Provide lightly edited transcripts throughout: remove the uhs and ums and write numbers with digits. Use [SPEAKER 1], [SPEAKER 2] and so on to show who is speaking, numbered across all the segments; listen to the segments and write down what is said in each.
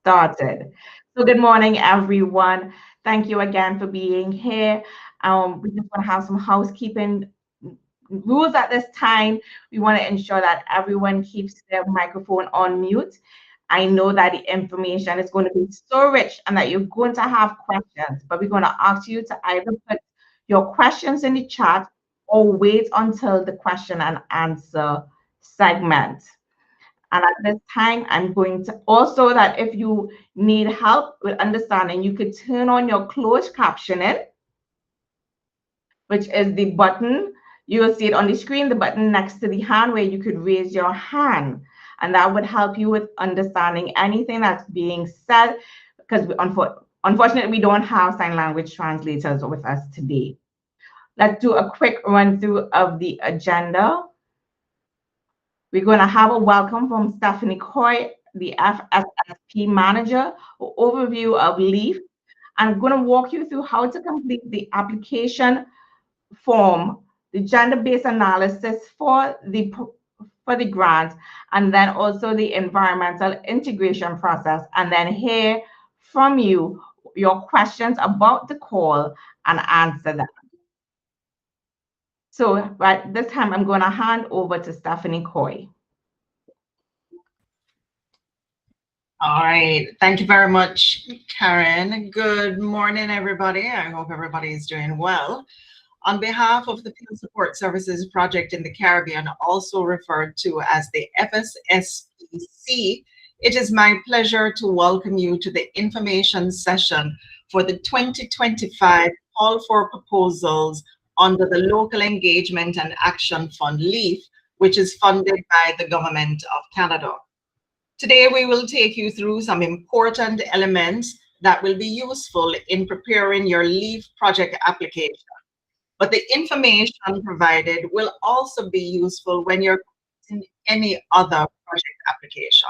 [SPEAKER 1] started. So good morning, everyone. Thank you again for being here. We just want to have some housekeeping rules at this time. We want to ensure that everyone keeps their microphone on mute. I know that the information is going to be so rich and that you're going to have questions, but we're going to ask you to either put your questions in the chat or wait until the question and answer segment. And at this time, I'm going to also that if you need help with understanding, you could turn on your closed captioning, which is the button. You will see it on the screen, the button next to the hand where you could raise your hand. And that would help you with understanding anything that's being said, because unfortunately, we don't have sign language translators with us today. Let's do a quick run through of the agenda. We're going to have a welcome from Stephanie Coy, the FSSP manager, an overview of LEAF. I'm going to walk you through how to complete the application form, the gender-based analysis for the grant, and then also the environmental integration process, and then hear from you your questions about the call and answer them. So right this time, I'm going to hand over to Stephanie Coy.
[SPEAKER 2] All right. Thank you very much, Karen. Good morning, everybody. I hope everybody is doing well. On behalf of the Field Support Services Project in the Caribbean, also referred to as the FSSPC, it is my pleasure to welcome you to the information session for the 2025 Call for Proposals under the Local Engagement and Action Fund, LEAF, which is funded by the Government of Canada. Today, we will take you through some important elements that will be useful in preparing your LEAF project application. But the information provided will also be useful when you're in any other project application.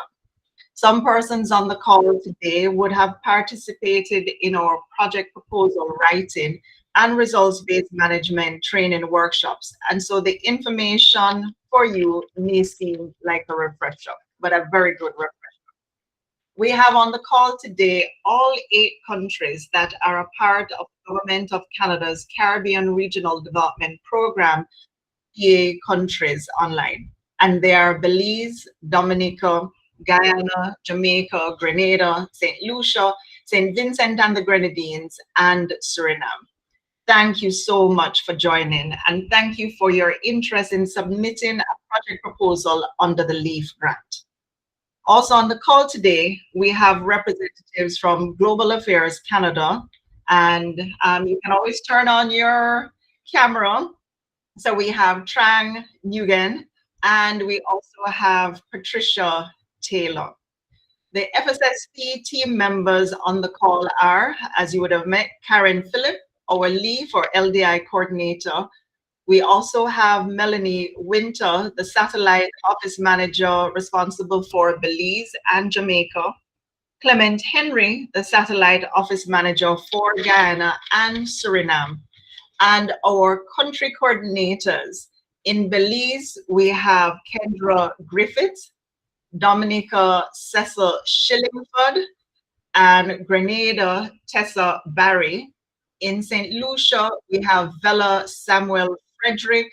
[SPEAKER 2] Some persons on the call today would have participated in our project proposal writing and results-based management training workshops. And so the information for you may seem like a refresher, but a very good refresher. We have on the call today all 8 countries that are a part of the Government of Canada's Caribbean Regional Development Program, PA countries online. And they are Belize, Dominica, Guyana, Jamaica, Grenada, St. Lucia, St. Vincent and the Grenadines, and Suriname. Thank you so much for joining, and thank you for your interest in submitting a project proposal under the LEAF grant. Also on the call today, we have representatives from Global Affairs Canada, and you can always turn on your camera. So we have Trang Nguyen, and we also have Patricia Taylor. The FSSP team members on the call are, as you would have met, Karen Phillip, our LEAF or LDI coordinator. We also have Melanie Winter, the satellite office manager responsible for Belize and Jamaica. Clement Henry, the satellite office manager for Guyana and Suriname. And our country coordinators. In Belize, we have Kendra Griffith, Dominica Cecil Shillingford, and Grenada Tessa Barry. In St. Lucia, we have Vela Samuel Frederick,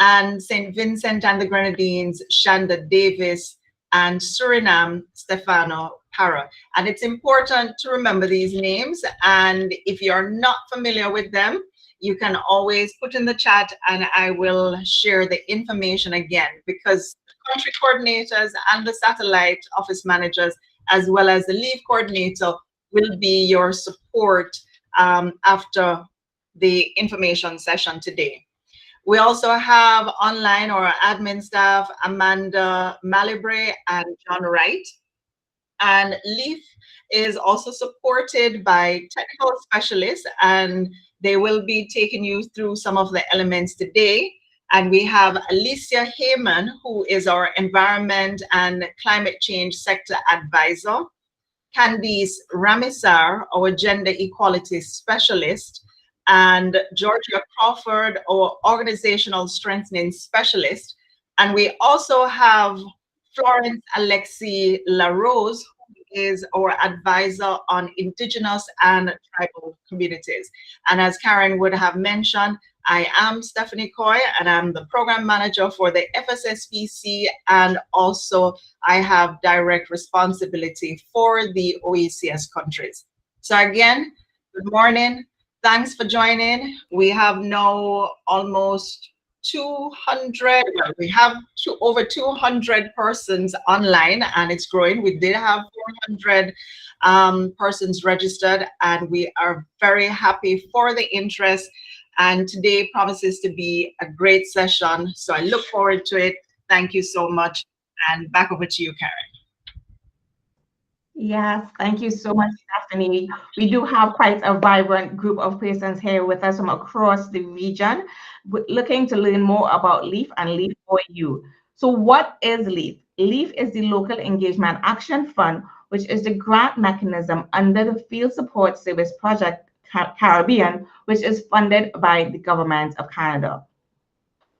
[SPEAKER 2] and St. Vincent and the Grenadines, Shanda Davis, and Suriname, Stefano Para. And it's important to remember these names, and if you're not familiar with them, you can always put in the chat and I will share the information again, because the country coordinators and the satellite office managers, as well as the LEAF coordinator, will be your support after the information session today. We also have online our admin staff, Amanda Malibre and John Wright. And LEAF is also supported by technical specialists, and they will be taking you through some of the elements today. And we have Alicia Heyman, who is our Environment and Climate Change Sector Advisor. Candice Ramisar, our Gender Equality Specialist. And Georgia Crawford, our Organizational Strengthening Specialist. And we also have Florence Alexi LaRose, who is our advisor on Indigenous and tribal communities. And as Karen would have mentioned, I am Stephanie Coy, and I'm the program manager for the FSSPC, and also I have direct responsibility for the OECS countries. So again, good morning. Thanks for joining. We have now almost 200, well, we have over 200 persons online, and it's growing. We did have 400 persons registered, and we are very happy for the interest. And today promises to be a great session. So I look forward to it. Thank you so much. And back over to you, Karen.
[SPEAKER 1] Yes, thank you so much, Stephanie. We do have quite a vibrant group of persons here with us from across the region, looking to learn more about LEAF and LEAF for you. So what is LEAF? LEAF is the Local Engagement Action Fund, which is the grant mechanism under the Field Support Service Project Caribbean, which is funded by the Government of Canada.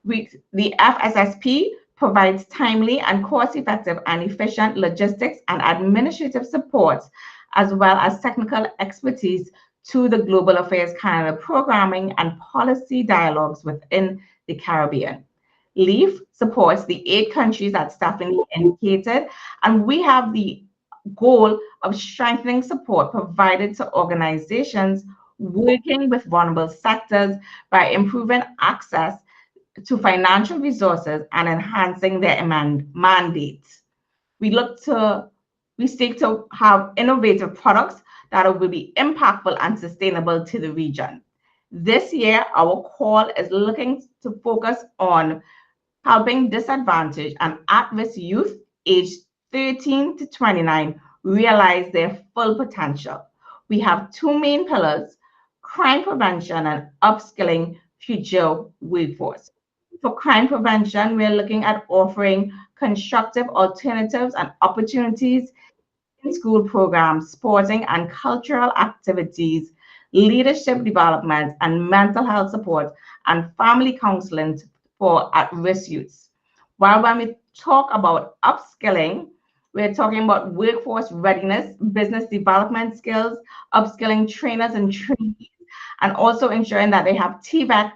[SPEAKER 1] The FSSP provides timely and cost-effective and efficient logistics and administrative support, as well as technical expertise to the Global Affairs Canada programming and policy dialogues within the Caribbean. LEAF supports the 8 countries that Stephanie indicated, and we have the goal of strengthening support provided to organizations working with vulnerable sectors by improving access to financial resources and enhancing their mandates. We seek to have innovative products that will be impactful and sustainable to the region. This year, our call is looking to focus on helping disadvantaged and at-risk youth aged 13 to 29 realize their full potential. We have 2 main pillars: crime prevention and upskilling future workforce. For crime prevention, we're looking at offering constructive alternatives and opportunities in school programs, sporting and cultural activities, leadership development, and mental health support, and family counseling for at-risk youths. While when we talk about upskilling, we're talking about workforce readiness, business development skills, upskilling trainers and trainees, and also ensuring that they have TVET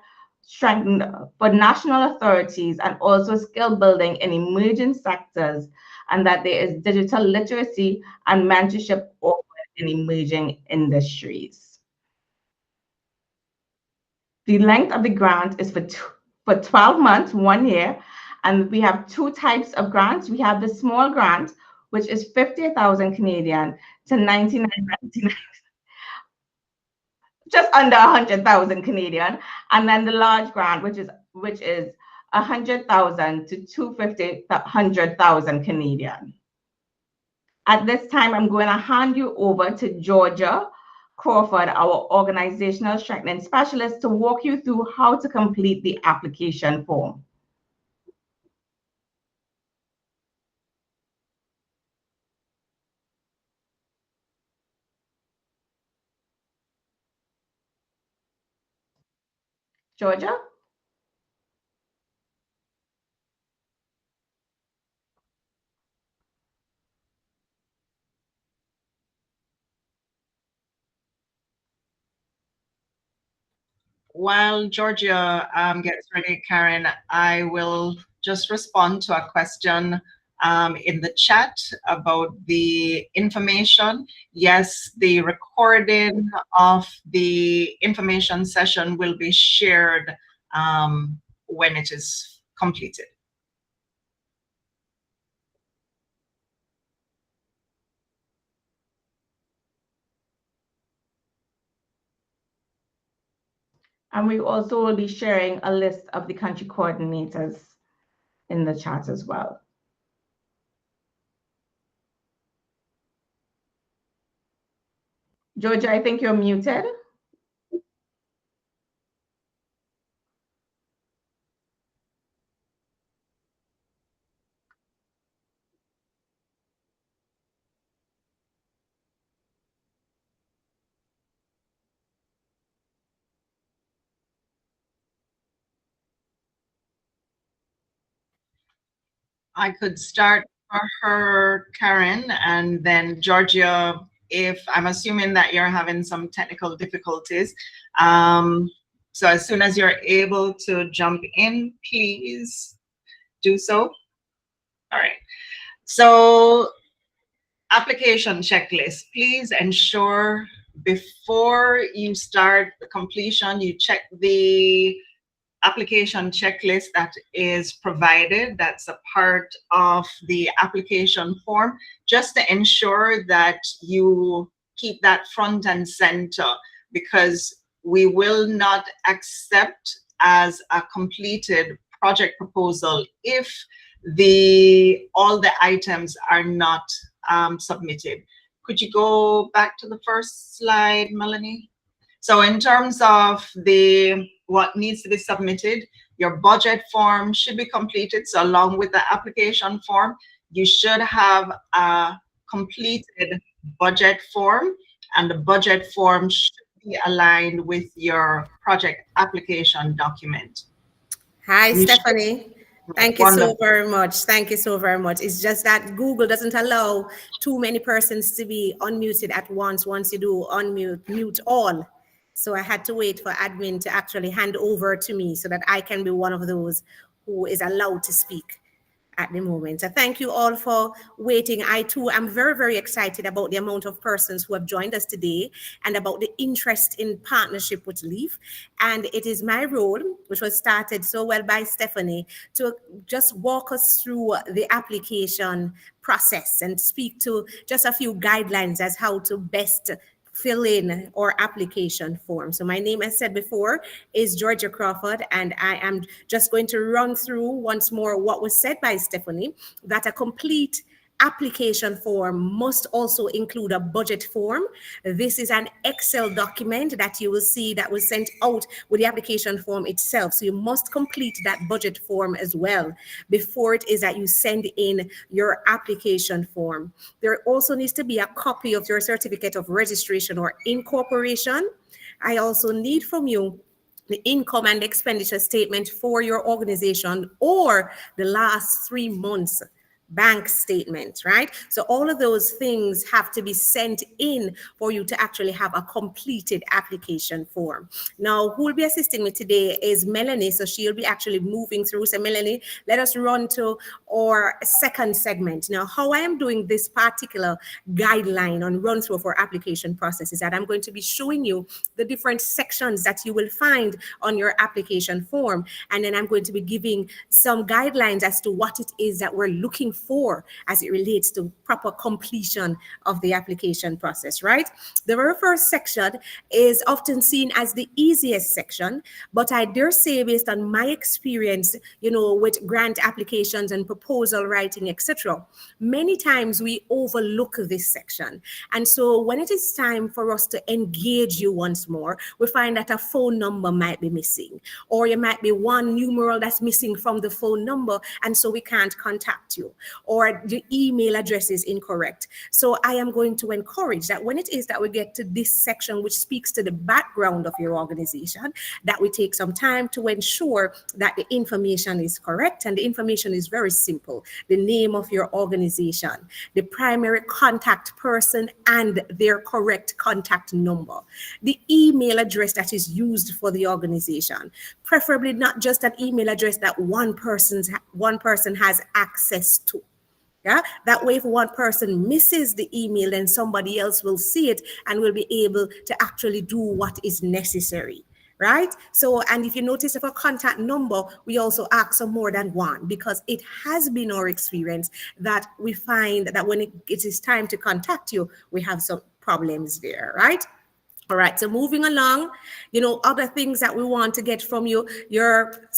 [SPEAKER 1] strengthened for national authorities, and also skill building in emerging sectors, and that there is digital literacy and mentorship offered in emerging industries. The length of the grant is for 12 months, 1 year, and we have 2 types of grants. We have the small grant, which is 50,000 Canadian to 99.99, just under 100,000 Canadian, and then the large grant, which is 100,000 to 250,000 Canadian. At this time, I'm going to hand you over to Georgia Crawford, our organizational strengthening specialist, to walk you through how to complete the application form. Georgia?
[SPEAKER 2] While Georgia gets ready, Karen, I will just respond to a question in the chat about the information. Yes, the recording of the information session will be shared when it is completed.
[SPEAKER 1] And we also will be sharing a list of the country coordinators in the chat as well. Georgia, I think you're muted.
[SPEAKER 2] I could start for her, Karen, and then Georgia, if I'm assuming that you're having some technical difficulties. So as soon as you're able to jump in, please do so. All right. So application checklist, please ensure before you start the completion, you check the application checklist that is provided, that's a part of the application form, just to ensure that you keep that front and center, because we will not accept as a completed project proposal if all the items are not submitted. Could you go back to the first slide, Melanie? So in terms of what needs to be submitted, your budget form should be completed. So along with the application form, you should have a completed budget form, and the budget form should be aligned with your project application document.
[SPEAKER 3] Hi, Stephanie. Thank you so
[SPEAKER 2] Wonderful.
[SPEAKER 3] very much. Thank you so very much. It's just that Google doesn't allow too many persons to be unmuted at once. Once you do unmute, mute all. So I had to wait for admin to actually hand over to me so that I can be one of those who is allowed to speak at the moment. So thank you all for waiting. I too am very, very excited about the amount of persons who have joined us today and about the interest in partnership with LEAF. And it is my role, which was started so well by Stephanie, to just walk us through the application process and speak to just a few guidelines as how to best fill in our application form. So my name, as said before, is Georgia Crawford, and I am just going to run through once more what was said by Stephanie, that a complete application form must also include a budget form. This is an Excel document that you will see that was sent out with the application form itself. So you must complete that budget form as well before it is that you send in your application form. There also needs to be a copy of your certificate of registration or incorporation. I also need from you the income and expenditure statement for your organization or the last 3 months bank statement, right? So all of those things have to be sent in for you to actually have a completed application form. Now, who will be assisting me today is Melanie. So she'll be actually moving through. So Melanie, let us run to our second segment. Now, how I am doing this particular guideline on run through for application process is that I'm going to be showing you the different sections that you will find on your application form. And then I'm going to be giving some guidelines as to what it is that we're looking for as it relates to proper completion of the application process, right? The very first section is often seen as the easiest section, but I dare say, based on my experience, with grant applications and proposal writing, etc., many times we overlook this section. And so when it is time for us to engage you once more, we find that a phone number might be missing, or you might be one numeral that's missing from the phone number, and so we can't contact you, or the email address is incorrect. So I am going to encourage that when it is that we get to this section, which speaks to the background of your organization, that we take some time to ensure that the information is correct. And the information is very simple: the name of your organization, the primary contact person and their correct contact number, the email address that is used for the organization, preferably not just an email address that one person has access to. Yeah, that way, if one person misses the email, then somebody else will see it and will be able to actually do what is necessary, right? So, and if you notice, if a contact number, we also ask for more than one, because it has been our experience that we find that when it is time to contact you, we have some problems there, right? All right, so moving along, other things that we want to get from you, your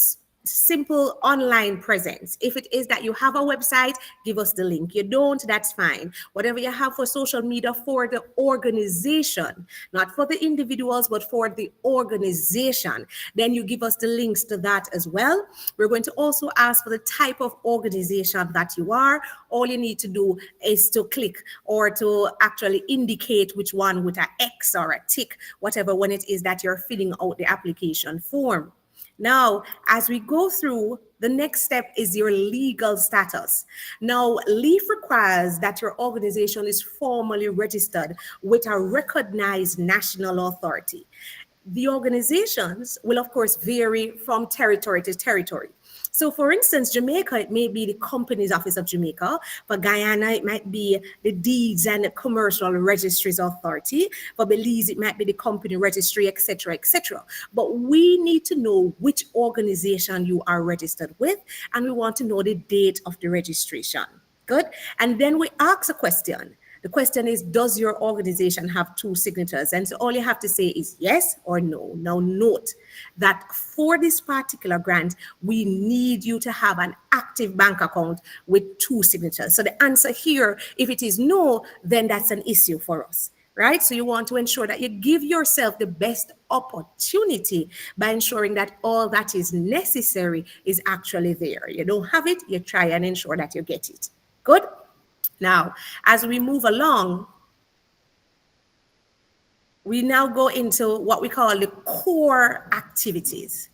[SPEAKER 3] simple online presence. If it is that you have a website, give us the link. You don't, that's fine. Whatever you have for social media for the organization, not for the individuals, but for the organization, then you give us the links to that as well. We're going to also ask for the type of organization that you are. All you need to do is to click or to actually indicate which one with an X or a tick, whatever, when it is that you're filling out the application form. Now, as we go through The next step is your legal status. Now, LEAF requires that your organization is formally registered with a recognized national authority. The organizations will, of course, vary from territory to territory. So, for instance, Jamaica, it may be the Companies Office of Jamaica. For Guyana, it might be the Deeds and Commercial Registries Authority. For Belize, it might be the Company Registry, etc., etc. But we need to know which organization you are registered with, and we want to know the date of the registration. Good. And then we ask a question. The question is, does your organization have two signatures? And so all you have to say is yes or no. Now note that for this particular grant, we need you to have an active bank account with two signatures. So the answer here, if it is no, then that's an issue for us. Right? So you want to ensure that you give yourself the best opportunity by ensuring that all that is necessary is actually there. You don't have it, you try and ensure that you get it. Good? Now, as we move along, we now go into what we call the core activities.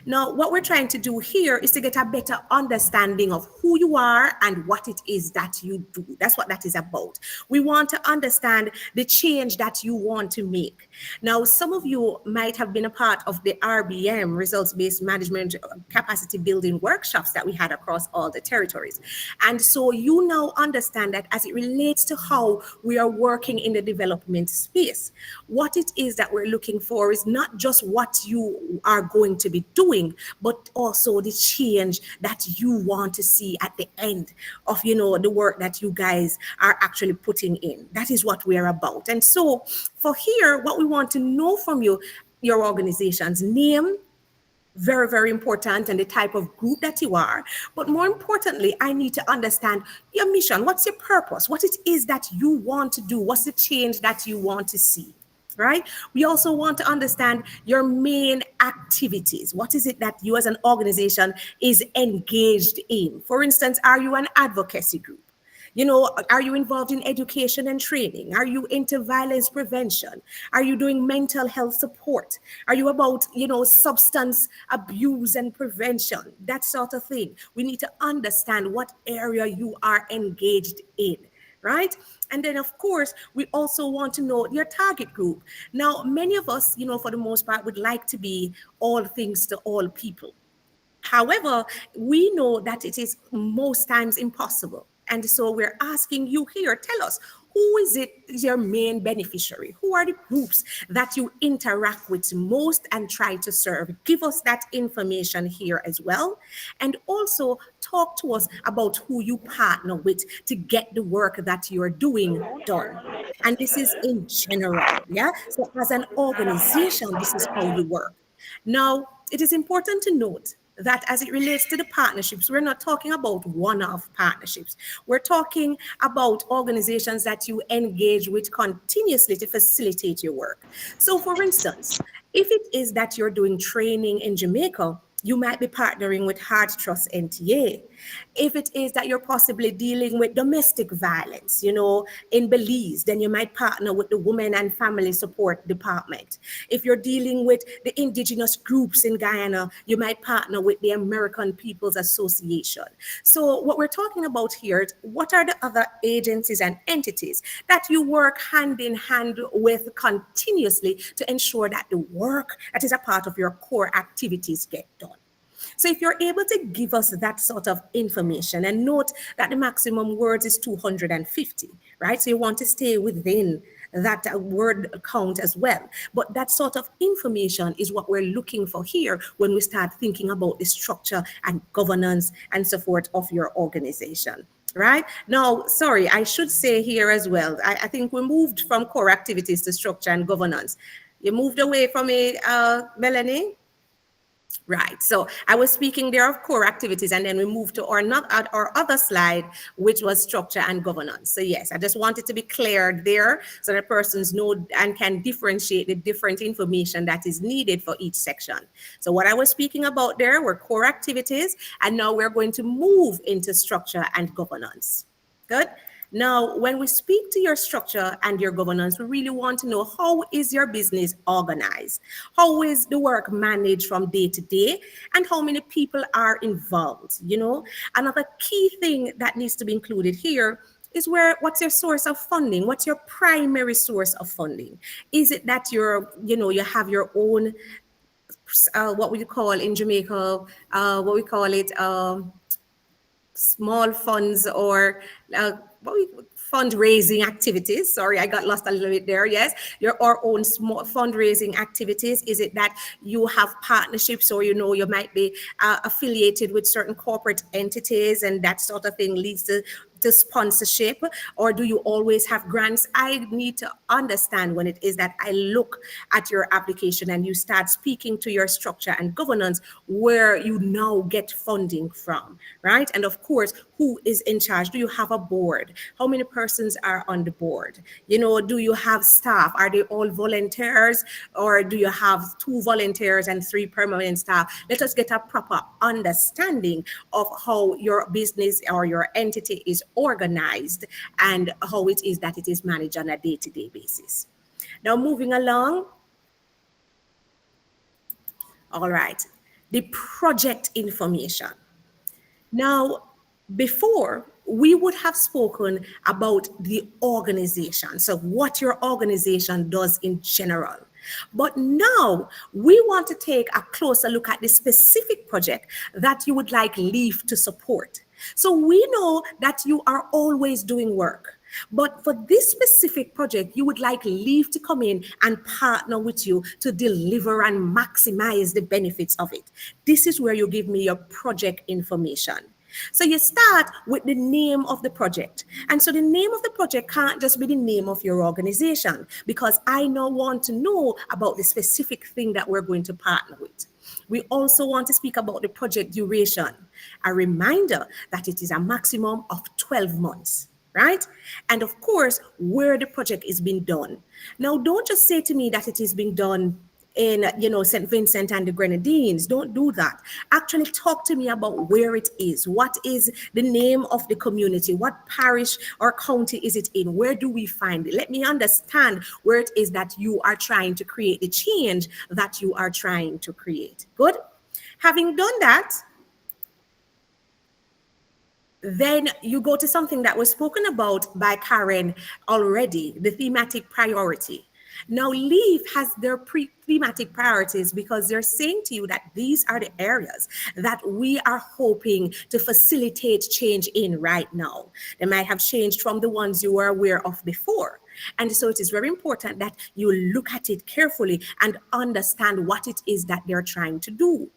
[SPEAKER 3] Now, what we're trying to do here is to get a better understanding of who you are and what it is that you do. That's what that is about. We want to understand the change that you want to make. Now, some of you might have been a part of the RBM, Results-Based Management Capacity Building workshops that we had across all the territories. And so you now understand that as it relates to how we are working in the development space, what it is that we're looking for is not just what you are going to be doing, but also the change that you want to see at the end of, the work that you guys are actually putting in. That is what we're about. And so for here, what we want to know from you, your organization's name, very, very important, and the type of group that you are. But more importantly, I need to understand your mission. What's your purpose? What it is that you want to do? What's the change that you want to see? Right? We also want to understand your main activities. What is it that you as an organization is engaged in? For instance, are you an advocacy group? Are you involved in education and training? Are you into violence prevention? Are you doing mental health support? Are you about, substance abuse and prevention? That sort of thing. We need to understand what area you are engaged in. Right? And then, of course, we also want to know your target group. Now, many of us, for the most part, would like to be all things to all people. However, we know that it is most times impossible. And so we're asking you here, tell us, who is your main beneficiary? Who are the groups that you interact with most and try to serve? Give us that information here as well. And also talk to us about who you partner with to get the work that you're doing done. And this is in general, yeah? So as an organization, this is how you work. Now, it is important to note that as it relates to the partnerships, we're not talking about one-off partnerships. We're talking about organizations that you engage with continuously to facilitate your work. So for instance, if it is that you're doing training in Jamaica, you might be partnering with Heart Trust NTA. If it is that you're possibly dealing with domestic violence, in Belize, then you might partner with the Women and Family Support Department. If you're dealing with the indigenous groups in Guyana, you might partner with the American People's Association. So what we're talking about here is what are the other agencies and entities that you work hand in hand with continuously to ensure that the work that is a part of your core activities get done. So if you're able to give us that sort of information, and note that the maximum words is 250, right? So you want to stay within that word count as well. But that sort of information is what we're looking for here when we start thinking about the structure and governance and so forth of your organization. Right? Now, sorry, I should say here as well, I think we moved from core activities to structure and governance. You moved away from it, Melanie? Right. So I was speaking there of core activities, and then we moved to our other slide, which was structure and governance. So yes, I just wanted to be clear there so that persons know and can differentiate the different information that is needed for each section. So what I was speaking about there were core activities, and now we're going to move into structure and governance. Good. Now, when we speak to your structure and your governance, we really want to know, how is your business organized? How is the work managed from day to day? And how many people are involved? Another key thing that needs to be included here is what's your source of funding? What's your primary source of funding? Is it that you have your own, what we call in Jamaica, what we call it, small funds, or what we fundraising activities. Sorry, I got lost a little bit there. Yes, your own small fundraising activities. Is it that you have partnerships, or you might be affiliated with certain corporate entities, and that sort of thing leads to sponsorship? Or do you always have grants? I need to understand when it is that I look at your application and you start speaking to your structure and governance, where you now get funding from, right? And of course, who is in charge? Do you have a board? How many persons are on the board? Do you have staff? Are they all volunteers, or do you have 2 volunteers and 3 permanent staff? Let us get a proper understanding of how your business or your entity is organized, and how it is that it is managed on a day-to-day basis. Now, moving along. All right, the project information. Now, before, we would have spoken about the organization, so what your organization does in general. But now we want to take a closer look at the specific project that you would like LEAF to support. So we know that you are always doing work, but for this specific project, you would like LEAF to come in and partner with you to deliver and maximize the benefits of it. This is where you give me your project information. So you start with the name of the project. And so the name of the project can't just be the name of your organization, because I now want to know about the specific thing that we're going to partner with. We also want to speak about the project duration. A reminder that it is a maximum of 12 months, right? And of course, where the project is being done. Now, don't just say to me that it is being done in St. Vincent and the Grenadines. Don't do that. Actually talk to me about where it is. What is the name of the community? What parish or county is it in? Where do we find it? Let me understand where it is that you are trying to create the change that you are trying to create. Good. Having done that, then you go to something that was spoken about by Karen already, the thematic priority. Now, LEAF has their thematic priorities because they're saying to you that these are the areas that we are hoping to facilitate change in right now. They might have changed from the ones you were aware of before. And so it is very important that you look at it carefully and understand what it is that they're trying to do.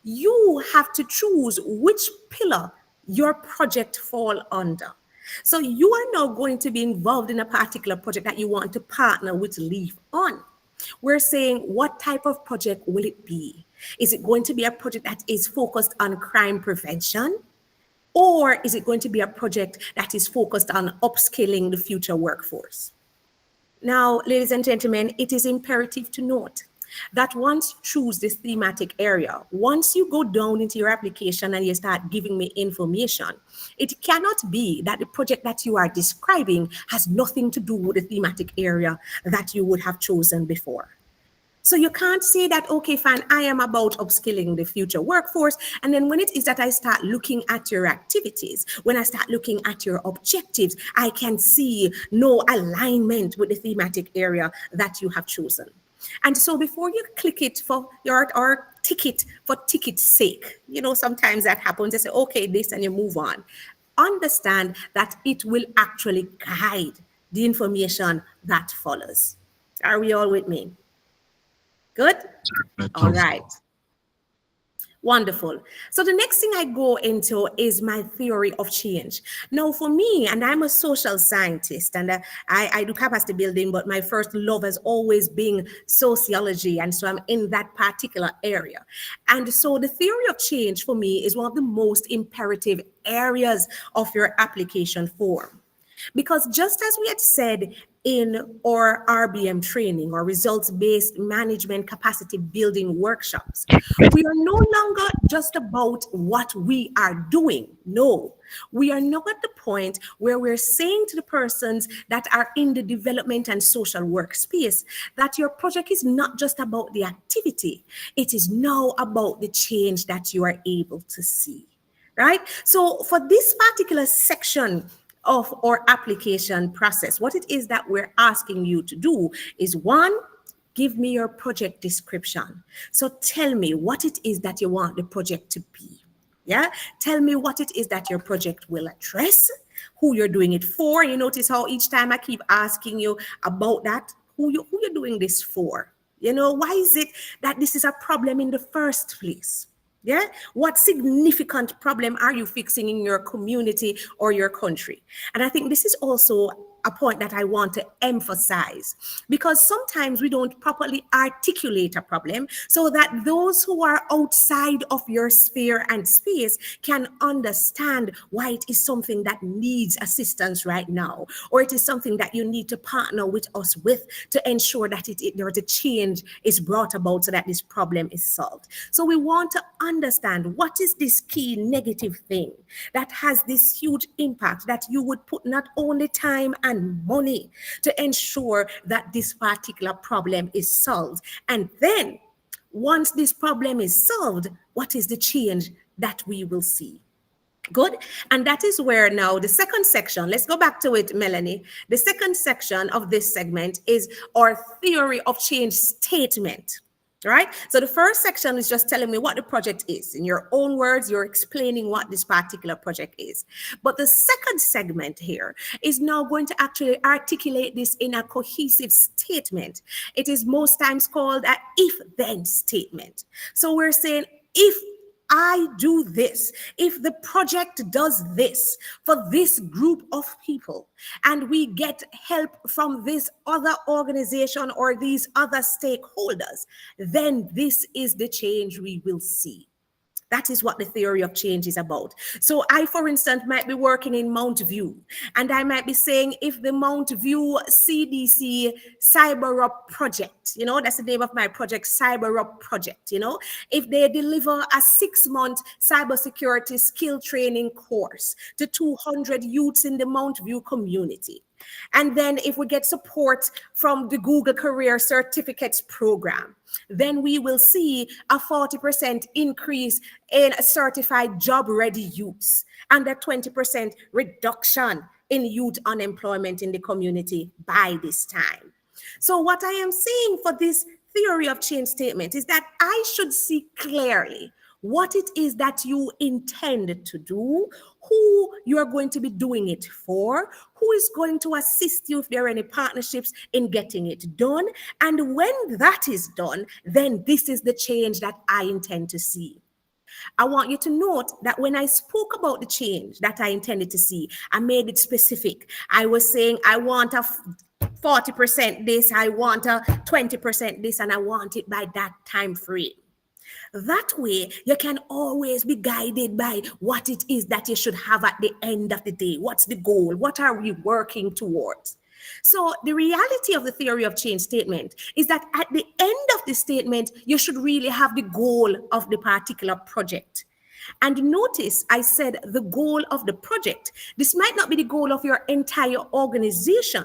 [SPEAKER 3] You have to choose which pillar your project fall under. So you are now going to be involved in a particular project that you want to partner with LEAF on. We're saying, what type of project will it be? Is it going to be a project that is focused on crime prevention? Or is it going to be a project that is focused on upskilling the future workforce? Now, ladies and gentlemen, it is imperative to note that once you choose this thematic area, once you go down into your application and you start giving me information, it cannot be that the project that you are describing has nothing to do with the thematic area that you would have chosen before. So you can't say that, okay, fine, I am about upskilling the future workforce. And then when it is that I start looking at your activities, when I start looking at your objectives, I can see no alignment with the thematic area that you have chosen. And so before you click it for your or ticket for ticket's sake, sometimes that happens. They say, okay, this, and you move on. Understand that it will actually guide the information that follows. Are we all with me? Good? All right. Wonderful. So the next thing I go into is my theory of change. Now, for me, and I'm a social scientist, and I do capacity building, but my first love has always been sociology. And so I'm in that particular area. And so the theory of change for me is one of the most imperative areas of your application form. Because just as we had said in our RBM training or results-based management capacity building workshops, we are no longer just about what we are doing. No, we are now at the point where we're saying to the persons that are in the development and social workspace that your project is not just about the activity, it is now about the change that you are able to see. Right? So for this particular section of our application process, what it is that we're asking you to do is, one, give me your project description. So tell me what it is that you want the project to be. Yeah, tell me what it is that your project will address, who you're doing it for. You notice how each time I keep asking you about that, who you're doing this for. You know, why is it that this is a problem in the first place? Yeah, what significant problem are you fixing in your community or your country? And I think this is also a point that I want to emphasize, because sometimes we don't properly articulate a problem so that those who are outside of your sphere and space can understand why it is something that needs assistance right now, or it is something that you need to partner with us with to ensure that the change is brought about so that this problem is solved. So we want to understand what is this key negative thing that has this huge impact that you would put not only time and money to ensure that this particular problem is solved. And then once this problem is solved, what is the change that we will see? Good. And that is where now the second section, let's go back to it, Melanie. The second section of this segment is our theory of change statement. Right? So the first section is just telling me what the project is. In your own words, you're explaining what this particular project is. But the second segment here is now going to actually articulate this in a cohesive statement. It is most times called an if-then statement. So we're saying, if I do this, if the project does this for this group of people, and we get help from this other organization or these other stakeholders, then this is the change we will see. That is what the theory of change is about. So I, for instance, might be working in Mount View, and I might be saying, if the Mount View CDC Cyber Up project, you know, that's the name of my project, Cyber Up project, you know, if they deliver a 6-month cybersecurity skill training course to 200 youths in the Mount View community, and then if we get support from the Google Career Certificates program, then we will see a 40% increase in certified job-ready youths and a 20% reduction in youth unemployment in the community by this time. So what I am saying for this theory of change statement is that I should see clearly what it is that you intend to do, who you are going to be doing it for, who is going to assist you if there are any partnerships in getting it done. And when that is done, then this is the change that I intend to see. I want you to note that when I spoke about the change that I intended to see, I made it specific. I was saying I want a 40% this, I want a 20% this, and I want it by that time frame. That way, you can always be guided by what it is that you should have at the end of the day. What's the goal? What are we working towards? So the reality of the theory of change statement is that at the end of the statement, you should really have the goal of the particular project. And notice I said the goal of the project. This might not be the goal of your entire organization.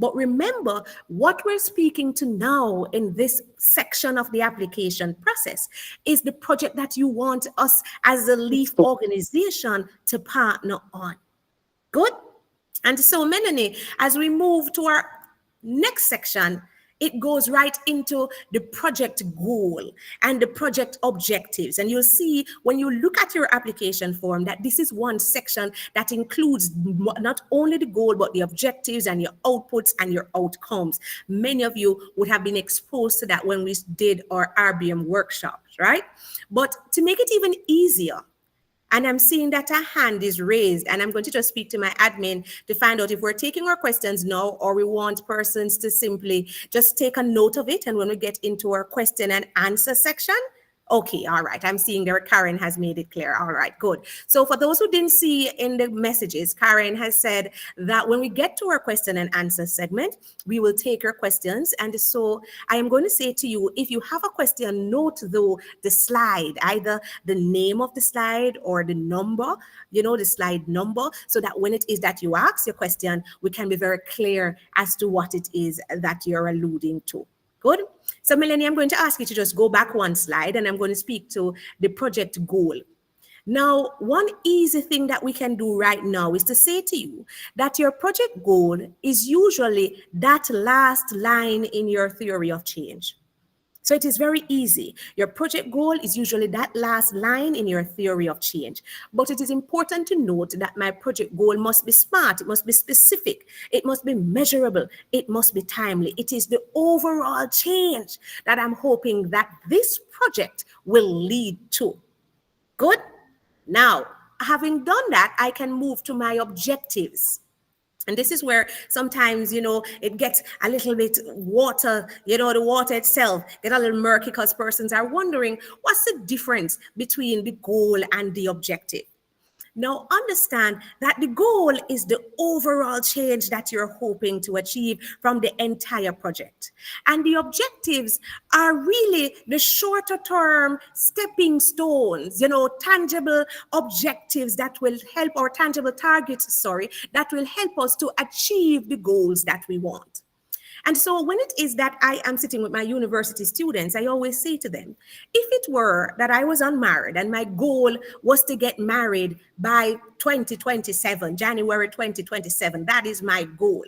[SPEAKER 3] But remember, what we're speaking to now in this section of the application process is the project that you want us as a LEAF organization to partner on. Good? And so, Melanie, as we move to our next section, it goes right into the project goal and the project objectives. And you'll see when you look at your application form that this is one section that includes not only the goal, but the objectives and your outputs and your outcomes. Many of you would have been exposed to that when we did our RBM workshops, right? But to make it even easier, and I'm seeing that a hand is raised, and I'm going to just speak to my admin to find out if we're taking our questions now or we want persons to simply just take a note of it. And when we get into our question and answer section, Okay, all right. I'm seeing there Karen has made it clear. All right, good. So for those who didn't see in the messages, Karen has said that when we get to our question and answer segment, we will take your questions. And so I am going to say to you, if you have a question, note though the slide, either the name of the slide or the number, the slide number, so that when it is that you ask your question, we can be very clear as to what it is that you're alluding to. Good. So Melanie, I'm going to ask you to just go back one slide and I'm going to speak to the project goal. Now, one easy thing that we can do right now is to say to you that your project goal is usually that last line in your theory of change. So it is very easy. Your project goal is usually that last line in your theory of change. But it is important to note that my project goal must be smart. It must be specific. It must be measurable. It must be timely. It is the overall change that I'm hoping that this project will lead to. Good? Now, having done that, I can move to my objectives. And this is where sometimes, it gets a little bit water, the water itself get a little murky because persons are wondering, what's the difference between the goal and the objective? Now, understand that the goal is the overall change that you're hoping to achieve from the entire project. And the objectives are really the shorter term stepping stones, tangible objectives that will help, or tangible targets, that will help us to achieve the goals that we want. And so when it is that I am sitting with my university students, I always say to them, if it were that I was unmarried and my goal was to get married by 2027, January 2027, that is my goal,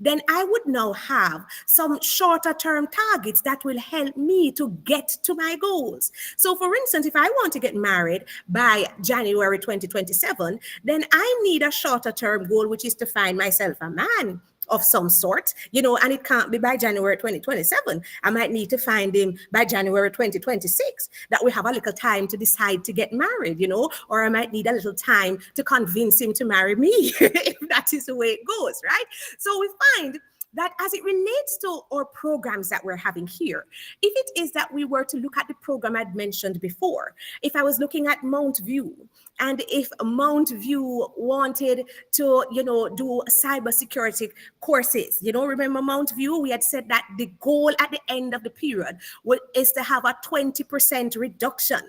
[SPEAKER 3] then I would now have some shorter term targets that will help me to get to my goals. So for instance, if I want to get married by January 2027, then I need a shorter term goal, which is to find myself a man of some sort, and it can't be by January 2027. I might need to find him by January 2026, that we have a little time to decide to get married, or I might need a little time to convince him to marry me, if that is the way it goes, right? So we find that as it relates to our programs that we're having here, if it is that we were to look at the program I'd mentioned before, if I was looking at Mount View, and if Mount View wanted to, do cybersecurity courses, remember Mount View, we had said that the goal at the end of the period is to have a 20% reduction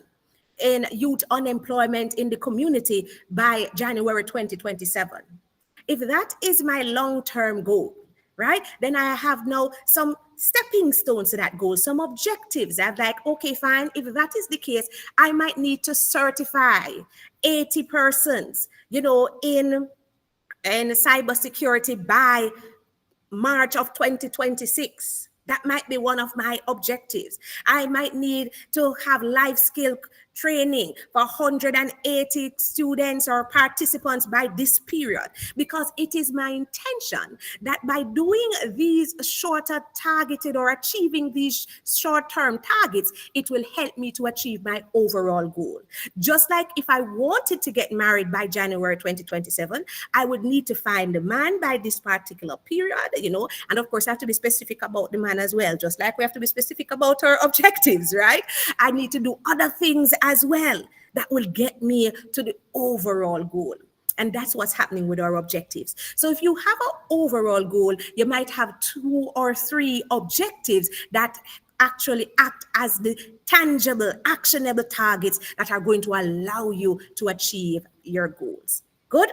[SPEAKER 3] in youth unemployment in the community by January 2027. If that is my long-term goal, right, then I have now some stepping stones to that goal, some objectives. I'm like, okay, fine. If that is the case, I might need to certify 80 persons, in cybersecurity by March of 2026. That might be one of my objectives. I might need to have life skill training for 180 students or participants by this period, because it is my intention that by doing these shorter targeted or achieving these short-term targets, it will help me to achieve my overall goal. Just like if I wanted to get married by January 2027, I would need to find a man by this particular period, and of course I have to be specific about the man as well, just like we have to be specific about our objectives, right? I need to do other things as well that will get me to the overall goal. And that's what's happening with our objectives. So if you have an overall goal, you might have 2 or 3 objectives that actually act as the tangible, actionable targets that are going to allow you to achieve your goals. Good?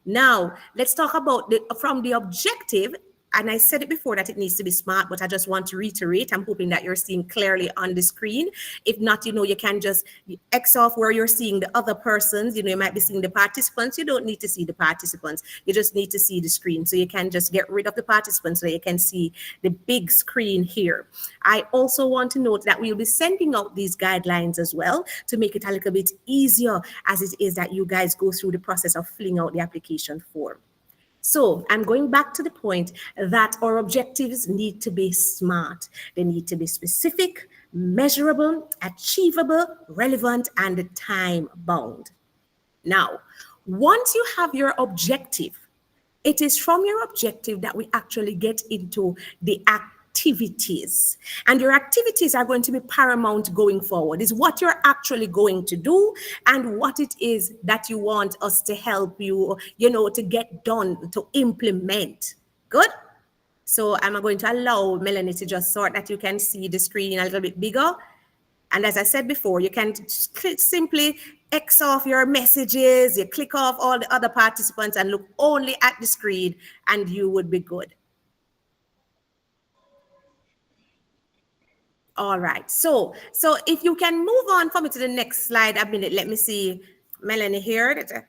[SPEAKER 3] Now, let's talk about from the objective. And I said it before that it needs to be smart, but I just want to reiterate. I'm hoping that you're seeing clearly on the screen. If not, you can just X off where you're seeing the other persons. You might be seeing the participants. You don't need to see the participants. You just need to see the screen. So you can just get rid of the participants so you can see the big screen here. I also want to note that we'll be sending out these guidelines as well to make it a little bit easier as it is that you guys go through the process of filling out the application form. So I'm going back to the point that our objectives need to be smart. They need to be specific, measurable, achievable, relevant, and time bound. Now, once you have your objective, it is from your objective that we actually get into the activities. And your activities are going to be paramount going forward. Is what you're actually going to do and what it is that you want us to help you, to get done, to implement. Good? So I'm going to allow Melanie to just sort that you can see the screen a little bit bigger. And as I said before, you can simply X off your messages, you click off all the other participants and look only at the screen and you would be good. All right, so if you can move on for me to the next slide a minute, let me see Melanie here.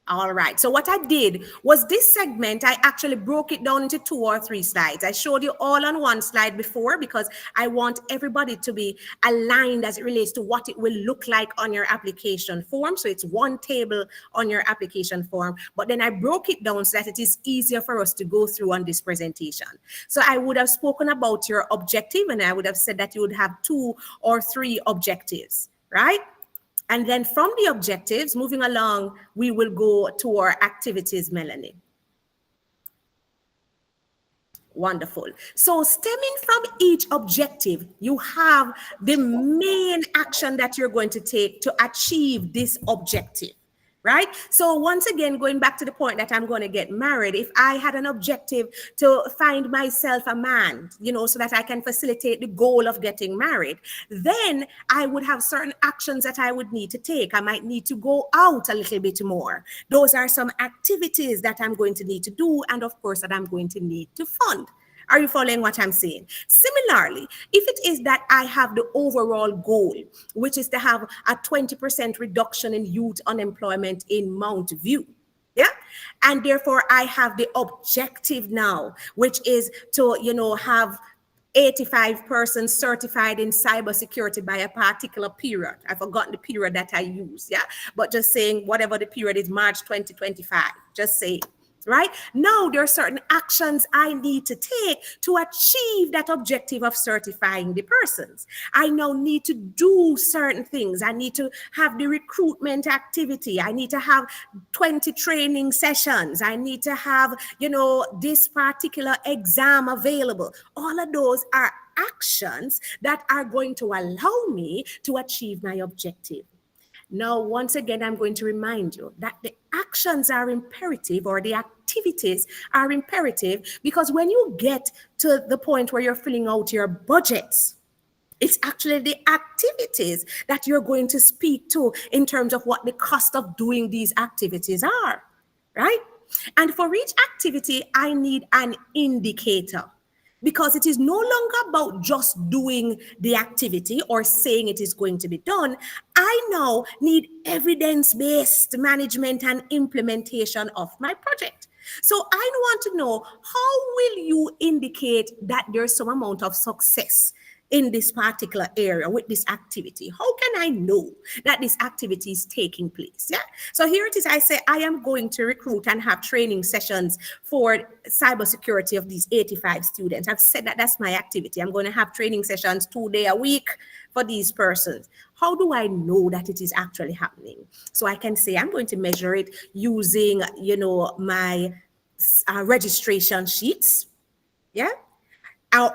[SPEAKER 3] All right, so what I did was this segment, I actually broke it down into 2 or 3 slides. I showed you all on one slide before because I want everybody to be aligned as it relates to what it will look like on your application form. So it's one table on your application form, but then I broke it down so that it is easier for us to go through on this presentation. So I would have spoken about your objective and I would have said that you would have 2 or 3 objectives, right? And then from the objectives, moving along, we will go to our activities, Melanie. Wonderful. So stemming from each objective, you have the main action that you're going to take to achieve this objective. Right? So once again, going back to the point that I'm going to get married, if I had an objective to find myself a man, so that I can facilitate the goal of getting married, then I would have certain actions that I would need to take. I might need to go out a little bit more. Those are some activities that I'm going to need to do. And of course, that I'm going to need to fund. Are you following what I'm saying? Similarly, if it is that I have the overall goal, which is to have a 20% reduction in youth unemployment in Mount View, yeah, and therefore I have the objective now, which is to, have 85 persons certified in cybersecurity by a particular period. I've forgotten the period that I use, yeah, but just saying whatever the period is, March 2025, just say. Right? Now, there are certain actions I need to take to achieve that objective of certifying the persons. I now need to do certain things. I need to have the recruitment activity. I need to have 20 training sessions. I need to have, this particular exam available. All of those are actions that are going to allow me to achieve my objective. Now, once again, I'm going to remind you that the actions are imperative, or the activities are imperative, because when you get to the point where you're filling out your budgets, it's actually the activities that you're going to speak to in terms of what the cost of doing these activities are, right? And for each activity, I need an indicator. Because it is no longer about just doing the activity or saying it is going to be done. I now need evidence-based management and implementation of my project. So I want to know, how will you indicate that there's some amount of success in this particular area with this activity? How can I know that this activity is taking place? Yeah. So here it is. I say I am going to recruit and have training sessions for cybersecurity of these 85 students. I've said that that's my activity. I'm going to have training sessions 2 days a week for these persons. How do I know that it is actually happening? So I can say I'm going to measure it using, my registration sheets. Yeah.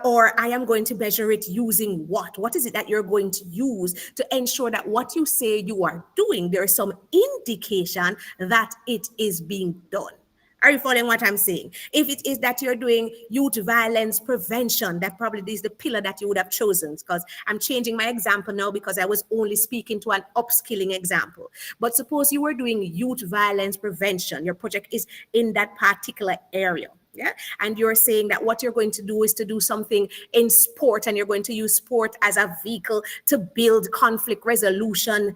[SPEAKER 3] Or I am going to measure it using what? What is it that you're going to use to ensure that what you say you are doing, there is some indication that it is being done? Are you following what I'm saying? If it is that you're doing youth violence prevention, that probably is the pillar that you would have chosen, because I'm changing my example now because I was only speaking to an upskilling example. But suppose you were doing youth violence prevention, your project is in that particular area. Yeah. And you're saying that what you're going to do is to do something in sport, and you're going to use sport as a vehicle to build conflict resolution,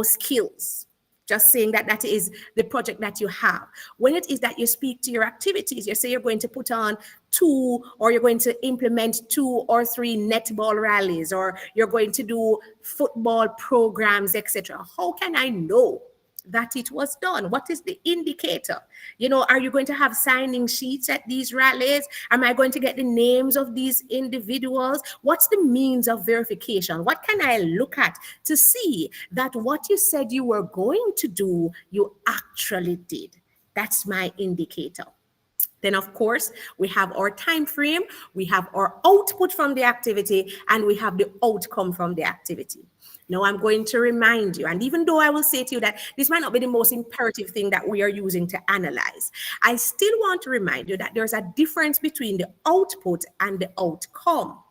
[SPEAKER 3] skills. Just saying that that is the project that you have. When it is that you speak to your activities, you say you're going to put on 2, or you're going to implement 2 or 3 netball rallies, or you're going to do football programs, etc. How can I know that it was done? What is the indicator? Are you going to have signing sheets at these rallies? Am I going to get the names of these individuals? What's the means of verification? What can I look at to see that what you said you were going to do, you actually did? That's my indicator. Then, of course, we have our time frame, we have our output from the activity, and we have the outcome from the activity. Now, I'm going to remind you, and even though I will say to you that this might not be the most imperative thing that we are using to analyze, I still want to remind you that there's a difference between the output and the outcome.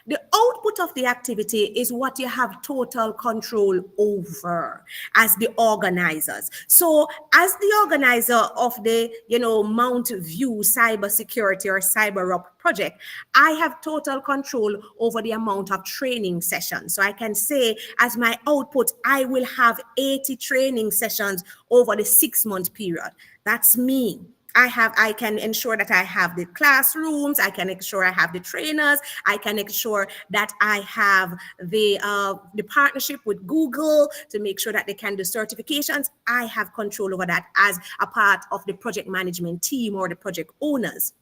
[SPEAKER 3] The output of the activity is what you have total control over as the organizers. So as the organizer of the, Mount View cybersecurity or cyber up project, I have total control over the amount of training sessions. So I can say as my output, I will have 80 training sessions over the 6-month period. That's me. I can ensure that I have the classrooms, I can ensure I have the trainers, I can ensure that I have the partnership with Google to make sure that they can do certifications. I have control over that as a part of the project management team or the project owners.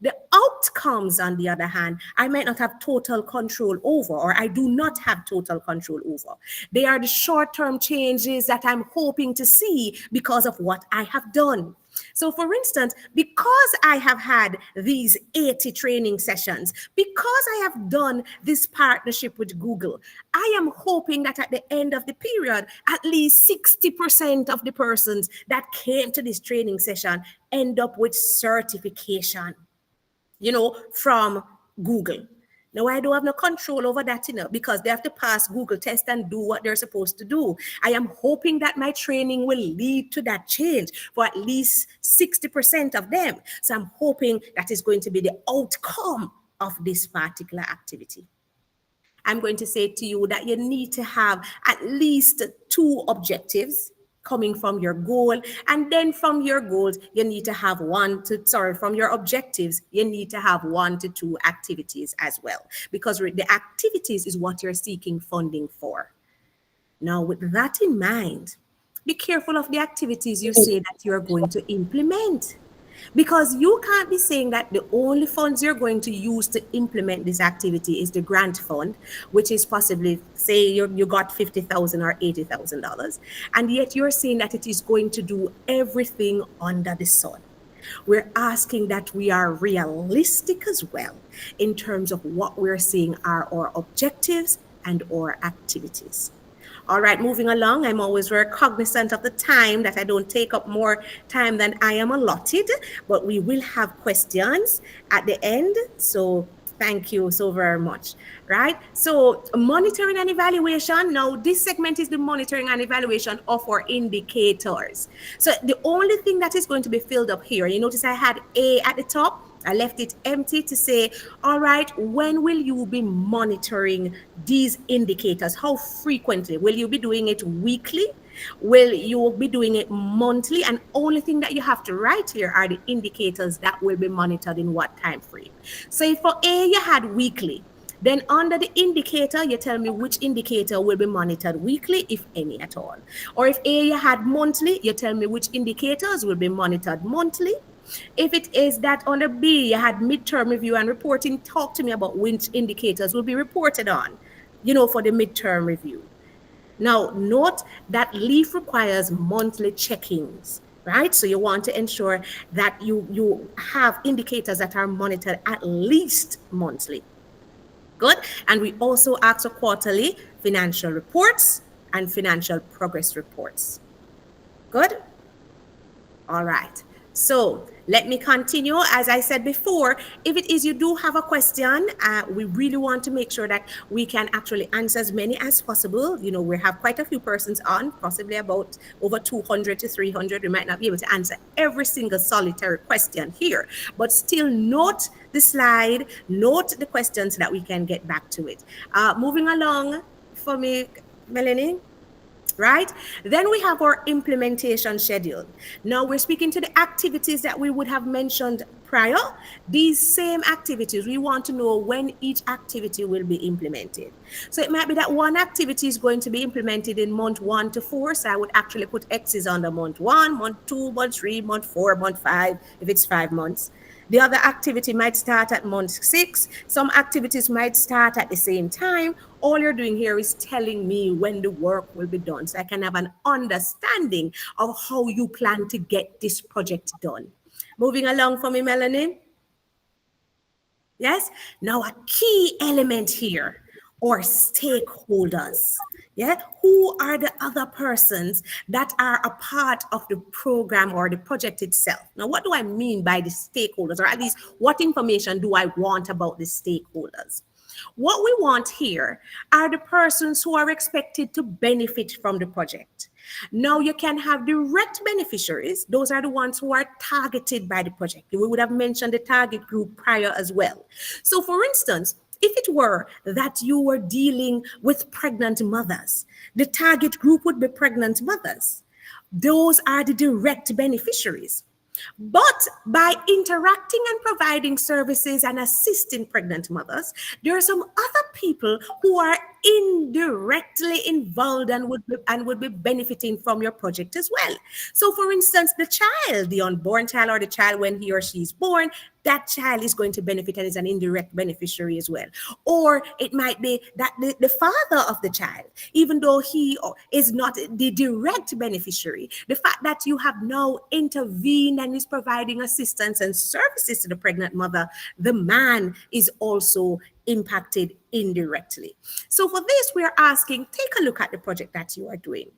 [SPEAKER 3] The outcomes, on the other hand, I might not have total control over, or I do not have total control over. They are the short-term changes that I'm hoping to see because of what I have done. So for instance, because I have had these 80 training sessions, because I have done this partnership with Google, I am hoping that at the end of the period, at least 60% of the persons that came to this training session end up with certification, from Google. Now, I don't have no control over that, because they have to pass Google test and do what they're supposed to do. I am hoping that my training will lead to that change for at least 60% of them. So I'm hoping that is going to be the outcome of this particular activity. I'm going to say to you that you need to have at least 2 objectives coming from your goal, and then from your goals you need to have from your objectives you need to have 1 to 2 activities as well, because the activities is what you're seeking funding for. Now, with that in mind, be careful of the activities you say that you're going to implement, because you can't be saying that the only funds you're going to use to implement this activity is the grant fund, which is possibly, say you got $50,000 or $80,000, and yet you're saying that it is going to do everything under the sun. We're asking that we are realistic as well in terms of what we're saying are our objectives and our activities. All right, moving along, I'm always very cognizant of the time, that I don't take up more time than I am allotted, but we will have questions at the end. So thank you so very much, right? So monitoring and evaluation. Now, this segment is the monitoring and evaluation of our indicators. So the only thing that is going to be filled up here, you notice I had A at the top. I left it empty to say, all right, when will you be monitoring these indicators? How frequently? Will you be doing it weekly? Will you be doing it monthly? And only thing that you have to write here are the indicators that will be monitored in what time frame. So if for A you had weekly, then under the indicator, you tell me which indicator will be monitored weekly, if any at all. Or if A you had monthly, you tell me which indicators will be monitored monthly. If it is that under B, you had midterm review and reporting, talk to me about which indicators will be reported on, for the midterm review. Now, note that LEAF requires monthly check-ins, right? So you want to ensure that you have indicators that are monitored at least monthly. Good. And we also ask for quarterly financial reports and financial progress reports. Good. All right. So let me continue. As I said before, if it is you do have a question, we really want to make sure that we can actually answer as many as possible. We have quite a few persons on, possibly about over 200 to 300. We might not be able to answer every single solitary question here, but still note the slide, note the questions so that we can get back to it. Moving along for me, Melanie. Right? Then we have our implementation schedule. Now we're speaking to the activities that we would have mentioned prior. These same activities, we want to know when each activity will be implemented. So it might be that one activity is going to be implemented in month 1 to 4. So I would actually put X's under month 1, month 2, month 3, month 4, month 5, if it's 5 months. The other activity might start at month 6. Some activities might start at the same time. All you're doing here is telling me when the work will be done, so I can have an understanding of how you plan to get this project done. Moving along for me, Melanie. Yes. Now, a key element here are stakeholders. Yeah. Who are the other persons that are a part of the program or the project itself? Now, what do I mean by the stakeholders, or at least what information do I want about the stakeholders? What we want here are the persons who are expected to benefit from the project. Now, you can have direct beneficiaries. Those are the ones who are targeted by the project. We would have mentioned the target group prior as well. So, for instance, if it were that you were dealing with pregnant mothers, the target group would be pregnant mothers. Those are the direct beneficiaries. But by interacting and providing services and assisting pregnant mothers, there are some other people who are indirectly involved and would be benefiting from your project as well. So, for instance, the child, the unborn child, or the child when he or she is born, that child is going to benefit and is an indirect beneficiary as well. Or it might be that the father of the child, even though he is not the direct beneficiary, the fact that you have now intervened and is providing assistance and services to the pregnant mother, the man is also impacted indirectly. So for this, we are asking, take a look at the project that you are doing.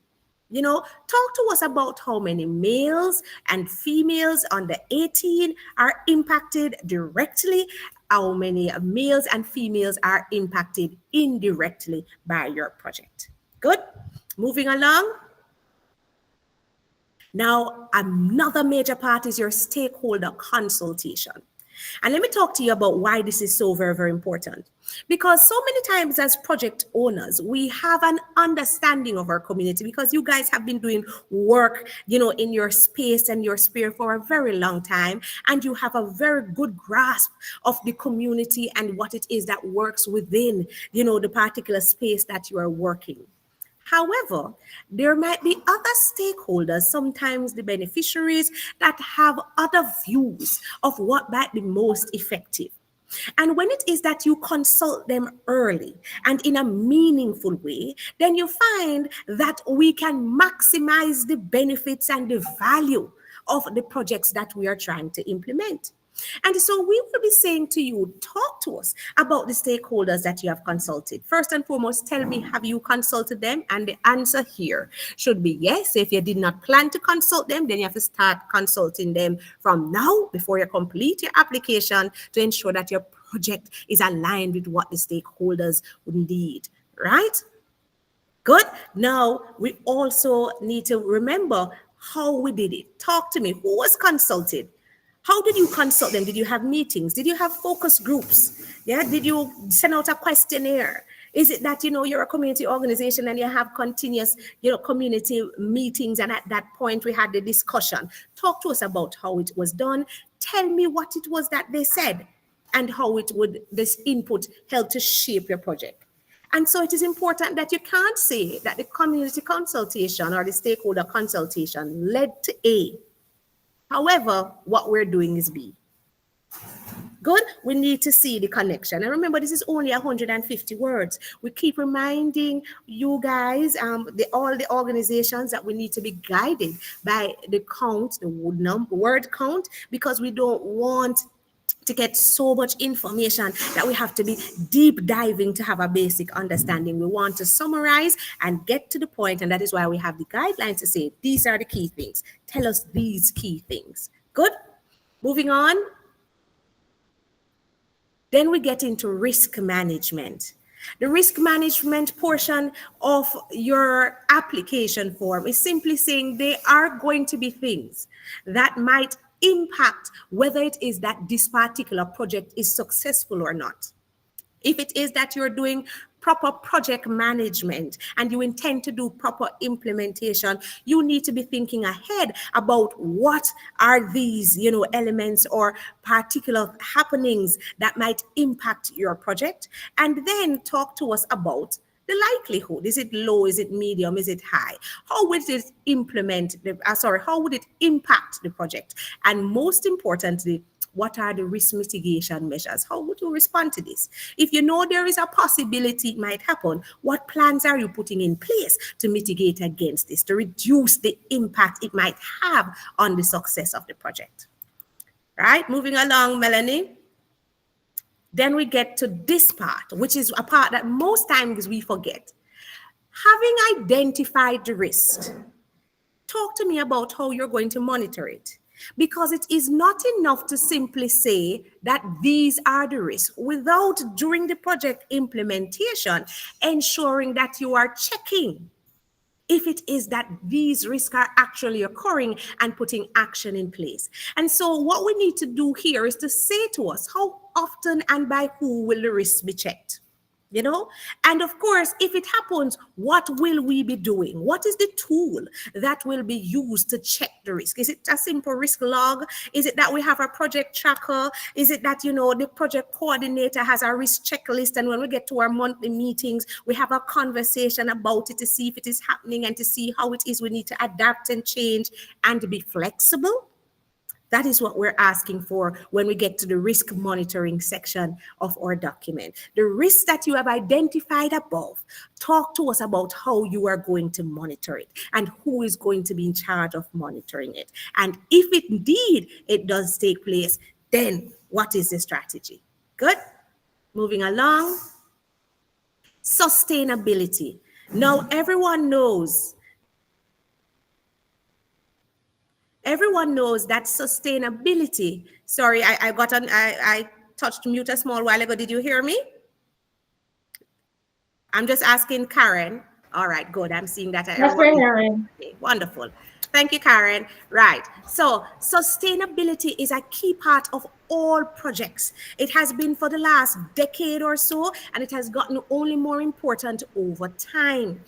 [SPEAKER 3] Talk to us about how many males and females under 18 are impacted directly, how many males and females are impacted indirectly by your project. Good. Moving along. Now, another major part is your stakeholder consultation. And let me talk to you about why this is so very, very important. Because so many times as project owners, we have an understanding of our community because you guys have been doing work, in your space and your sphere for a very long time. And you have a very good grasp of the community and what it is that works within, the particular space that you are working. However, there might be other stakeholders, sometimes the beneficiaries, that have other views of what might be most effective. And when it is that you consult them early and in a meaningful way, then you find that we can maximize the benefits and the value of the projects that we are trying to implement. And so we will be saying to you, talk to us about the stakeholders that you have consulted. First and foremost, tell me, have you consulted them? And the answer here should be yes. If you did not plan to consult them, then you have to start consulting them from now before you complete your application to ensure that your project is aligned with what the stakeholders would need, right? Good. Now, we also need to remember how we did it. Talk to me. Who was consulted? How did you consult them? Did you have meetings? Did you have focus groups? Yeah. Did you send out a questionnaire? Is it that, you're a community organization and you have continuous, community meetings, and at that point we had the discussion? Talk to us about how it was done. Tell me what it was that they said and how this input helped to shape your project. And so it is important that you can't say that the community consultation or the stakeholder consultation led to A. However, what we're doing is B. Good. We need to see the connection. And remember, this is only 150 words. We keep reminding you guys, all the organizations, that we need to be guided by the count, the word count, because we don't want to get so much information that we have to be deep diving to have a basic understanding. We want to summarize and get to the point, and that is why we have the guidelines to say, these are the key things. Tell us these key things. Good. Moving on. Then we get into risk management. The risk management portion of your application form is simply saying there are going to be things that might impact whether it is that this particular project is successful or not. If it is that you're doing proper project management and you intend to do proper implementation, you need to be thinking ahead about what are these, elements or particular happenings that might impact your project, and then talk to us about the likelihood. Is it low? Is it medium? Is it high? How would it how would it impact the project? And most importantly, what are the risk mitigation measures? How would you respond to this? If you know there is a possibility it might happen, what plans are you putting in place to mitigate against this, to reduce the impact it might have on the success of the project? Right? Moving along, Melanie. Then we get to this part, which is a part that most times we forget. Having identified the risk, talk to me about how you're going to monitor it. Because it is not enough to simply say that these are the risks without, during the project implementation, ensuring that you are checking if it is that these risks are actually occurring and putting action in place. And so what we need to do here is to say to us, how often and by who will the risks be checked? You know, and of course, if it happens, what will we be doing? What is the tool that will be used to check the risk? Is it a simple risk log? Is it that we have a project tracker? Is it that, you know, the project coordinator has a risk checklist, and when we get to our monthly meetings, we have a conversation about it to see if it is happening and to see how it is we need to adapt and change and be flexible? That is what we're asking for when we get to the risk monitoring section of our document. The risks that you have identified above, talk to us about how you are going to monitor it and who is going to be in charge of monitoring it. And if indeed it does take place, then what is the strategy? Good. Moving along. Sustainability. Now, everyone knows that sustainability. Sorry, I touched mute a small while ago. Did you hear me? I'm just asking Karen. All right, good. I'm seeing that.
[SPEAKER 1] Yes, we're hearing.
[SPEAKER 3] Okay, wonderful. Thank you, Karen. Right. So sustainability is a key part of all projects. It has been for the last decade or so, and it has gotten only more important over time.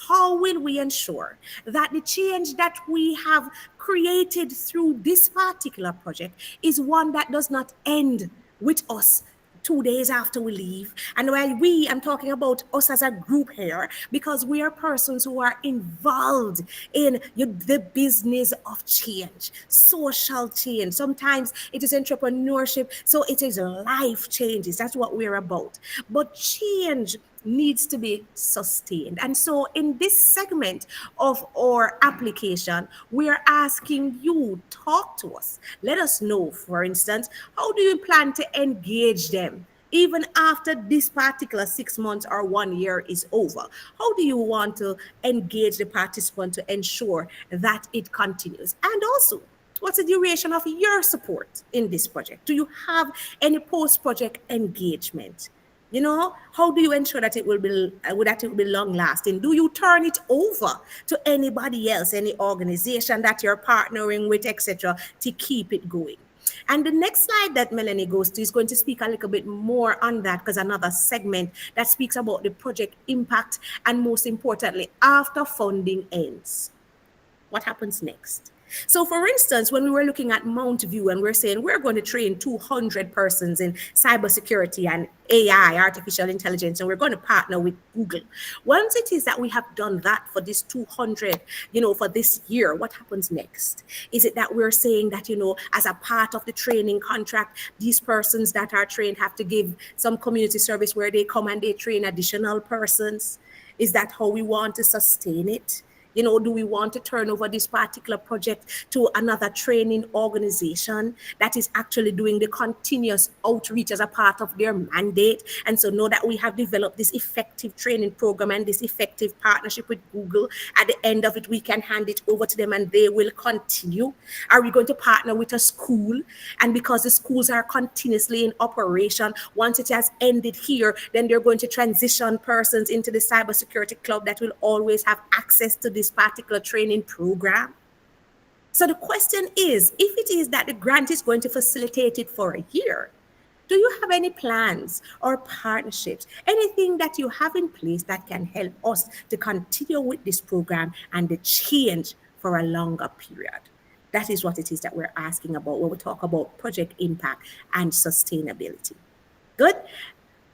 [SPEAKER 3] How will we ensure that the change that we have created through this particular project is one that does not end with us 2 days after we leave? And while I'm talking about us as a group here, because we are persons who are involved in the business of change, social change. Sometimes it is entrepreneurship, so it is life changes. That's what we're about. But change needs to be sustained. And so in this segment of our application, we are asking you, talk to us. Let us know, for instance, how do you plan to engage them? Even after this particular 6 months or 1 year is over, how do you want to engage the participant to ensure that it continues? And also, what's the duration of your support in this project? Do you have any post-project engagement? You know, how do you ensure that it will be long lasting? Do you turn it over to anybody else, any organization that you're partnering with, etc., to keep it going? And the next slide that Melanie goes to is going to speak a little bit more on that, because another segment that speaks about the project impact and, most importantly, after funding ends, what happens next? So, for instance, when we were looking at Mount View and we're saying we're going to train 200 persons in cybersecurity and AI, artificial intelligence, and we're going to partner with Google. Once it is that we have done that for this 200, for this year, what happens next? Is it that we're saying that, as a part of the training contract, these persons that are trained have to give some community service where they come and they train additional persons? Is that how we want to sustain it? Do we want to turn over this particular project to another training organization that is actually doing the continuous outreach as a part of their mandate? And so know that we have developed this effective training program and this effective partnership with Google. At the end of it, we can hand it over to them and they will continue. Are we going to partner with a school? And because the schools are continuously in operation, once it has ended here, then they're going to transition persons into the cybersecurity club that will always have access to this particular training program. So the question is, if it is that the grant is going to facilitate it for a year, do you have any plans or partnerships, anything that you have in place that can help us to continue with this program and the change for a longer period? That is what it is that we're asking about when we talk about project impact and sustainability. Good.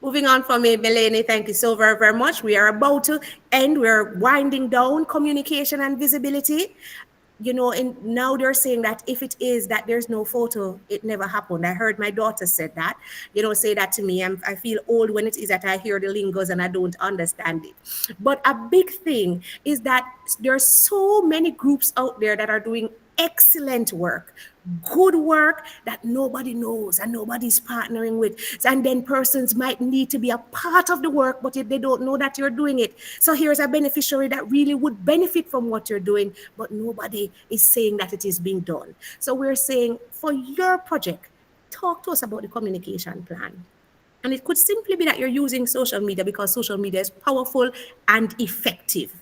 [SPEAKER 3] Moving on for me, Melanie, thank you so very, very much. We are about to end. We're winding down communication and visibility. And now they're saying that if it is that there's no photo, it never happened. I heard my daughter said that, say that to me. I feel old when it is that I hear the lingos and I don't understand it. But a big thing is that there's so many groups out there that are doing excellent work, good work that nobody knows and nobody's partnering with. And then persons might need to be a part of the work, but if they don't know that you're doing it. So here's a beneficiary that really would benefit from what you're doing, but nobody is saying that it is being done. So we're saying for your project, talk to us about the communication plan. And it could simply be that you're using social media because social media is powerful and effective,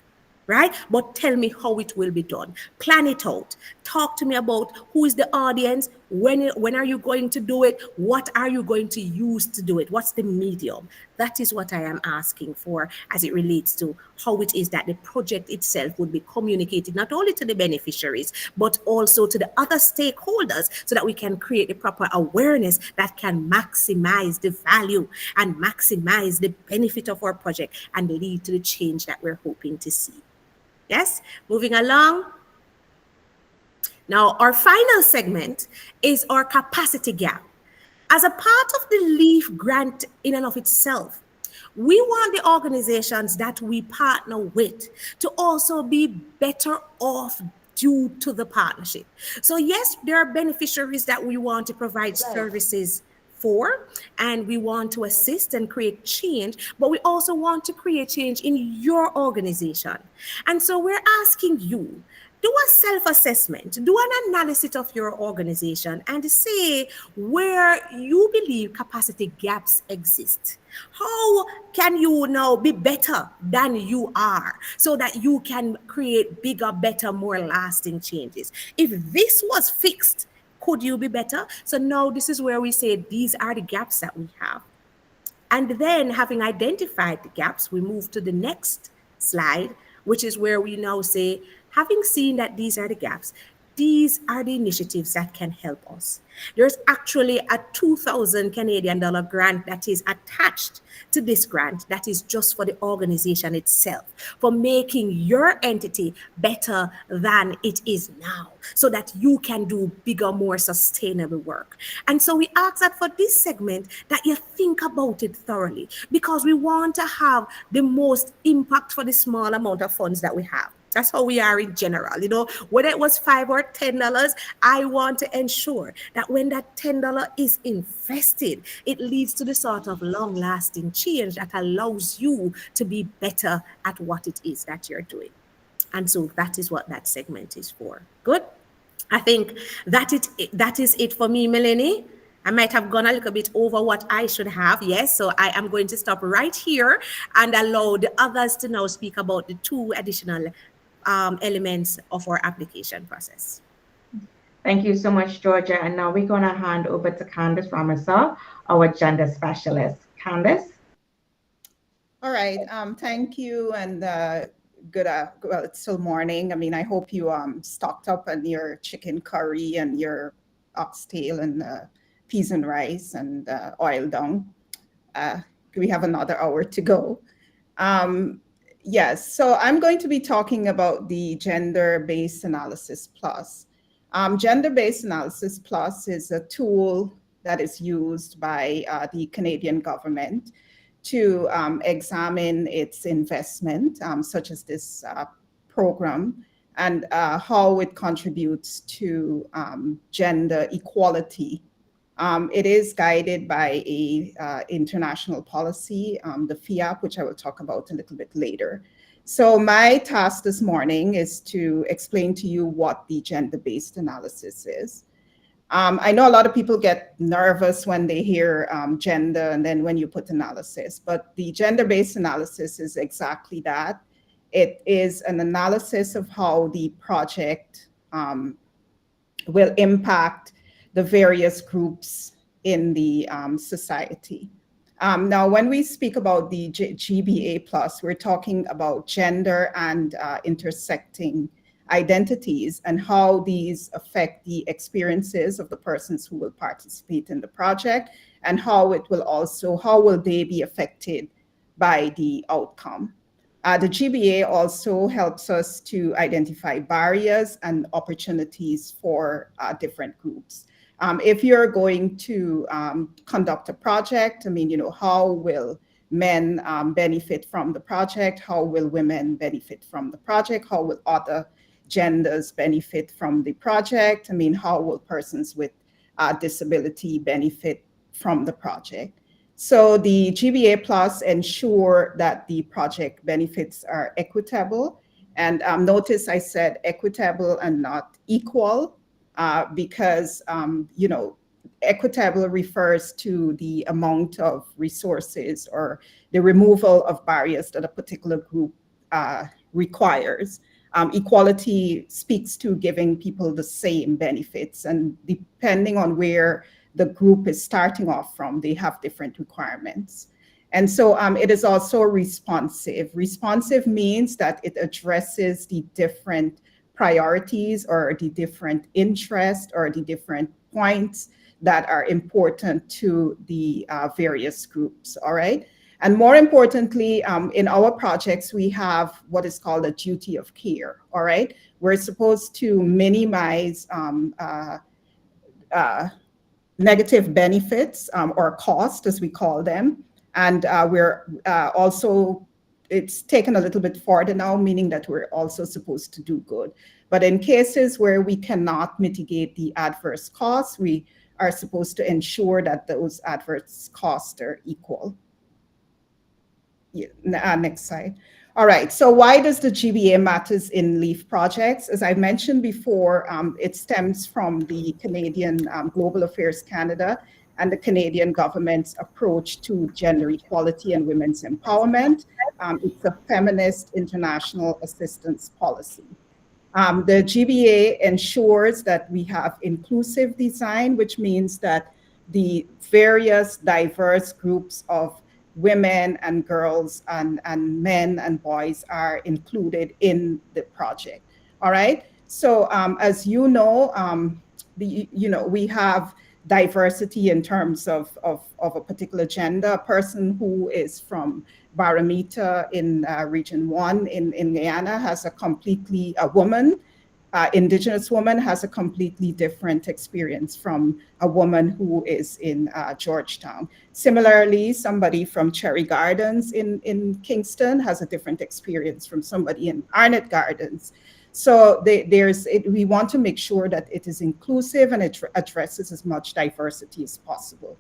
[SPEAKER 3] right? But tell me how it will be done. Plan it out. Talk to me about who is the audience, when are you going to do it, what are you going to use to do it, what's the medium. That is what I am asking for as it relates to how it is that the project itself would be communicated not only to the beneficiaries, but also to the other stakeholders so that we can create the proper awareness that can maximize the value and maximize the benefit of our project and lead to the change that we're hoping to see. Yes, moving along. Now, our final segment is our capacity gap. As a part of the LEAF grant in and of itself, we want the organizations that we partner with to also be better off due to the partnership. So yes, there are beneficiaries that we want to provide services for, and we want to assist and create change, but we also want to create change in your organization. And so we're asking you, do a self-assessment, do an analysis of your organization and say where you believe capacity gaps exist. How can you now be better than you are so that you can create bigger, better, more lasting changes? If this was fixed, could you be better? So now this is where we say these are the gaps that we have. And then having identified the gaps, we move to the next slide, which is where we now say, having seen that these are the gaps, these are the initiatives that can help us. There's actually a 2,000 Canadian dollar grant that is attached to this grant that is just for the organization itself, for making your entity better than it is now, so that you can do bigger, more sustainable work. And so we ask that for this segment that you think about it thoroughly, because we want to have the most impact for the small amount of funds that we have. That's how we are in general. You know, whether it was $5 or $10, I want to ensure that when that $10 is invested, it leads to the sort of long-lasting change that allows you to be better at what it is that you're doing. And so that is what that segment is for. Good. I think that is it for me, Melanie. I might have gone a little bit over what I should have. Yes, so I am going to stop right here and allow the others to now speak about the two additional elements of our application process.
[SPEAKER 1] Thank you so much, Georgia. And now we're going to hand over to Candice Ramasa, our gender specialist. Candice?
[SPEAKER 4] All right. Thank you. And well, it's still morning. I mean, I hope you stocked up on your chicken curry and your oxtail and peas and rice and oil down. We have another hour to go. Yes, so I'm going to be talking about the Gender-Based Analysis Plus. Gender-Based Analysis Plus is a tool that is used by the Canadian government to examine its investment, such as this program, and how it contributes to gender equality. It is guided by a international policy, the FIAP, which I will talk about a little bit later. So my task this morning is to explain to you what the gender-based analysis is. I know a lot of people get nervous when they hear gender and then when you put analysis, but the gender-based analysis is exactly that. It is an analysis of how the project will impact the various groups in the society. Now, when we speak about the GBA plus, we're talking about gender and intersecting identities and how these affect the experiences of the persons who will participate in the project, and how will they be affected by the outcome. The GBA also helps us to identify barriers and opportunities for different groups. If you're going to conduct a project, I mean, how will men benefit from the project? How will women benefit from the project? How will other genders benefit from the project? I mean, how will persons with disability benefit from the project? So the GBA Plus ensure that the project benefits are equitable. And notice I said equitable and not equal, because, equitable refers to the amount of resources or the removal of barriers that a particular group requires. Equality speaks to giving people the same benefits, and depending on where the group is starting off from, they have different requirements. And so it is also responsive. Responsive means that it addresses the different priorities or the different interests or the different points that are important to the various groups, all right? And more importantly, in our projects, we have what is called a duty of care, all right? We're supposed to minimize negative benefits or cost, as we call them. And we're also, it's taken a little bit farther now, meaning that we're also supposed to do good. But in cases where we cannot mitigate the adverse costs, we are supposed to ensure that those adverse costs are equal. Yeah, next slide. All right, so why does the GBA matters in LEAF projects? As I mentioned before, it stems from the Canadian Global Affairs Canada and the Canadian government's approach to gender equality and women's empowerment. It's a feminist international assistance policy. The GBA ensures that we have inclusive design, which means that the various diverse groups of women and girls and men and boys are included in the project. All right. So as you know, we have diversity in terms of a particular gender. A person who is from Baramita in Region 1 in Guyana has a woman, Indigenous woman has a completely different experience from a woman who is in Georgetown. Similarly, somebody from Cherry Gardens in Kingston has a different experience from somebody in Arnett Gardens. So we want to make sure that it is inclusive and it addresses as much diversity as possible.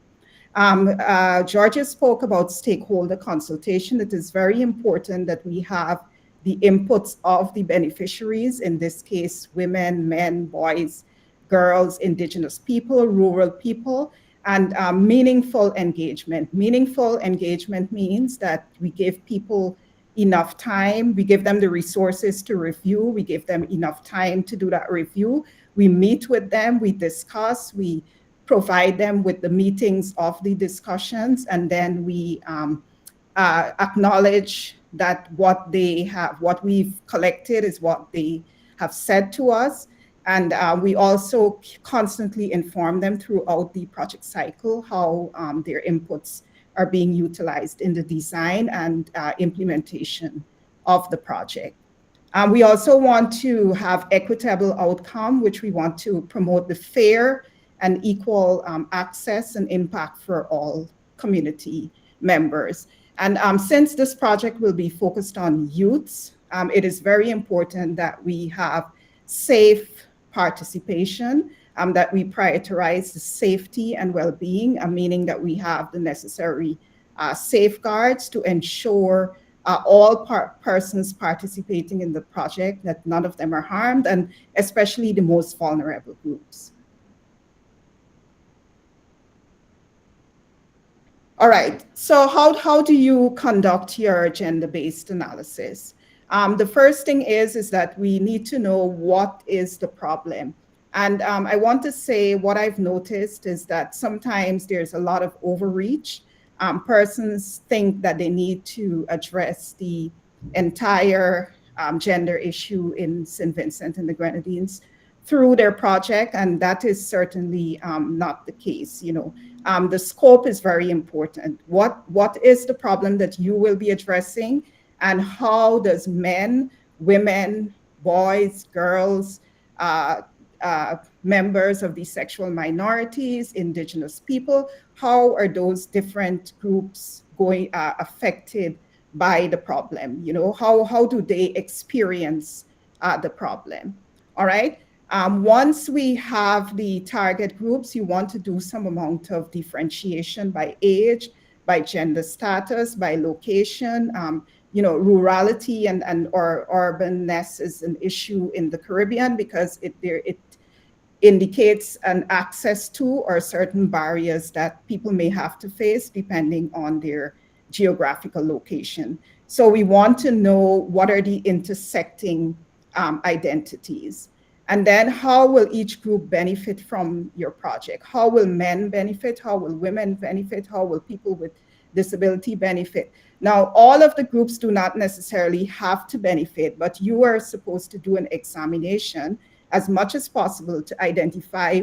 [SPEAKER 4] Georgia spoke about stakeholder consultation. It is very important that we have the inputs of the beneficiaries, in this case, women, men, boys, girls, Indigenous people, rural people, and meaningful engagement. Meaningful engagement means that we give people enough time, we give them the resources to review, we give them enough time to do that review, we meet with them, we discuss, we provide them with the meetings of the discussions, and then we acknowledge that what we've collected is what they have said to us. And we also constantly inform them throughout the project cycle how their inputs are being utilized in the design and implementation of the project. We also want to have equitable outcome, which we want to promote the fair and equal access and impact for all community members. And since this project will be focused on youths, it is very important that we have safe participation, that we prioritize the safety and well-being, meaning that we have the necessary safeguards to ensure all persons participating in the project, that none of them are harmed, and especially the most vulnerable groups. All right, so how do you conduct your gender-based analysis? The first thing is that we need to know what is the problem. And I want to say what I've noticed is that sometimes there's a lot of overreach. Persons think that they need to address the entire gender issue in St. Vincent and the Grenadines through their project, and that is certainly not the case. The scope is very important. What is the problem that you will be addressing, and how does men, women, boys, girls, members of the sexual minorities, Indigenous people, how are those different groups affected by the problem? How do they experience the problem. All right. Once we have the target groups, you want to do some amount of differentiation by age, by gender status, by location. Rurality and or urbanness is an issue in the Caribbean because it indicates an access to or certain barriers that people may have to face depending on their geographical location. So we want to know what are the intersecting identities. And then how will each group benefit from your project? How will men benefit? How will women benefit? How will people with disability benefit? Now, all of the groups do not necessarily have to benefit, but you are supposed to do an examination as much as possible to identify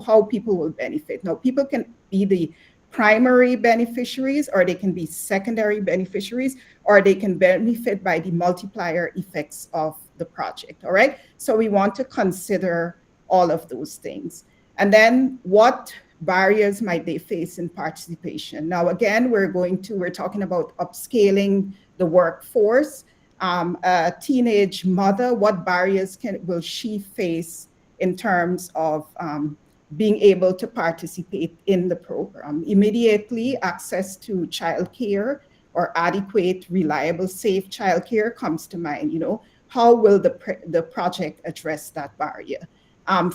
[SPEAKER 4] how people will benefit. Now, people can be the primary beneficiaries, or they can be secondary beneficiaries, or they can benefit by the multiplier effects of the project, all right? So we want to consider all of those things. And then what barriers might they face in participation? Now, again, we're talking about upscaling the workforce. A teenage mother, what barriers will she face in terms of being able to participate in the program? Immediately, access to childcare or adequate, reliable, safe childcare comes to mind. How will the project address that barrier?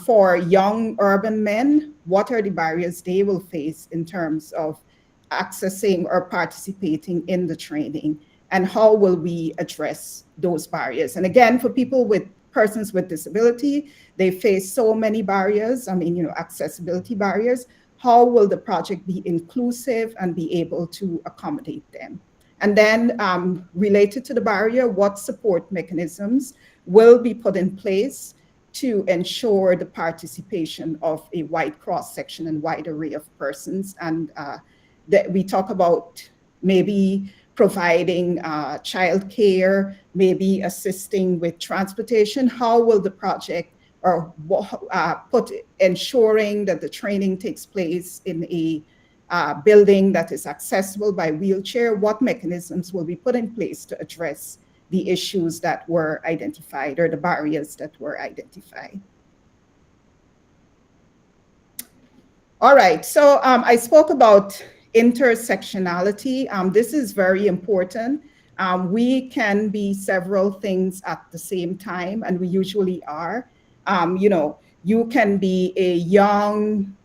[SPEAKER 4] For young urban men, what are the barriers they will face in terms of accessing or participating in the training? And how will we address those barriers? And again, for persons with disability, they face so many barriers. Accessibility barriers. How will the project be inclusive and be able to accommodate them? And then related to the barrier, what support mechanisms will be put in place to ensure the participation of a wide cross-section and wide array of persons? And that we talk about maybe providing childcare, maybe assisting with transportation. How will the project ensuring that the training takes place in a building that is accessible by wheelchair? What mechanisms will be put in place to address the issues that were identified or the barriers that were identified? All right, so I spoke about intersectionality. This is very important. We can be several things at the same time, and we usually are. You can be a young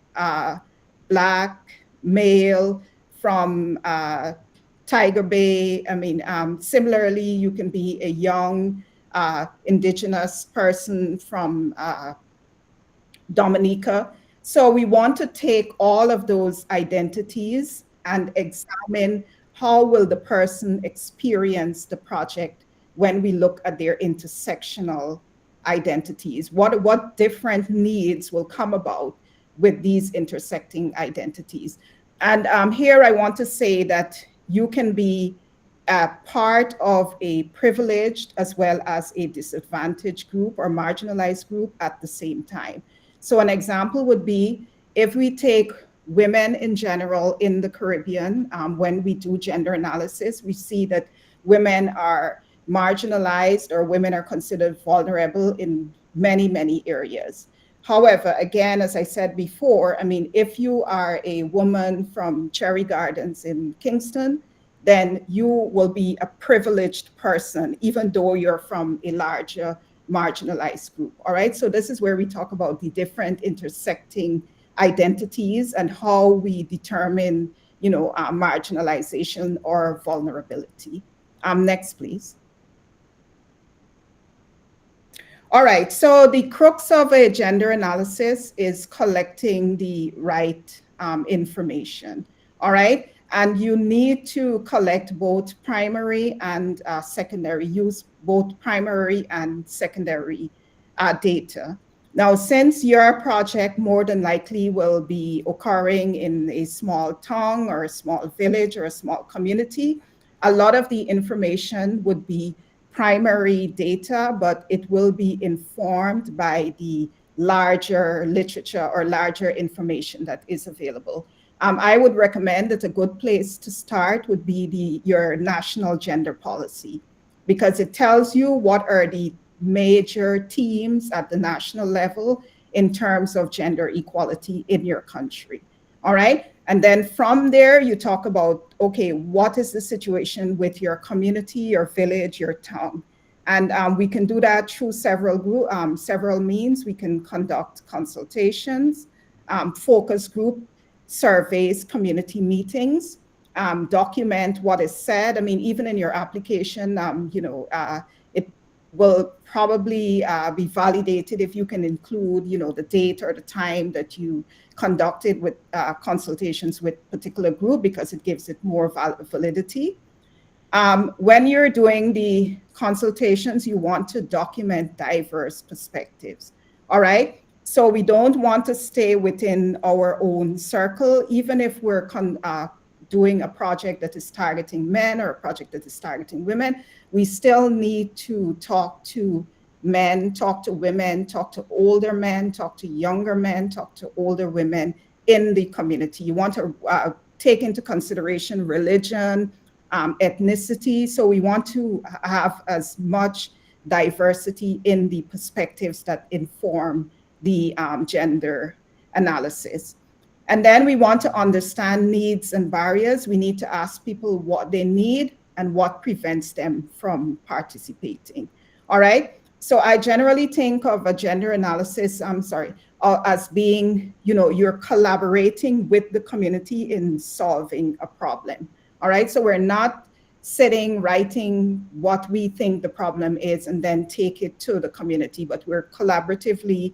[SPEAKER 4] Black male from Tiger Bay. Similarly, you can be a young Indigenous person from Dominica. So we want to take all of those identities and examine how will the person experience the project when we look at their intersectional identities. What different needs will come about with these intersecting identities? And here I want to say that you can be a part of a privileged as well as a disadvantaged group or marginalized group at the same time. So an example would be if we take women in general in the Caribbean, when we do gender analysis, we see that women are marginalized or women are considered vulnerable in many, many areas. However, again, as I said before, if you are a woman from Cherry Gardens in Kingston, then you will be a privileged person, even though you're from a larger marginalized group. All right, so this is where we talk about the different intersecting identities and how we determine, marginalization or vulnerability. Next, please. All right, so the crux of a gender analysis is collecting the right information. All right, and you need to collect both primary and secondary, use both primary and secondary data. Now, since your project more than likely will be occurring in a small town or a small village or a small community, a lot of the information would be primary data, but it will be informed by the larger literature or larger information that is available. I would recommend that a good place to start would be your national gender policy, because it tells you what are the major themes at the national level in terms of gender equality in your country. All right. And then from there, you talk about, okay, what is the situation with your community, your village, your town? And we can do that through several means. We can conduct consultations, focus group surveys, community meetings, document what is said. I mean, even in your application, it will probably be validated if you can include, the date or the time that you conducted with consultations with particular group, because it gives it more validity. When you're doing the consultations, you want to document diverse perspectives. All right. So we don't want to stay within our own circle, even if we're doing a project that is targeting men or a project that is targeting women. We still need to talk to men, talk to women, talk to older men, talk to younger men, talk to older women in the community. You want to take into consideration religion, ethnicity. So we want to have as much diversity in the perspectives that inform the gender analysis. And then we want to understand needs and barriers. We need to ask people what they need and what prevents them from participating. All right. So I generally think of a gender analysis, as being, you're collaborating with the community in solving a problem. All right. So we're not sitting, writing what we think the problem is and then take it to the community, but we're collaboratively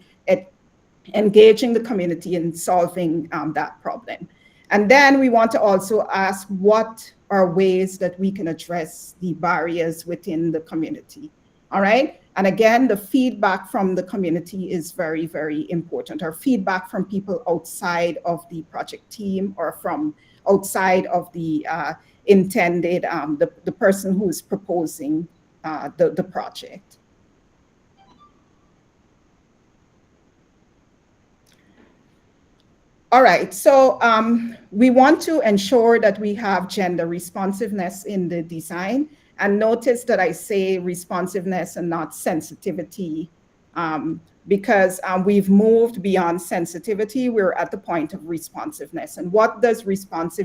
[SPEAKER 4] engaging the community in solving that problem. And then we want to also ask what are ways that we can address the barriers within the community. All right. And again, the feedback from the community is very, very important, or feedback from people outside of the project team or from outside of the intended, the person who is proposing the project. All right, so we want to ensure that we have gender responsiveness in the design. And notice that I say responsiveness and not sensitivity, because we've moved beyond sensitivity. We're at the point of responsiveness. And what does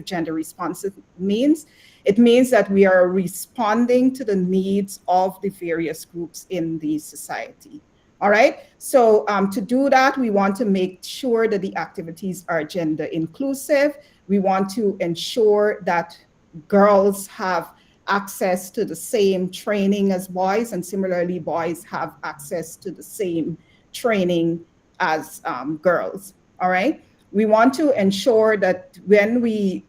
[SPEAKER 4] gender responsive means? It means that we are responding to the needs of the various groups in the society. All right, so to do that, we want to make sure that the activities are gender inclusive. We want to ensure that girls have access to the same training as boys, and similarly, boys have access to the same training as girls. All right, we want to ensure that when we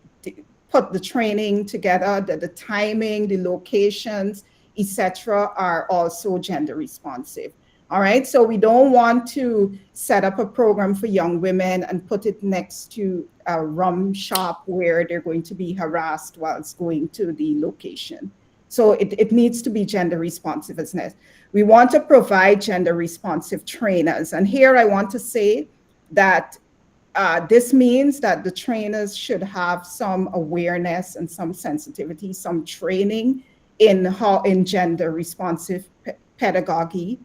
[SPEAKER 4] put the training together, that the timing, the locations, etc., are also gender responsive. All right, so we don't want to set up a program for young women and put it next to a rum shop where they're going to be harassed whilst going to the location. So it needs to be gender responsiveness. We want to provide gender responsive trainers. And here I want to say that this means that the trainers should have some awareness and some sensitivity, some training in gender responsive pedagogy.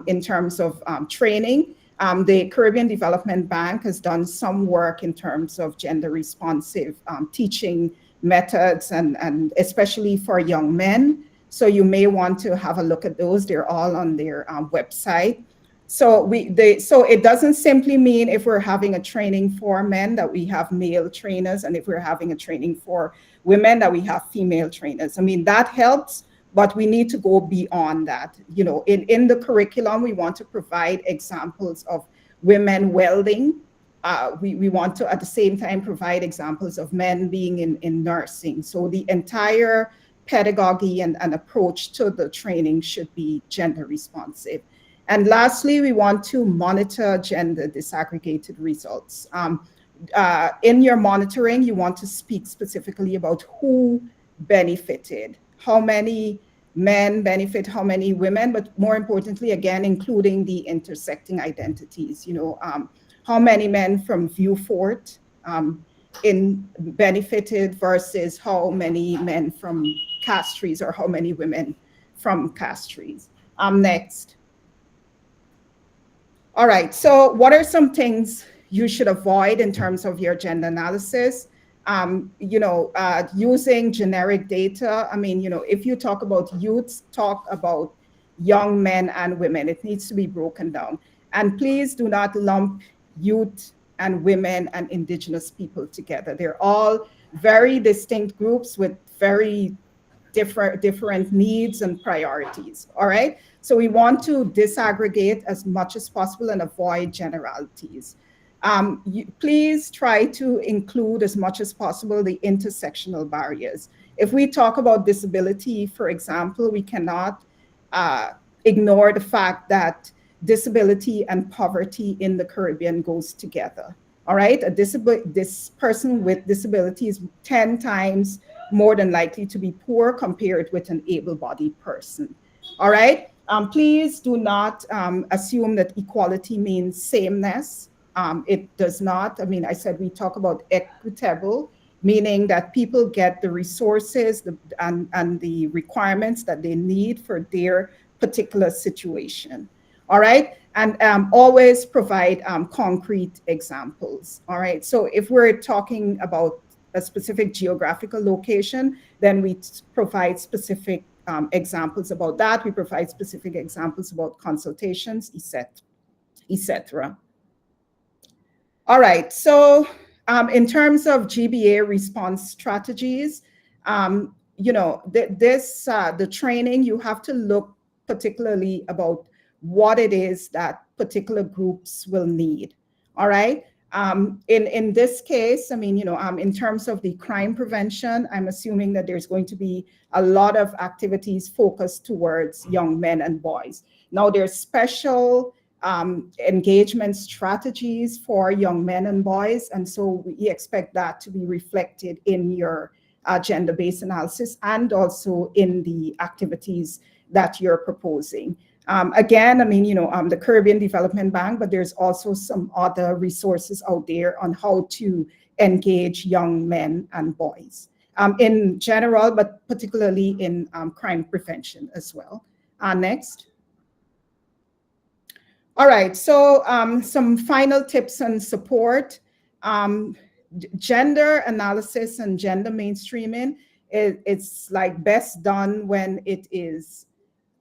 [SPEAKER 4] In terms of training, the Caribbean Development Bank has done some work in terms of gender responsive teaching methods, and especially for young men. So you may want to have a look at those. They're all on their website. So it doesn't simply mean if we're having a training for men that we have male trainers, and if we're having a training for women that we have female trainers. I mean, that helps, but we need to go beyond that. In the curriculum, we want to provide examples of women welding. We want to, at the same time, provide examples of men being in nursing. So the entire pedagogy and approach to the training should be gender responsive. And lastly, we want to monitor gender disaggregated results. In your monitoring, you want to speak specifically about who benefited, how many men benefit, how many women, but more importantly, again, including the intersecting identities. How many men from Viewfort benefited versus how many men from Castries, or how many women from Castries. Next. All right, so what are some things you should avoid in terms of your gender analysis? Using generic data. I mean, if you talk about youth, talk about young men and women. It needs to be broken down. And please do not lump youth and women and indigenous people together. They're all very distinct groups with very different needs and priorities. All right. So we want to disaggregate as much as possible and avoid generalities. Please try to include as much as possible the intersectional barriers. If we talk about disability, for example, we cannot ignore the fact that disability and poverty in the Caribbean goes together. All right, this person with disability is 10 times more than likely to be poor compared with an able-bodied person. All right, please do not assume that equality means sameness. It does not. I mean, I said we talk about equitable, meaning that people get the resources and the requirements that they need for their particular situation. All right, and always provide concrete examples. All right, so if we're talking about a specific geographical location, then we provide specific examples about that. We provide specific examples about consultations, etc. All right, so in terms of GBA response strategies, the training, you have to look particularly about what it is that particular groups will need. All right. In this case, I mean, in terms of the crime prevention, I'm assuming that there's going to be a lot of activities focused towards young men and boys. Now, there's special engagement strategies for young men and boys, and so we expect that to be reflected in your gender-based analysis and also in the activities that you're proposing. Again, I mean, the Caribbean Development Bank, but there's also some other resources out there on how to engage young men and boys in general, but particularly in crime prevention as well. Next. All right, so some final tips and support. Gender analysis and gender mainstreaming, it's like best done when it is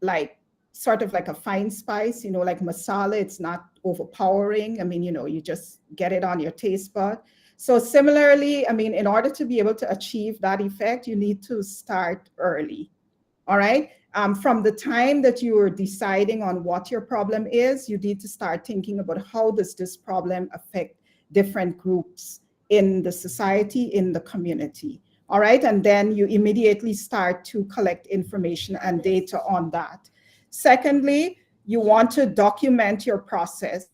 [SPEAKER 4] like sort of like a fine spice, like masala. It's not overpowering. I mean, you just get it on your taste bud. So similarly, I mean, in order to be able to achieve that effect, you need to start early. All right. From the time that you are deciding on what your problem is, you need to start thinking about how does this problem affect different groups in the society, in the community. All right. And then you immediately start to collect information and data on that. Secondly, you want to document your process.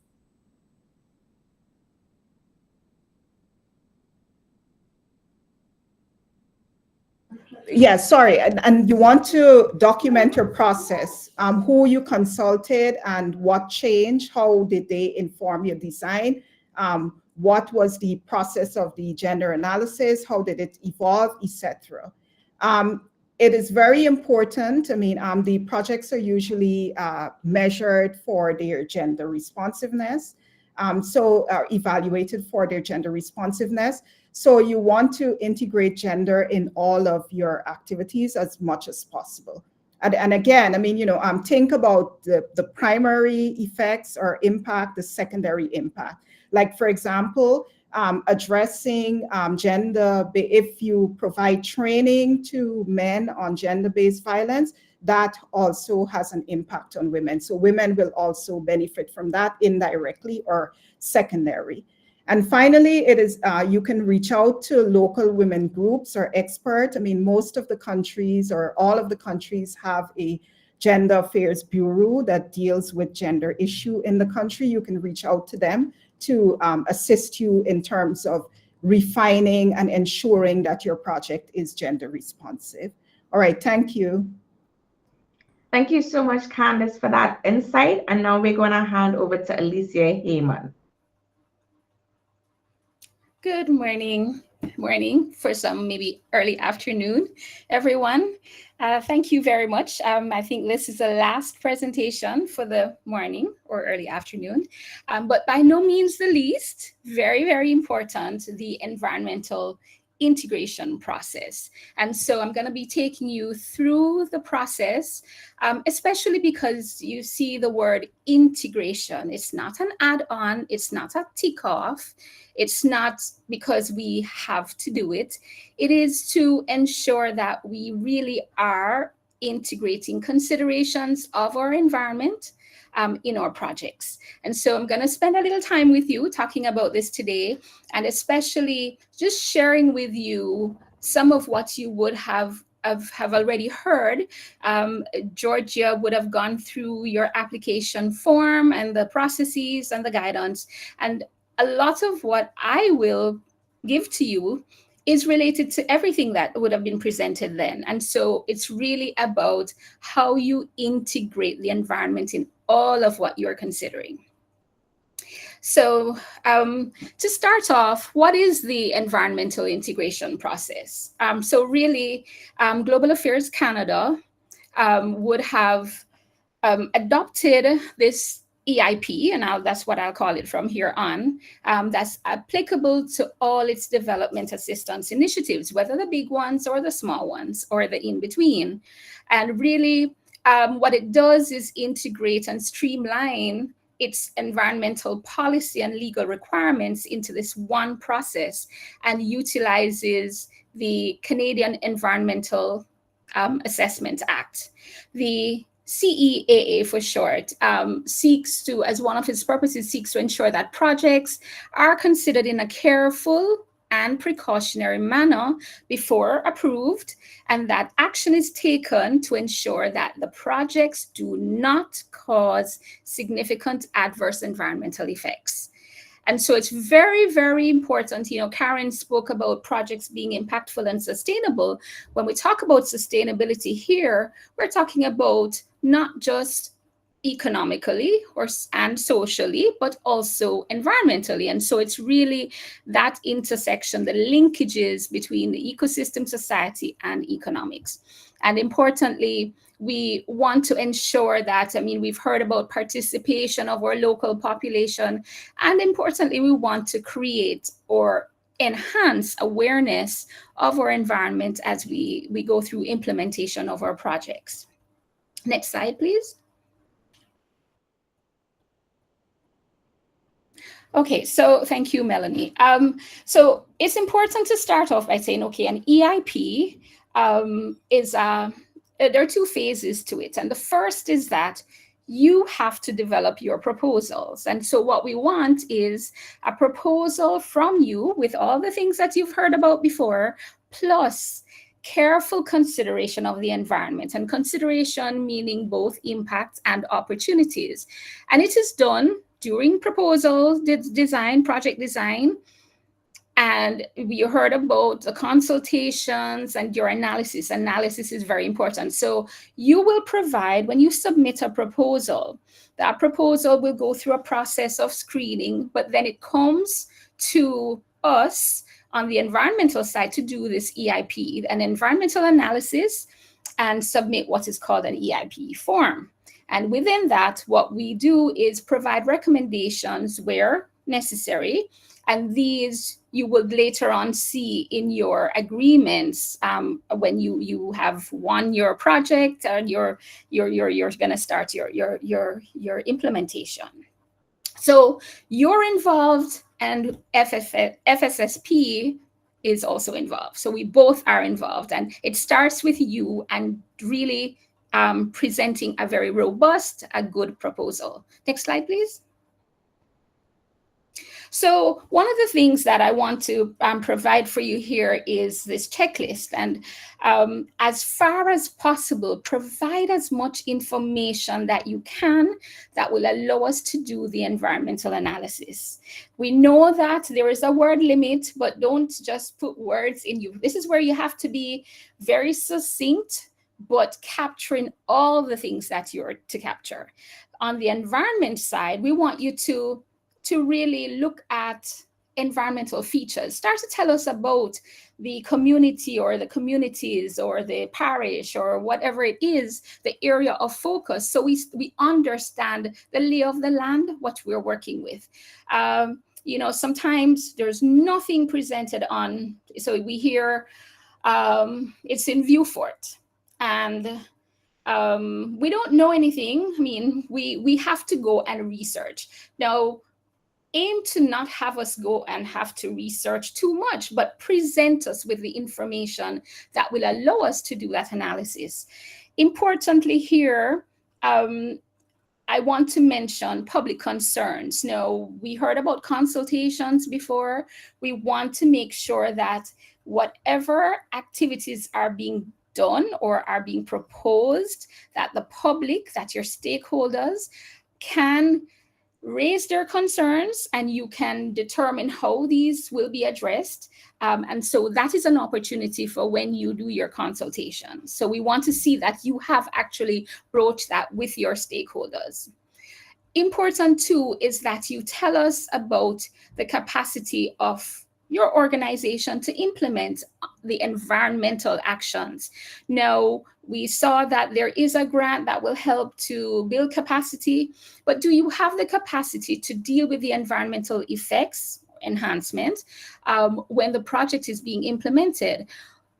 [SPEAKER 4] Yes, sorry. And you want to document your process, who you consulted and what changed, how did they inform your design, what was the process of the gender analysis, how did it evolve, etc. It is very important. I mean, the projects are usually measured for their gender responsiveness, evaluated for their gender responsiveness. So you want to integrate gender in all of your activities as much as possible. And again, I mean, think about the primary effects or impact, the secondary impact. Like, for example, addressing gender, if you provide training to men on gender-based violence, that also has an impact on women. So women will also benefit from that indirectly or secondary. And finally, it is you can reach out to local women groups or experts. I mean, most of the countries or all of the countries have a gender affairs bureau that deals with gender issue in the country. You can reach out to them to assist you in terms of refining and ensuring that your project is gender responsive. All right, thank you.
[SPEAKER 1] Thank you so much, Candice, for that insight. And now we're going to hand over to Alicia Heyman.
[SPEAKER 5] Good morning. morning, for some maybe early afternoon, everyone. Thank you very much. I think this is the last presentation for the morning or early afternoon, but by no means the least, very, very important, the environmental integration process. And so I'm going to be taking you through the process, especially because you see the word integration. It's not an add-on, it's not a tick off. It's not because we have to do it. It is to ensure that we really are integrating considerations of our environment in our projects. And so I'm going to spend a little time with you talking about this today, and especially just sharing with you some of what you would have already heard. Georgia would have gone through your application form and the processes and the guidance. And a lot of what I will give to you is related to everything that would have been presented then. And so it's really about how you integrate the environment in all of what you're considering. So to start off, what is the environmental integration process? So really, Global Affairs Canada would have adopted this EIP, and that's what I'll call it from here on, that's applicable to all its development assistance initiatives, whether the big ones or the small ones or the in-between. And really, what it does is integrate and streamline its environmental policy and legal requirements into this one process, and utilizes the Canadian Environmental Assessment Act. The CEAA for short, seeks to, as one of its purposes, seeks to ensure that projects are considered in a careful and precautionary manner before approved, and that action is taken to ensure that the projects do not cause significant adverse environmental effects. And so it's very, very important. You know, Karen spoke about projects being impactful and sustainable. When we talk about sustainability here, we're talking about not just economically and socially, but also environmentally. And so it's really that intersection, the linkages between the ecosystem, society, and economics. And importantly, we want to ensure that, I mean, we've heard about participation of our local population, and importantly, we want to create or enhance awareness of our environment as we go through implementation of our projects. Next slide, please. Okay, so thank you, Melanie. So it's important to start off by saying, okay, an EIP is there are two phases to it. And the first is that you have to develop your proposals. And so what we want is a proposal from you with all the things that you've heard about before, plus careful consideration of the environment, and consideration meaning both impacts and opportunities. And it is done during proposal design, project design. And you heard about the consultations and your analysis. Analysis is very important. So you will provide, when you submit a proposal, that proposal will go through a process of screening, but then it comes to us on the environmental side to do this EIP, an environmental analysis, and submit what is called an EIP form. And within that, what we do is provide recommendations where necessary. And these you would later on see in your agreements when you have won your project and you're going to start your implementation. So you're involved, and FSSP is also involved. So we both are involved, and it starts with you and really presenting a very robust, a good proposal. Next slide, please. So one of the things that I want to provide for you here is this checklist. And as far as possible, provide as much information that you can that will allow us to do the environmental analysis. We know that there is a word limit, but don't just put words in you. This is where you have to be very succinct, but capturing all the things that you're to capture. On the environment side, we want you to really look at environmental features. Start to tell us about the community or the communities or the parish or whatever it is, the area of focus, so we understand the lay of the land, what we're working with. You know, sometimes there's nothing presented on, so we hear it's in Viewfort, and we don't know anything. I mean, we have to go and research. Now, aim to not have us go and have to research too much, but present us with the information that will allow us to do that analysis. Importantly here, I want to mention public concerns. Now, we heard about consultations before. We want to make sure that whatever activities are being done or are being proposed, that the public, that your stakeholders can raise their concerns and you can determine how these will be addressed. And so that is an opportunity for when you do your consultation. So we want to see that you have actually broached that with your stakeholders. Important too is that you tell us about the capacity of your organization to implement the environmental actions. Now, we saw that there is a grant that will help to build capacity, but do you have the capacity to deal with the environmental effects, enhancement, when the project is being implemented?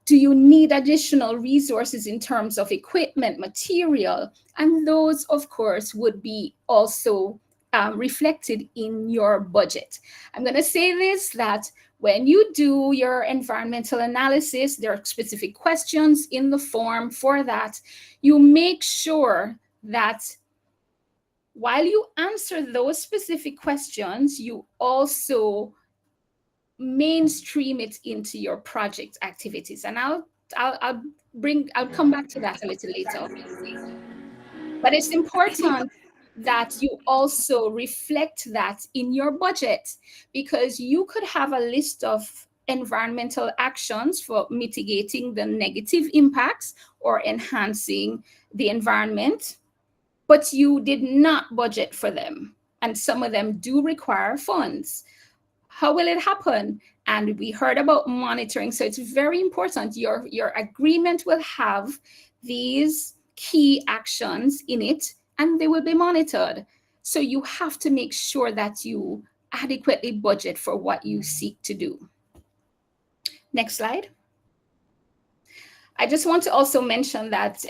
[SPEAKER 5] Do you need additional resources in terms of equipment, material? And those, of course, would be also reflected in your budget. I'm going to say this, that when you do your environmental analysis, there are specific questions in the form for that. You make sure that while you answer those specific questions, you also mainstream it into your project activities. And I'll come back to that a little later. But it's important that you also reflect that in your budget, because you could have a list of environmental actions for mitigating the negative impacts or enhancing the environment, but you did not budget for them. And some of them do require funds. How will it happen? And we heard about monitoring. So it's very important. Your agreement will have these key actions in it, and they will be monitored. So you have to make sure that you adequately budget for what you seek to do. Next slide. I just want to also mention that,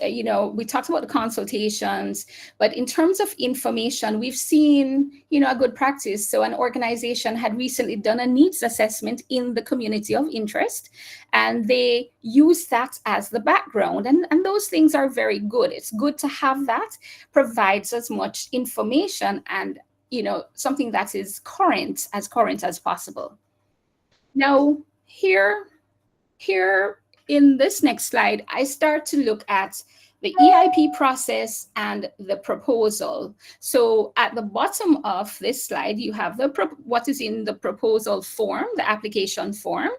[SPEAKER 5] we talked about the consultations, but in terms of information, we've seen, a good practice. So an organization had recently done a needs assessment in the community of interest, and they used that as the background. And those things are very good. It's good to have that, provides as much information and, something that is current as possible. Now, here, in this next slide, I start to look at the EIP process and the proposal. So at the bottom of this slide, you have what is in the proposal form, the application form.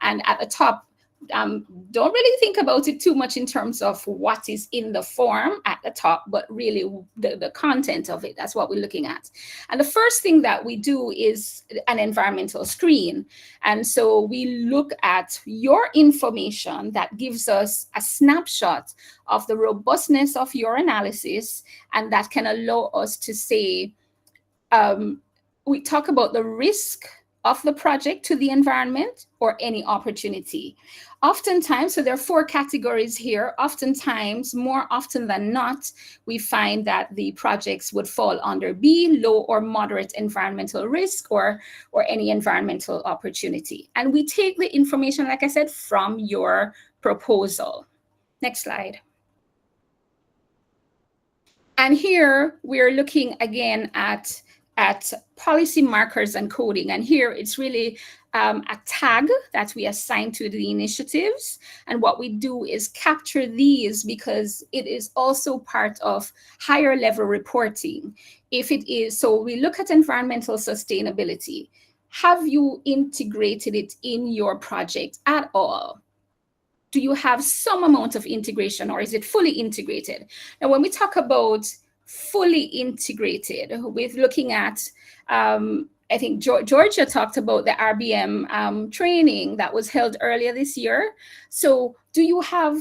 [SPEAKER 5] And at the top, don't really think about it too much in terms of what is in the form at the top, but really the content of it. That's what we're looking at. And the first thing that we do is an environmental screen. And so we look at your information that gives us a snapshot of the robustness of your analysis, and that can allow us to say, we talk about the risk of the project to the environment or any opportunity. Oftentimes, so there are 4 categories here. Oftentimes, more often than not, we find that the projects would fall under B, low or moderate environmental risk or any environmental opportunity. And we take the information, like I said, from your proposal. Next slide. And here we're looking again at policy markers and coding. And here it's really a tag that we assign to the initiatives. And what we do is capture these because it is also part of higher level reporting. If it is, so we look at environmental sustainability. Have you integrated it in your project at all? Do you have some amount of integration, or is it fully integrated? Now, when we talk about fully integrated, with looking at I think Georgia talked about the RBM training that was held earlier this year. So do you have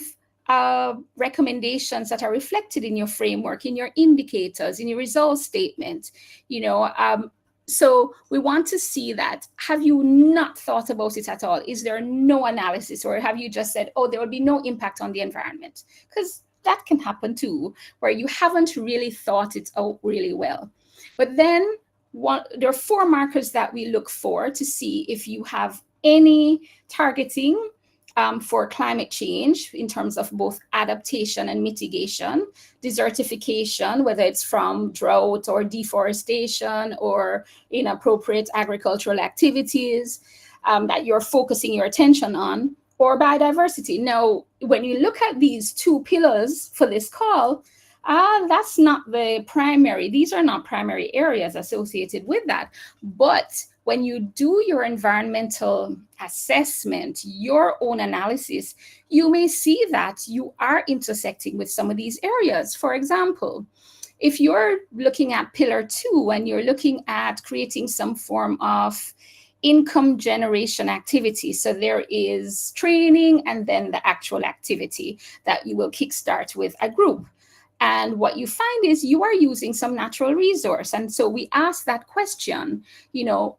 [SPEAKER 5] recommendations that are reflected in your framework, in your indicators, in your results statement? So we want to see that. Have you not thought about it at all? Is there no analysis, or have you just said, oh, there will be no impact on the environment? Because that can happen too, where you haven't really thought it out really well. But then there are 4 markers that we look for to see if you have any targeting for climate change in terms of both adaptation and mitigation, desertification, whether it's from drought or deforestation or inappropriate agricultural activities that you're focusing your attention on, or biodiversity. Now, when you look at these 2 pillars for this call, that's not the primary. These are not primary areas associated with that. But when you do your environmental assessment, your own analysis, you may see that you are intersecting with some of these areas. For example, if you're looking at pillar 2 and you're looking at creating some form of income generation activity, so there is training and then the actual activity that you will kickstart with a group. And what you find is you are using some natural resource. And so we ask that question,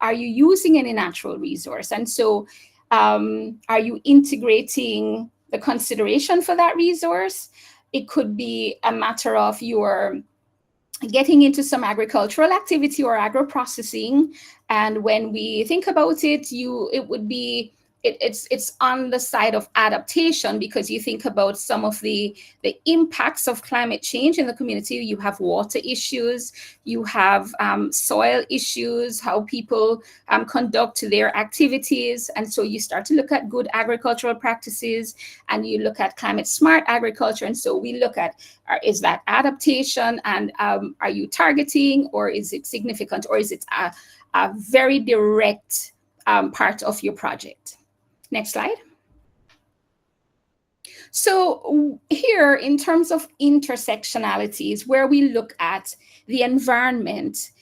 [SPEAKER 5] are you using any natural resource? And so are you integrating the consideration for that resource? It could be a matter of you're getting into some agricultural activity or agro-processing. And when we think about it, it would be it's on the side of adaptation, because you think about some of the impacts of climate change in the community. You have water issues, you have soil issues, how people conduct their activities. And so you start to look at good agricultural practices and you look at climate smart agriculture. And so we look at, is that adaptation, and are you targeting, or is it significant, or is it a very direct part of your project? Next slide. So here, in terms of intersectionalities, where we look at the environment,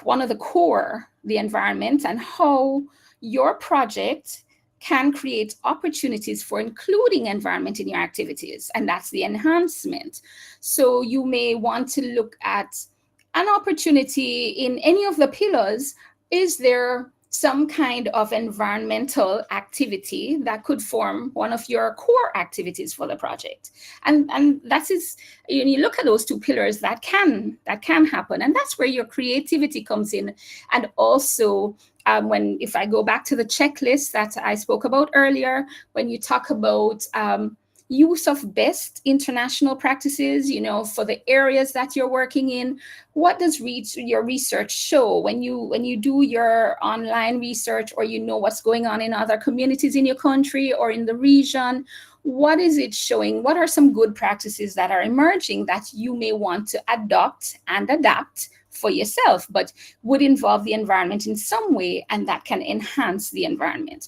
[SPEAKER 5] one of the core, the environment, and how your project can create opportunities for including environment in your activities, and that's the enhancement. So you may want to look at an opportunity in any of the pillars. Is there some kind of environmental activity that could form one of your core activities for the project? And that is, you look at those 2 pillars, that can happen. And that's where your creativity comes in. And also, if I go back to the checklist that I spoke about earlier, when you talk about use of best international practices, for the areas that you're working in, what does your research show when you do your online research, or what's going on in other communities in your country or in the region? What is it showing? What are some good practices that are emerging that you may want to adopt and adapt for yourself, but would involve the environment in some way, and that can enhance the environment?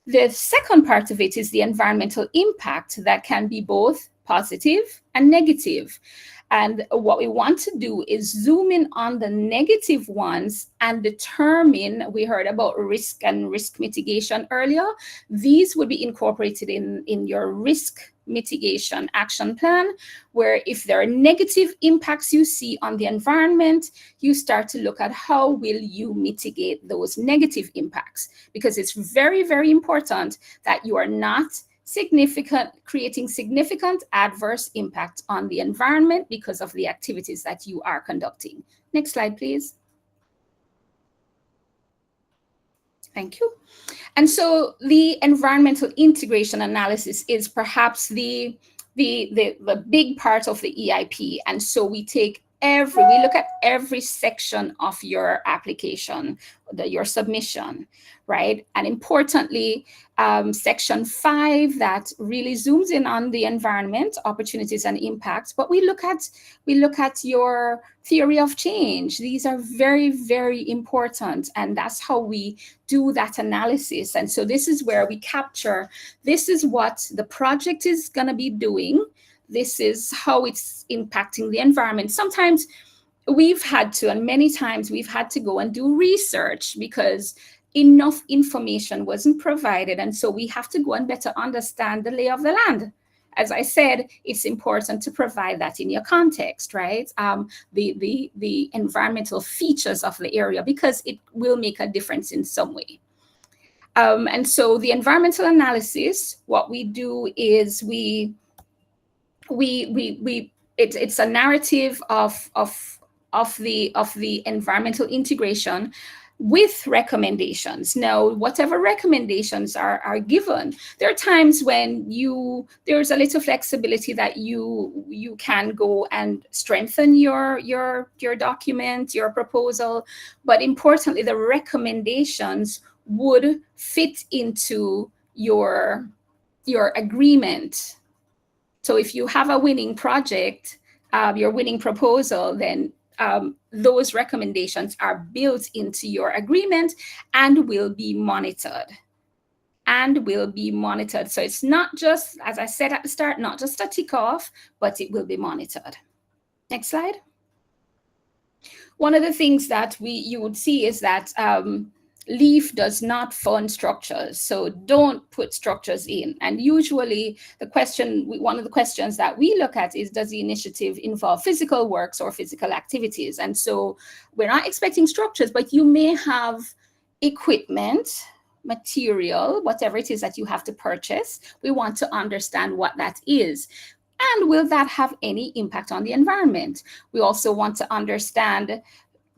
[SPEAKER 5] The second part of it is the environmental impact that can be both positive and negative. And what we want to do is zoom in on the negative ones and determine, we heard about risk and risk mitigation earlier. These would be incorporated in your risk mitigation action plan, where if there are negative impacts you see on the environment, you start to look at how will you mitigate those negative impacts, because it's very, very important that you are not creating significant adverse impact on the environment because of the activities that you are conducting. Next slide, please. Thank you. And so the environmental integration analysis is perhaps the big part of the EIP. And so we look at every section of your application, your submission, right? And importantly, section 5 that really zooms in on the environment, opportunities and impacts. But we look at your theory of change. These are very, very important, and that's how we do that analysis. And so this is where we capture, this is what the project is going to be doing. This is how it's impacting the environment. Sometimes we've had to, and many times we've had to go and do research because enough information wasn't provided. And so we have to go and better understand the lay of the land. As I said, it's important to provide that in your context, right? The environmental features of the area, because it will make a difference in some way. And so the environmental analysis, what we do is it's a narrative of the environmental integration with recommendations. Now, whatever recommendations are given, there are times when there's a little flexibility that you can go and strengthen your document, your proposal, but importantly, the recommendations would fit into your agreement. So if you have a winning project, your winning proposal, then those recommendations are built into your agreement and will be monitored. So it's not just, as I said at the start, not just a tick off, but it will be monitored. Next slide. One of the things that you would see is that LEAF does not fund structures, so don't put structures in. And usually one of the questions that we look at is, does the initiative involve physical works or physical activities? And so we're not expecting structures, but you may have equipment, material, whatever it is that you have to purchase. We want to understand what that is. And will that have any impact on the environment? We also want to understand,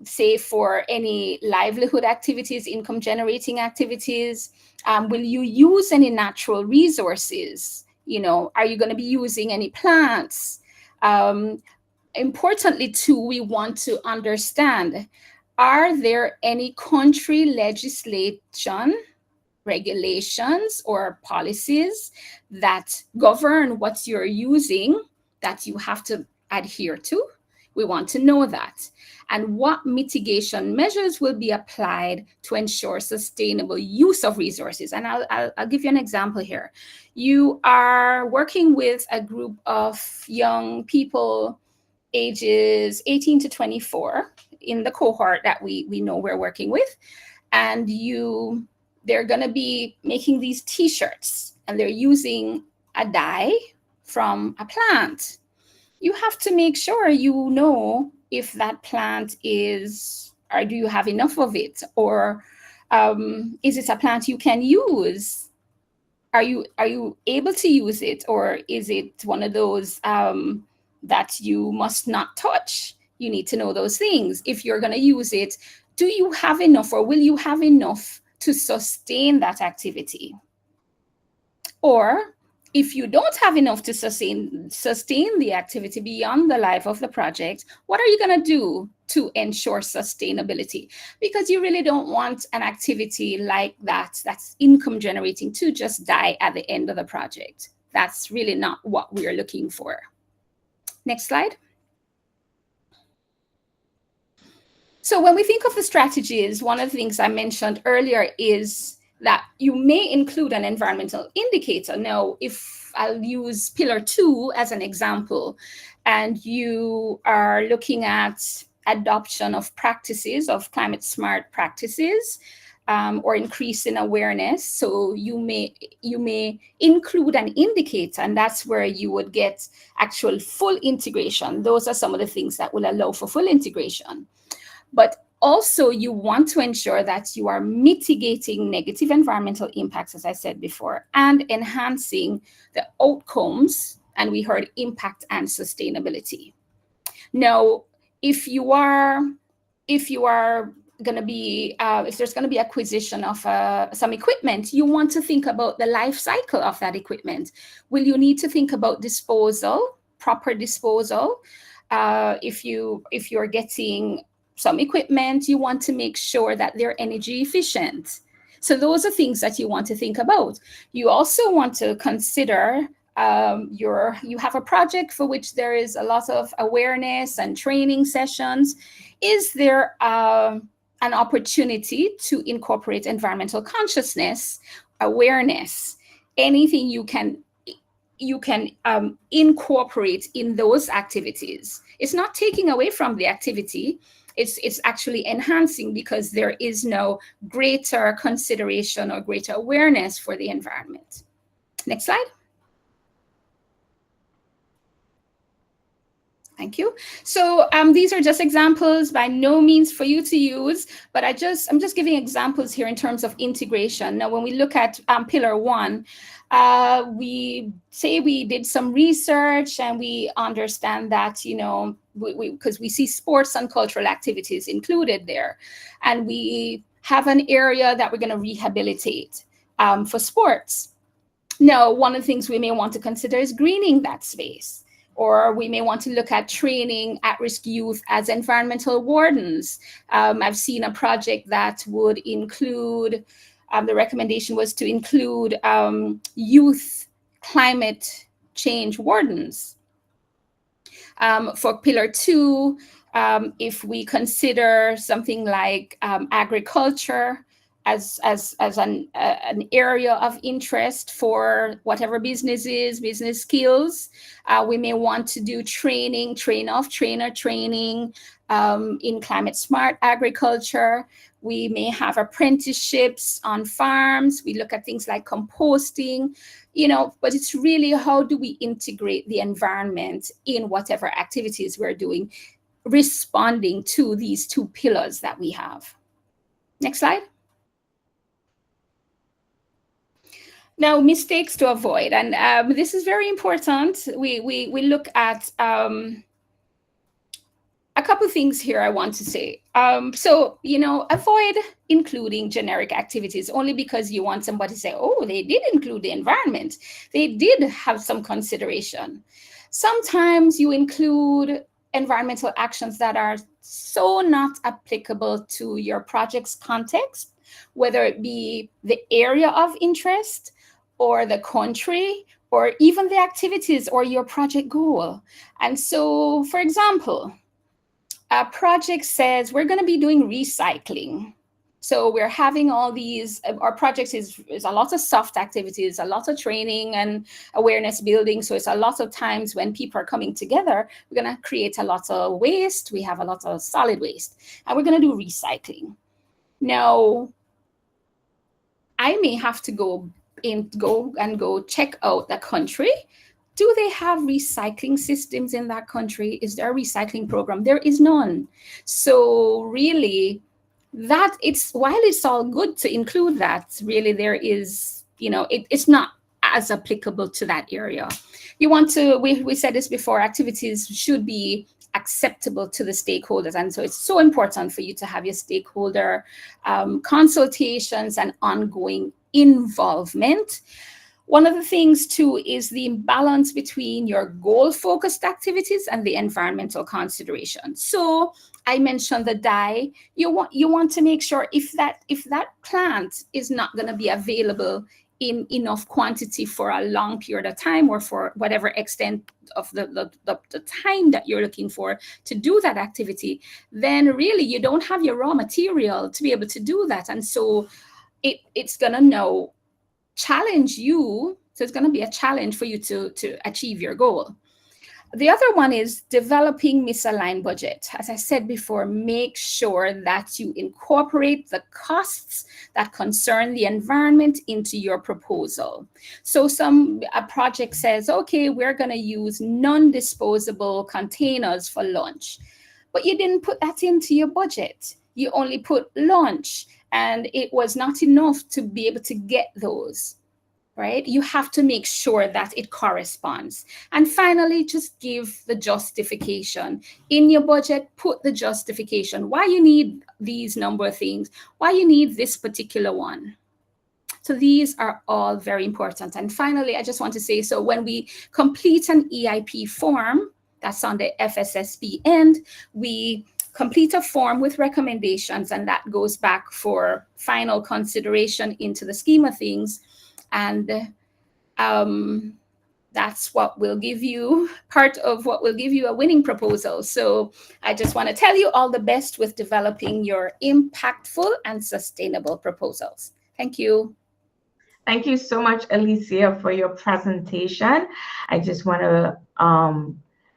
[SPEAKER 5] say, for any livelihood activities, income generating activities, will you use any natural resources? Are you going to be using any plants? Importantly too, we want to understand, are there any country legislation, regulations, or policies that govern what you're using that you have to adhere to? We want to know that. And what mitigation measures will be applied to ensure sustainable use of resources? And I'll give you an example here. You are working with a group of young people ages 18 to 24 in the cohort that we know we're working with. And they're going to be making these T-shirts, and they're using a dye from a plant. You have to make sure you know if that plant is, or do you have enough of it, or is it a plant you can use? Are you able to use it, or is it one of those that you must not touch? You need to know those things. If you're going to use it, do you have enough, or will you have enough to sustain that activity? Or if you don't have enough to sustain the activity beyond the life of the project, what are you going to do to ensure sustainability? Because you really don't want an activity like that's income generating to just die at the end of the project. That's really not what we're looking for. Next slide. So when we think of the strategies, one of the things I mentioned earlier is that you may include an environmental indicator. Now, if I'll use pillar 2 as an example, and you are looking at adoption of practices, of climate smart practices, or increase in awareness. So you may include an indicator, and that's where you would get actual full integration. Those are some of the things that will allow for full integration. But also, you want to ensure that you are mitigating negative environmental impacts, as I said before, and enhancing the outcomes, and we heard impact and sustainability. Now, if there's going to be acquisition of some equipment, you want to think about the life cycle of that equipment. Will you need to think about disposal, proper disposal? If you're getting some equipment, you want to make sure that they're energy efficient. So those are things that you want to think about. You also want to consider you have a project for which there is a lot of awareness and training sessions. Is there an opportunity to incorporate environmental consciousness, awareness, anything you can you can incorporate in those activities. It's not taking away from the activity, it's actually enhancing, because there is no greater consideration or greater awareness for the environment. Next slide. Thank you. So these are just examples, by no means for you to use, but I'm just giving examples here in terms of integration. Now, when we look at pillar 1, we say we did some research and we understand that, you know, because we see sports and cultural activities included there, and we have an area that we're going to rehabilitate for sports. Now, one of the things we may want to consider is greening that space. Or we may want to look at training at-risk youth as environmental wardens. I've seen a project that would include, the recommendation was to include youth climate change wardens. For pillar 2, if we consider something like agriculture as an area of interest for whatever business skills, we may want to do training, trainer training in climate smart agriculture. We may have apprenticeships on farms. We look at things like composting, you know, but it's really how do we integrate the environment in whatever activities we're doing, responding to these 2 pillars that we have. Next slide. Now, mistakes to avoid, and this is very important. We look at a couple things here I want to say. So, you know, avoid including generic activities only because you want somebody to say, oh, they did include the environment. They did have some consideration. Sometimes you include environmental actions that are so not applicable to your project's context, whether it be the area of interest or the country, or even the activities or your project goal. And so, for example, a project says we're going to be doing recycling. So we're having all these, our projects is a lot of soft activities, a lot of training and awareness building. So it's a lot of times when people are coming together, we're going to create a lot of waste. We have a lot of solid waste, and we're going to do recycling. Now, I may have to go check out the country. Do they have recycling systems in that country? Is there a recycling program? There is none. So really, that while it's all good to include that, really there is, you know, it's not as applicable to that area. You want to, we said this before, activities should be acceptable to the stakeholders. And so it's so important for you to have your stakeholder consultations and ongoing involvement. One of the things too is the imbalance between your goal-focused activities and the environmental consideration. So I mentioned the dye. You want to make sure if that plant is not going to be available in enough quantity for a long period of time, or for whatever extent of the time that you're looking for to do that activity, then really you don't have your raw material to be able to do that. And so it's going to now challenge you. So it's going to be a challenge for you to achieve your goal. The other one is developing misaligned budget. As I said before, make sure that you incorporate the costs that concern the environment into your proposal. So a project says, okay, we're going to use non-disposable containers for lunch, but you didn't put that into your budget. You only put lunch, and it was not enough to be able to get those. Right? You have to make sure that it corresponds. And finally, just give the justification. In your budget, put the justification. Why you need these number of things, why you need this particular one. So these are all very important. And finally, I just want to say, so when we complete an EIP form, that's on the FSSP end, we complete a form with recommendations, and that goes back for final consideration into the scheme of things. And that's what will give you, part of what will give you a winning proposal. So I just want to tell you all the best with developing your impactful and sustainable proposals. Thank you.
[SPEAKER 1] Thank you so much, Alicia, for your presentation. I just want to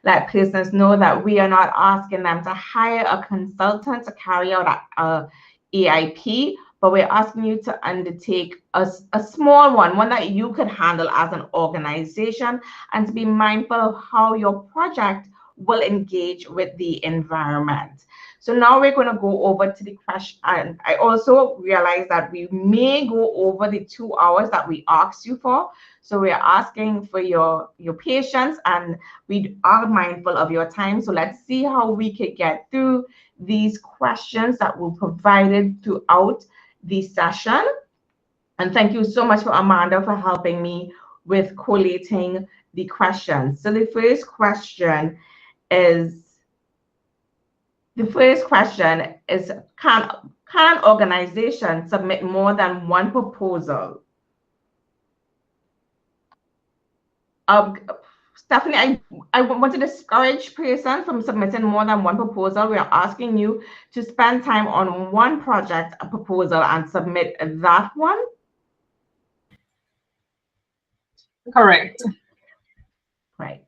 [SPEAKER 1] let listeners know that we are not asking them to hire a consultant to carry out a EIP, but we're asking you to undertake a small one that you could handle as an organization, and to be mindful of how your project will engage with the environment. So now we're going to go over to the question. And I also realize that we may go over the 2 hours that we asked you for. So we're asking for your patience, and we are mindful of your time. So let's see how we could get through these questions that were provided throughout the session. And thank you so much for Amanda for helping me with collating the questions. So the first question is, can an organization submit more than one proposal? Stephanie, I want to discourage persons from submitting more than one proposal. We are asking you to spend time on one project, a proposal, and submit that one.
[SPEAKER 2] Correct.
[SPEAKER 1] Right.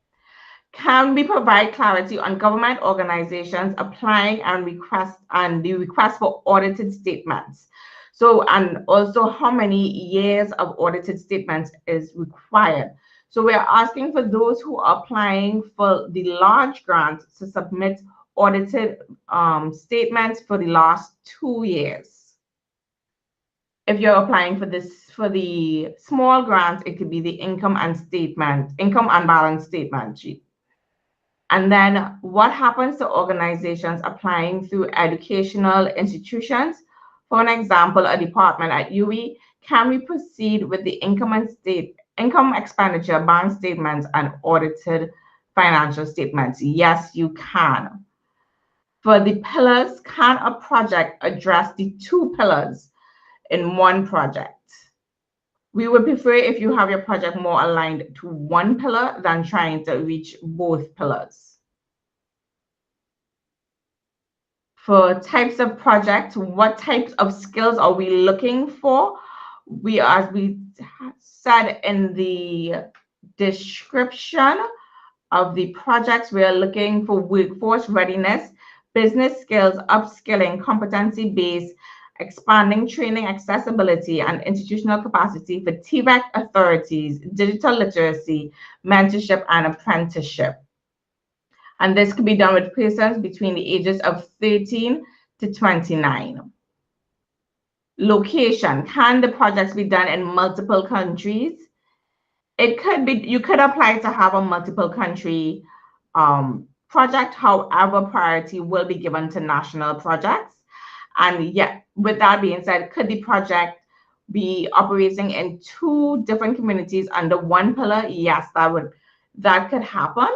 [SPEAKER 1] Can we provide clarity on government organizations applying and the request for audited statements? So, and also how many years of audited statements is required? So we're asking for those who are applying for the large grants to submit audited statements for the last 2 years. If you're applying for the small grants, it could be the income and balance statement sheet. And then what happens to organizations applying through educational institutions? For an example, a department at UWI, can we proceed with the income expenditure, bank statements, and audited financial statements? Yes, you can. For the pillars, can a project address the 2 pillars in one project? We would prefer if you have your project more aligned to one pillar than trying to reach both pillars. For types of projects, what types of skills are we looking for? As we said in the description of the projects, we are looking for workforce readiness, business skills, upskilling, competency-based, expanding training accessibility and institutional capacity for TVEC authorities, digital literacy, mentorship, and apprenticeship. And this could be done with persons between the ages of 13 to 29. Location, can the projects be done in multiple countries? It could be, you could apply to have a multiple country project, however, priority will be given to national projects. And yet, with that being said, could the project be operating in 2 different communities under one pillar? Yes, that could happen.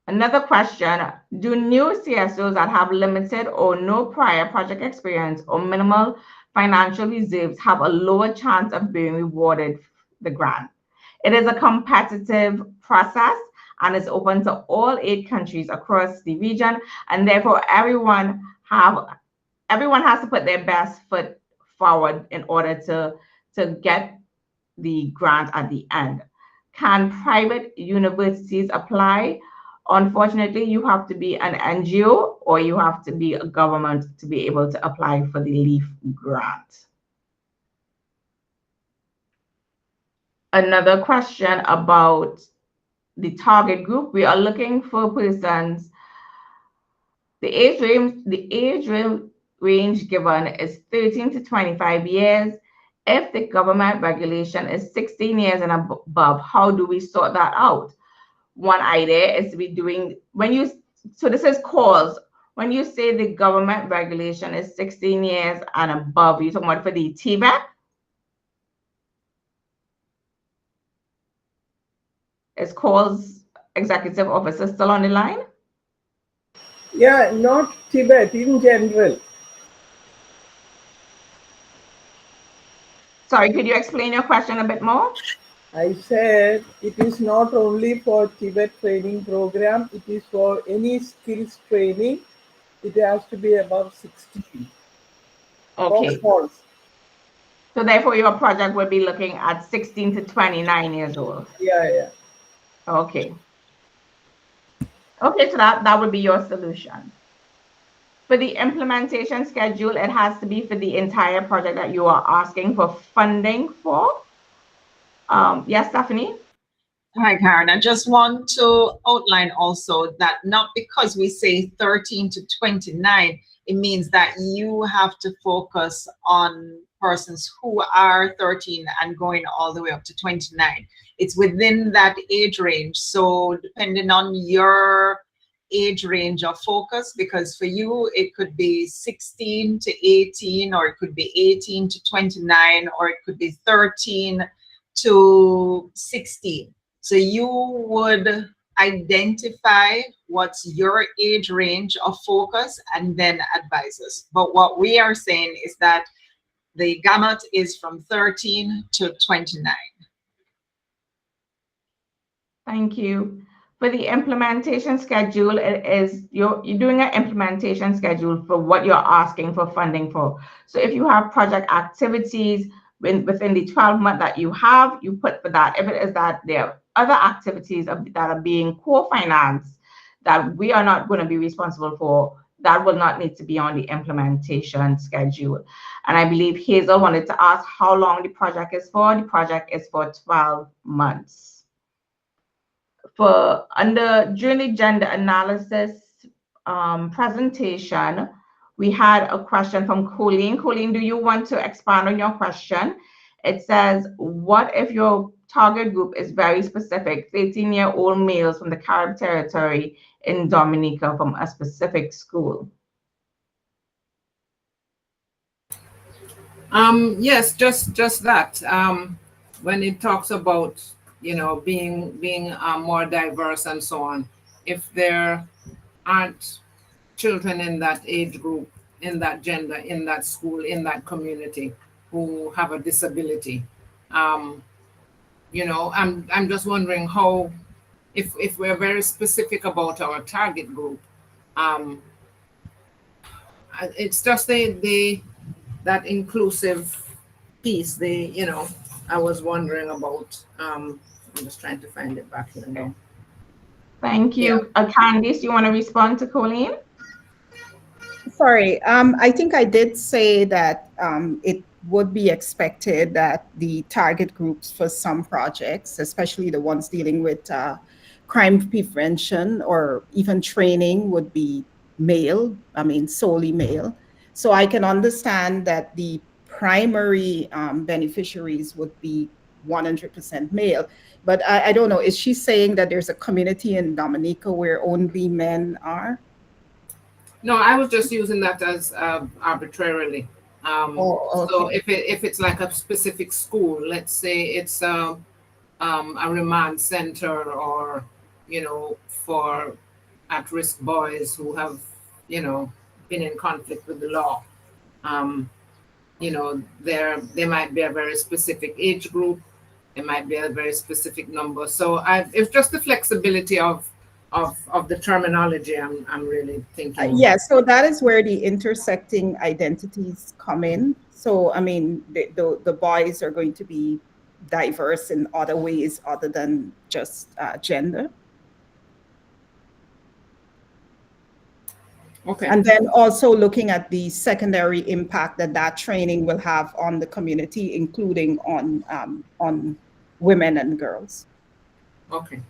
[SPEAKER 1] Another question, do new CSOs that have limited or no prior project experience or minimal financial reserves have a lower chance of being rewarded the grant? It is a competitive process and is open to all 8 countries across the region, and therefore everyone has to put their best foot forward in order to get the grant at the end. Can private universities apply? Unfortunately, you have to be an NGO or you have to be a government to be able to apply for the LEAF grant. Another question about the target group. We are looking for persons. The age range given is 13 to 25 years. If the government regulation is 16 years and above, how do we sort that out? One idea is to be doing, so this is calls. When you say the government regulation is 16 years and above, you're talking about for the TVEC? Is calls executive officer still on the line?
[SPEAKER 6] Yeah, not Tibet, in general.
[SPEAKER 1] Sorry, could you explain your question a bit more?
[SPEAKER 6] I said it is not only for Tibet training program, it is for any skills training. It has to be above 16.
[SPEAKER 1] Okay.
[SPEAKER 6] false.
[SPEAKER 1] So therefore, your project will be looking at 16 to 29 years old.
[SPEAKER 6] Yeah.
[SPEAKER 1] Okay. Okay, so that would be your solution. For the implementation schedule, it has to be for the entire project that you are asking for funding for. Yes, Stephanie?
[SPEAKER 2] Hi, Karen. I just want to outline also that not because we say 13 to 29, it means that you have to focus on persons who are 13 and going all the way up to 29. It's within that age range. So depending on your age range of focus, because for you, it could be 16 to 18, or it could be 18 to 29, or it could be 13 to 16. So you would identify what's your age range of focus and then advise us. But what we are saying is that the gamut is from 13 to 29.
[SPEAKER 1] Thank you. For the implementation schedule, it is you're doing an implementation schedule for what you're asking for funding for. So if you have project activities within the 12-month that you have, you put for that. If it is that there are other activities that are being co-financed that we are not going to be responsible for, that will not need to be on the implementation schedule. And I believe Hazel wanted to ask how long the project is for. The project is for 12 months. During the gender analysis presentation, we had a question from Colleen. Colleen, do you want to expand on your question? It says, what if your target group is very specific, 13-year-old males from the Carib territory in Dominica from a specific school?
[SPEAKER 7] Yes, just that. When it talks about, being more diverse and so on, if there aren't children in that age group, in that gender, in that school, in that community who have a disability, I'm just wondering how, if we're very specific about our target group, it's just that inclusive piece. I was wondering about. I'm just trying to find it back here now.
[SPEAKER 1] Thank you. Candice, you want to respond to Colleen?
[SPEAKER 4] Sorry, I think I did say that it would be expected that the target groups for some projects, especially the ones dealing with crime prevention or even training, would be male, solely male. So I can understand that the primary beneficiaries would be 100% male. But I don't know, is she saying that there's a community in Dominica where only men are?
[SPEAKER 7] No, I was just using that as arbitrarily.
[SPEAKER 4] Okay.
[SPEAKER 7] So if it's like a specific school, let's say it's a remand center, or for at-risk boys who have been in conflict with the law, they might be a very specific age group. It might be a very specific number. So it's just the flexibility of the terminology I'm really thinking.
[SPEAKER 4] Yeah, so that is where the intersecting identities come in. So, the boys are going to be diverse in other ways other than just gender.
[SPEAKER 7] Okay.
[SPEAKER 4] And then also looking at the secondary impact that training will have on the community, including on women and girls.
[SPEAKER 7] Okay.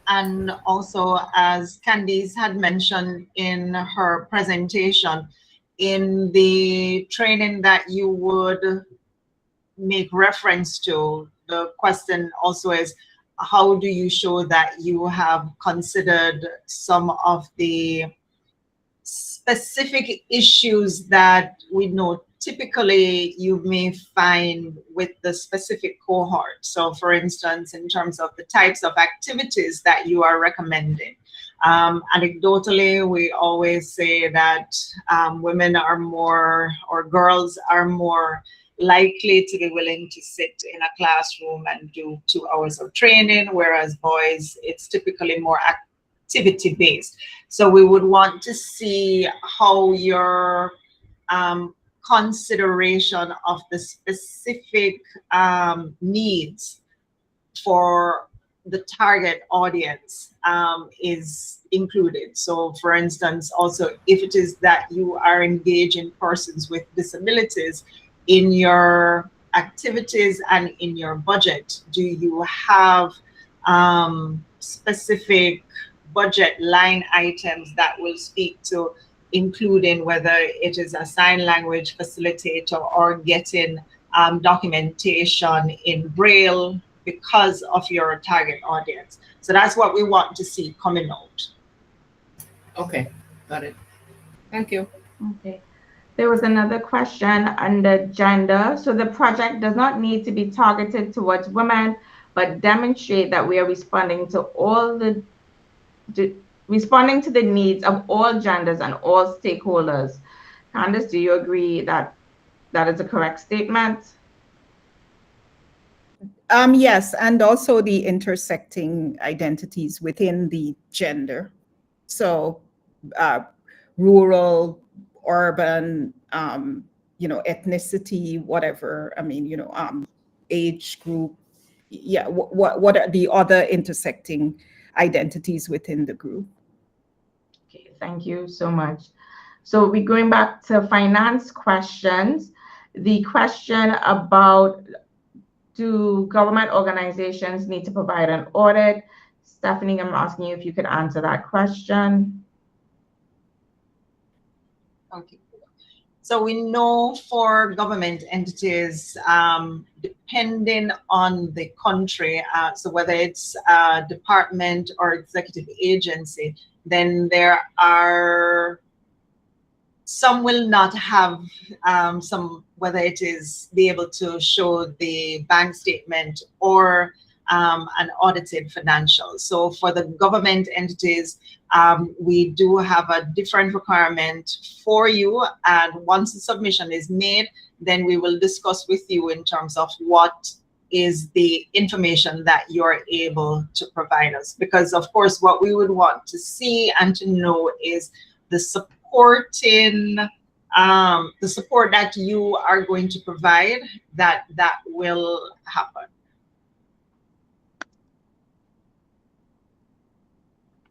[SPEAKER 2] And also, as Candice had mentioned in her presentation, in the training that you would make reference to, the question also is, how do you show that you have considered some of the specific issues that we know typically you may find with the specific cohort? So for instance, in terms of the types of activities that you are recommending, anecdotally, we always say that women are more, or girls are more likely to be willing to sit in a classroom and do 2 hours of training, whereas boys, it's typically more activity based. So we would want to see how your consideration of the specific needs for the target audience is included. So for instance, also if it is that you are engaging persons with disabilities in your activities and in your budget, do you have specific budget line items that will speak to including whether it is a sign language facilitator or getting documentation in Braille because of your target audience? So that's what we want to see coming out.
[SPEAKER 7] Okay, got it. Thank you.
[SPEAKER 1] Okay. There was another question under gender. So the project does not need to be targeted towards women, but demonstrate that we are responding to responding to the needs of all genders and all stakeholders. Candace, do you agree that that is a correct statement?
[SPEAKER 4] Yes, and also the intersecting identities within the gender. So rural, urban, ethnicity, whatever. I mean, age group. Yeah, what are the other intersecting identities within the group?
[SPEAKER 1] Okay, thank you so much. So we're going back to finance questions. The question about, do government organizations need to provide an audit? Stephanie, I'm asking you if you could answer that question.
[SPEAKER 2] Okay. So we know for government entities, depending on the country, so whether it's a department or executive agency, then there are some will not have some, whether it is be able to show the bank statement or an audited financial. So for the government entities, we do have a different requirement for you. And once the submission is made, then we will discuss with you in terms of what is the information that you're able to provide us. Because of course, what we would want to see and to know is the supporting, the support that you are going to provide, that will happen.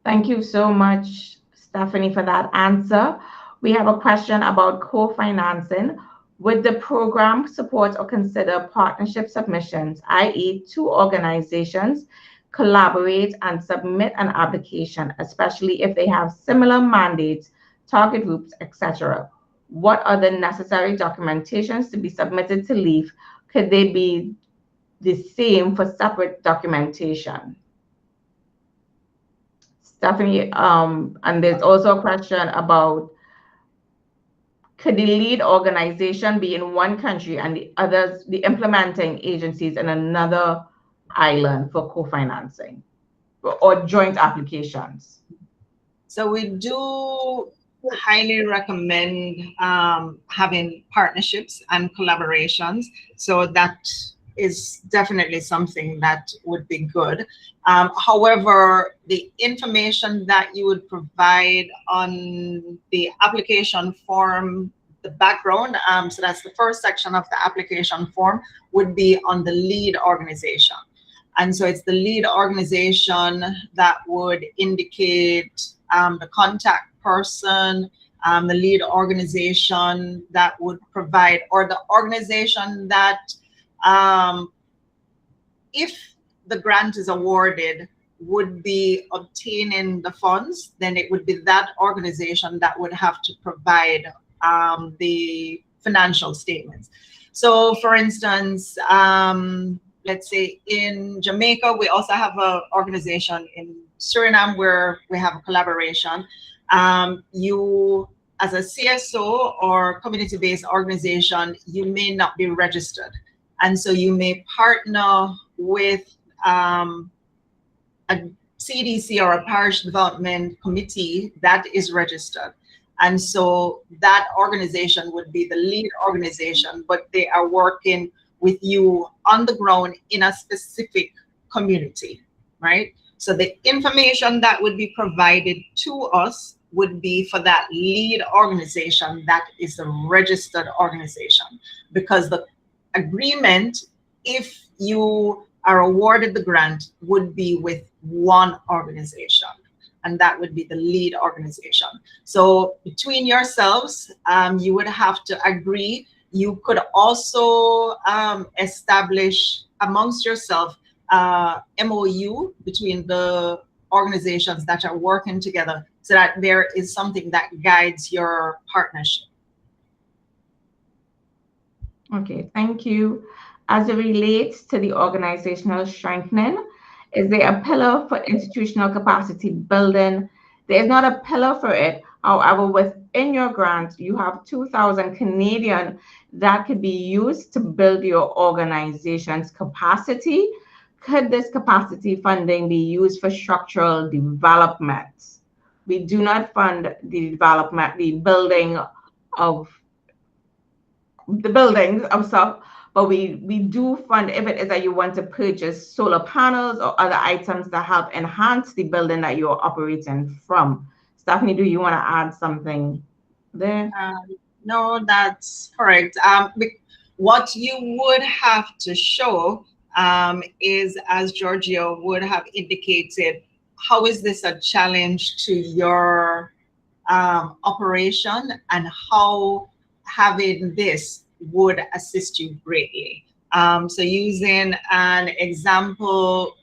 [SPEAKER 1] Thank you so much, Stephanie, for that answer. We have a question about co-financing. Would the program support or consider partnership submissions, i.e. two organizations collaborate and submit an application, especially if they have similar mandates, target groups, etc.? What are the necessary documentations to be submitted to LEAF? Could they be the same for separate documentation? Stephanie, and there's also a question about, could the lead organization be in one country and the implementing agencies in another island for co-financing or joint applications?
[SPEAKER 2] So we do highly recommend having partnerships and collaborations. So that is definitely something that would be good. However, the information that you would provide on the application form, the background, so that's the first section of the application form, would be on the lead organization. And so it's the lead organization that would indicate the contact person, the lead organization that would provide, or the organization that if the grant is awarded would be obtaining the funds, then it would be that organization that would have to provide the financial statements. So for instance, let's say in Jamaica, we also have an organization in Suriname where we have a collaboration. You, as a CSO or community-based organization, you may not be registered. And so you may partner with a CDC or a parish development committee that is registered. And so that organization would be the lead organization, but they are working with you on the ground in a specific community, right? So the information that would be provided to us would be for that lead organization that is a registered organization, because the agreement, if you are awarded the grant, would be with one organization, and that would be the lead organization. So between yourselves, you would have to agree. You could also establish amongst yourself MOU between the organizations that are working together, so that there is something that guides your partnership.
[SPEAKER 1] Okay, thank you. As it relates to the organizational strengthening, is there a pillar for institutional capacity building? There is not a pillar for it. However, within your grant, you have 2,000 Canadian that could be used to build your organization's capacity. Could this capacity funding be used for structural development? We do not fund the development, the buildings of stuff, but we do fund if it is that you want to purchase solar panels or other items that help enhance the building that you're operating from. Stephanie, do you want to add something there?
[SPEAKER 2] No, that's correct. What you would have to show is, as Giorgio would have indicated, how is this a challenge to your operation, and how having this would assist you greatly. So using an example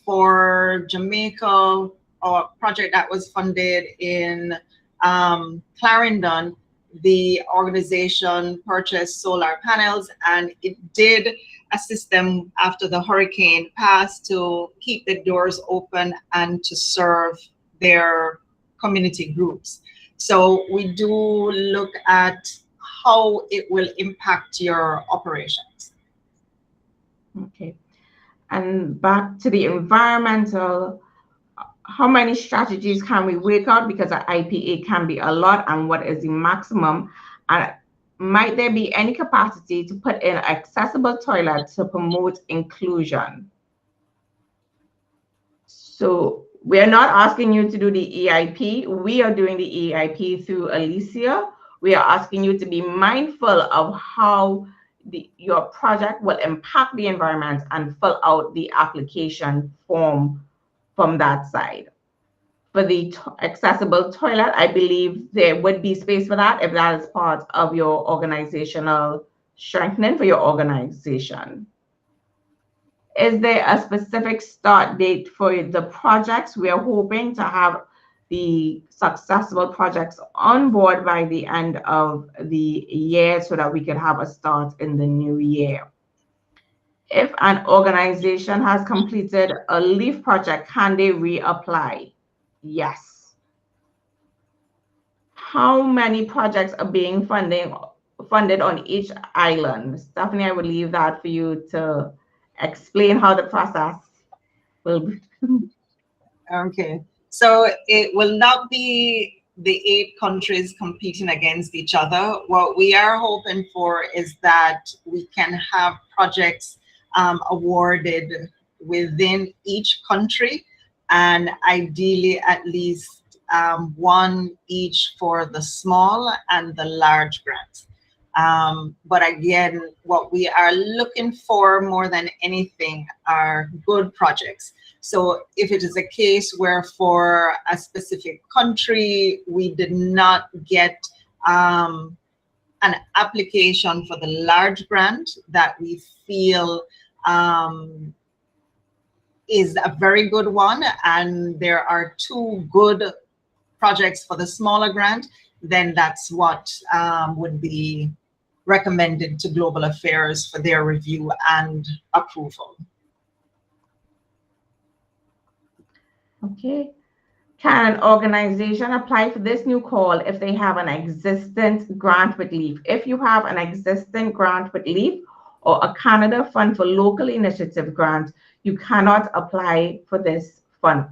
[SPEAKER 2] for Jamaica, or a project that was funded in Clarendon, the organization purchased solar panels, and it did assist them after the hurricane passed to keep the doors open and to serve their community groups. So we do look at how it will impact your operations.
[SPEAKER 1] Okay. And back to the environmental, how many strategies can we work out? Because an IPA can be a lot, and what is the maximum? And might there be any capacity to put in accessible toilets to promote inclusion? So we're not asking you to do the EIP. We are doing the EIP through Alicia. We are asking you to be mindful of how your project will impact the environment and fill out the application form from that side. For the accessible toilet, I believe there would be space for that if that is part of your organizational strengthening for your organization. Is there a specific start date for the projects? We are hoping to have the successful projects on board by the end of the year so that we could have a start in the new year. If an organization has completed a LEAF project, can they reapply? Yes. How many projects are being funded on each island? Stephanie, I would leave that for you to explain how the process will be.
[SPEAKER 2] Okay, so it will not be the 8 countries competing against each other. What we are hoping for is that we can have projects awarded within each country, and ideally at least 1 each for the small and the large grants. But again, what we are looking for more than anything are good projects. So if it is a case where for a specific country, we did not get an application for the large grant that we feel is a very good one, and there are 2 good projects for the smaller grant, then that's what would be recommended to Global Affairs for their review and approval.
[SPEAKER 1] Okay. Can an organization apply for this new call if they have an existing grant with LEAF? If you have an existing grant with LEAF or a Canada Fund for Local Initiative grant, you cannot apply for this fund.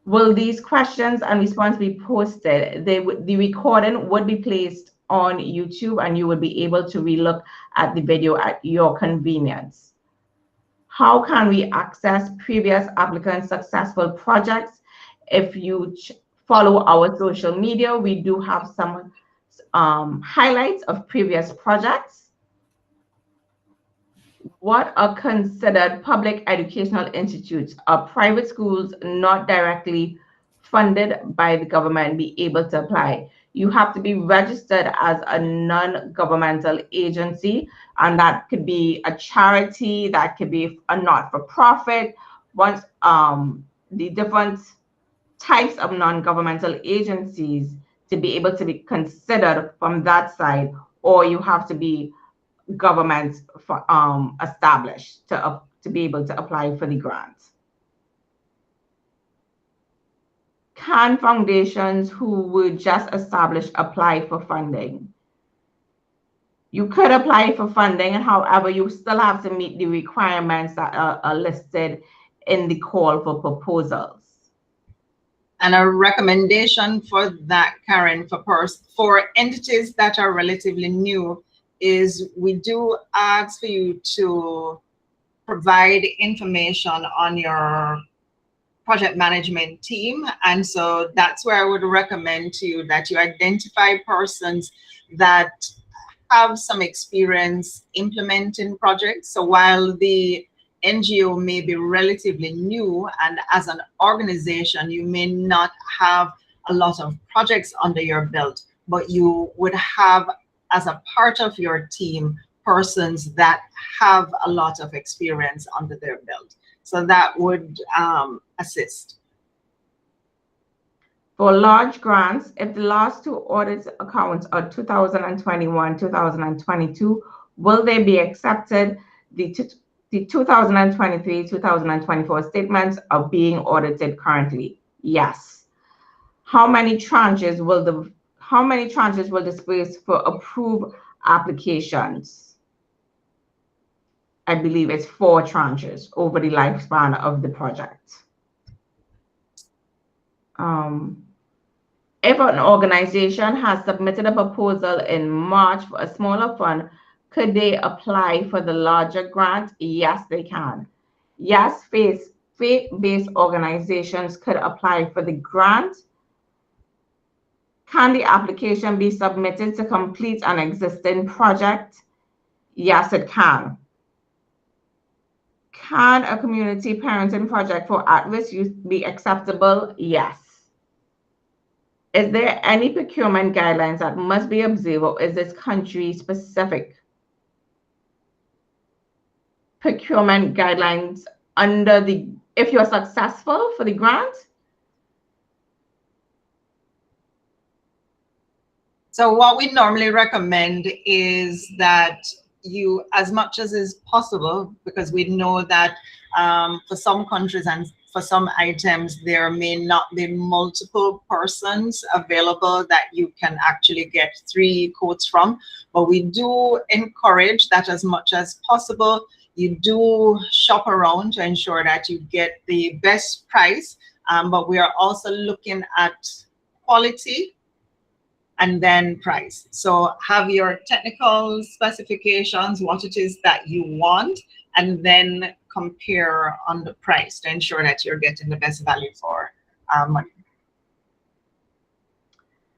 [SPEAKER 1] Will these questions and responses be posted? The recording would be placed on YouTube, and you will be able to relook at the video at your convenience. How can we access previous applicants' successful projects? If you follow our social media. We do have some highlights of previous projects. What are considered public educational institutes? Are private schools not directly funded by the government be able to apply? You have to be registered as a non-governmental agency, and that could be a charity, that could be a not-for-profit. Once the different types of non-governmental agencies to be able to be considered from that side, or you have to be government established to be able to apply for the grant. Can foundations who were just established apply for funding? You could apply for funding, and however, you still have to meet the requirements that are listed in the call for proposals.
[SPEAKER 2] And a recommendation for that, Karen, for entities that are relatively new, is we do ask for you to provide information on your project management team. And so that's where I would recommend to you that you identify persons that have some experience implementing projects. So while the NGO may be relatively new, and as an organization, you may not have a lot of projects under your belt, but you would have, as a part of your team, persons that have a lot of experience under their belt. So that would assist.
[SPEAKER 1] For large grants, if the last two audit accounts are 2021, 2022, will they be accepted? The 2023, 2024 statements are being audited currently. Yes. How many tranches will disperse for approved applications? I believe it's 4 tranches over the lifespan of the project. If an organization has submitted a proposal in March for a smaller fund, could they apply for the larger grant? Yes, they can. Yes, faith-based organizations could apply for the grant. Can the application be submitted to complete an existing project? Yes, it can. Can a community parenting project for at-risk youth be acceptable? Yes. Is there any procurement guidelines that must be observed, or is this country specific? Procurement guidelines if you're successful for the grant?
[SPEAKER 2] So what we normally recommend is that you, as much as is possible, because we know that for some countries and for some items, there may not be multiple persons available that you can actually get 3 quotes from. But we do encourage that as much as possible, you do shop around to ensure that you get the best price. But we are also looking at quality and then price. So have your technical specifications, what it is that you want, and then compare on the price to ensure that you're getting the best value for money.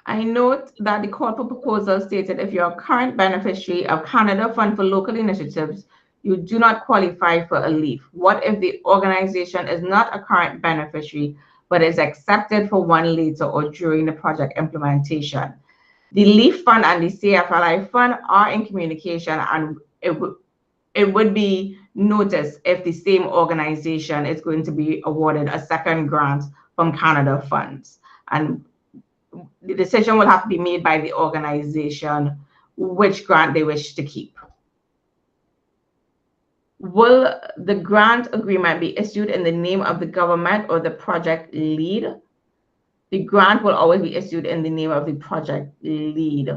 [SPEAKER 1] I note that the call for proposal stated if you're a current beneficiary of Canada Fund for Local Initiatives, you do not qualify for a LEAF. What if the organization is not a current beneficiary, but is accepted for one later or during the project implementation? The LEAF fund and the CFLI fund are in communication, and it would be noticed if the same organization is going to be awarded a second grant from Canada funds. And the decision will have to be made by the organization which grant they wish to keep. Will the grant agreement be issued in the name of the government or the project lead? The grant will always be issued in the name of the project lead.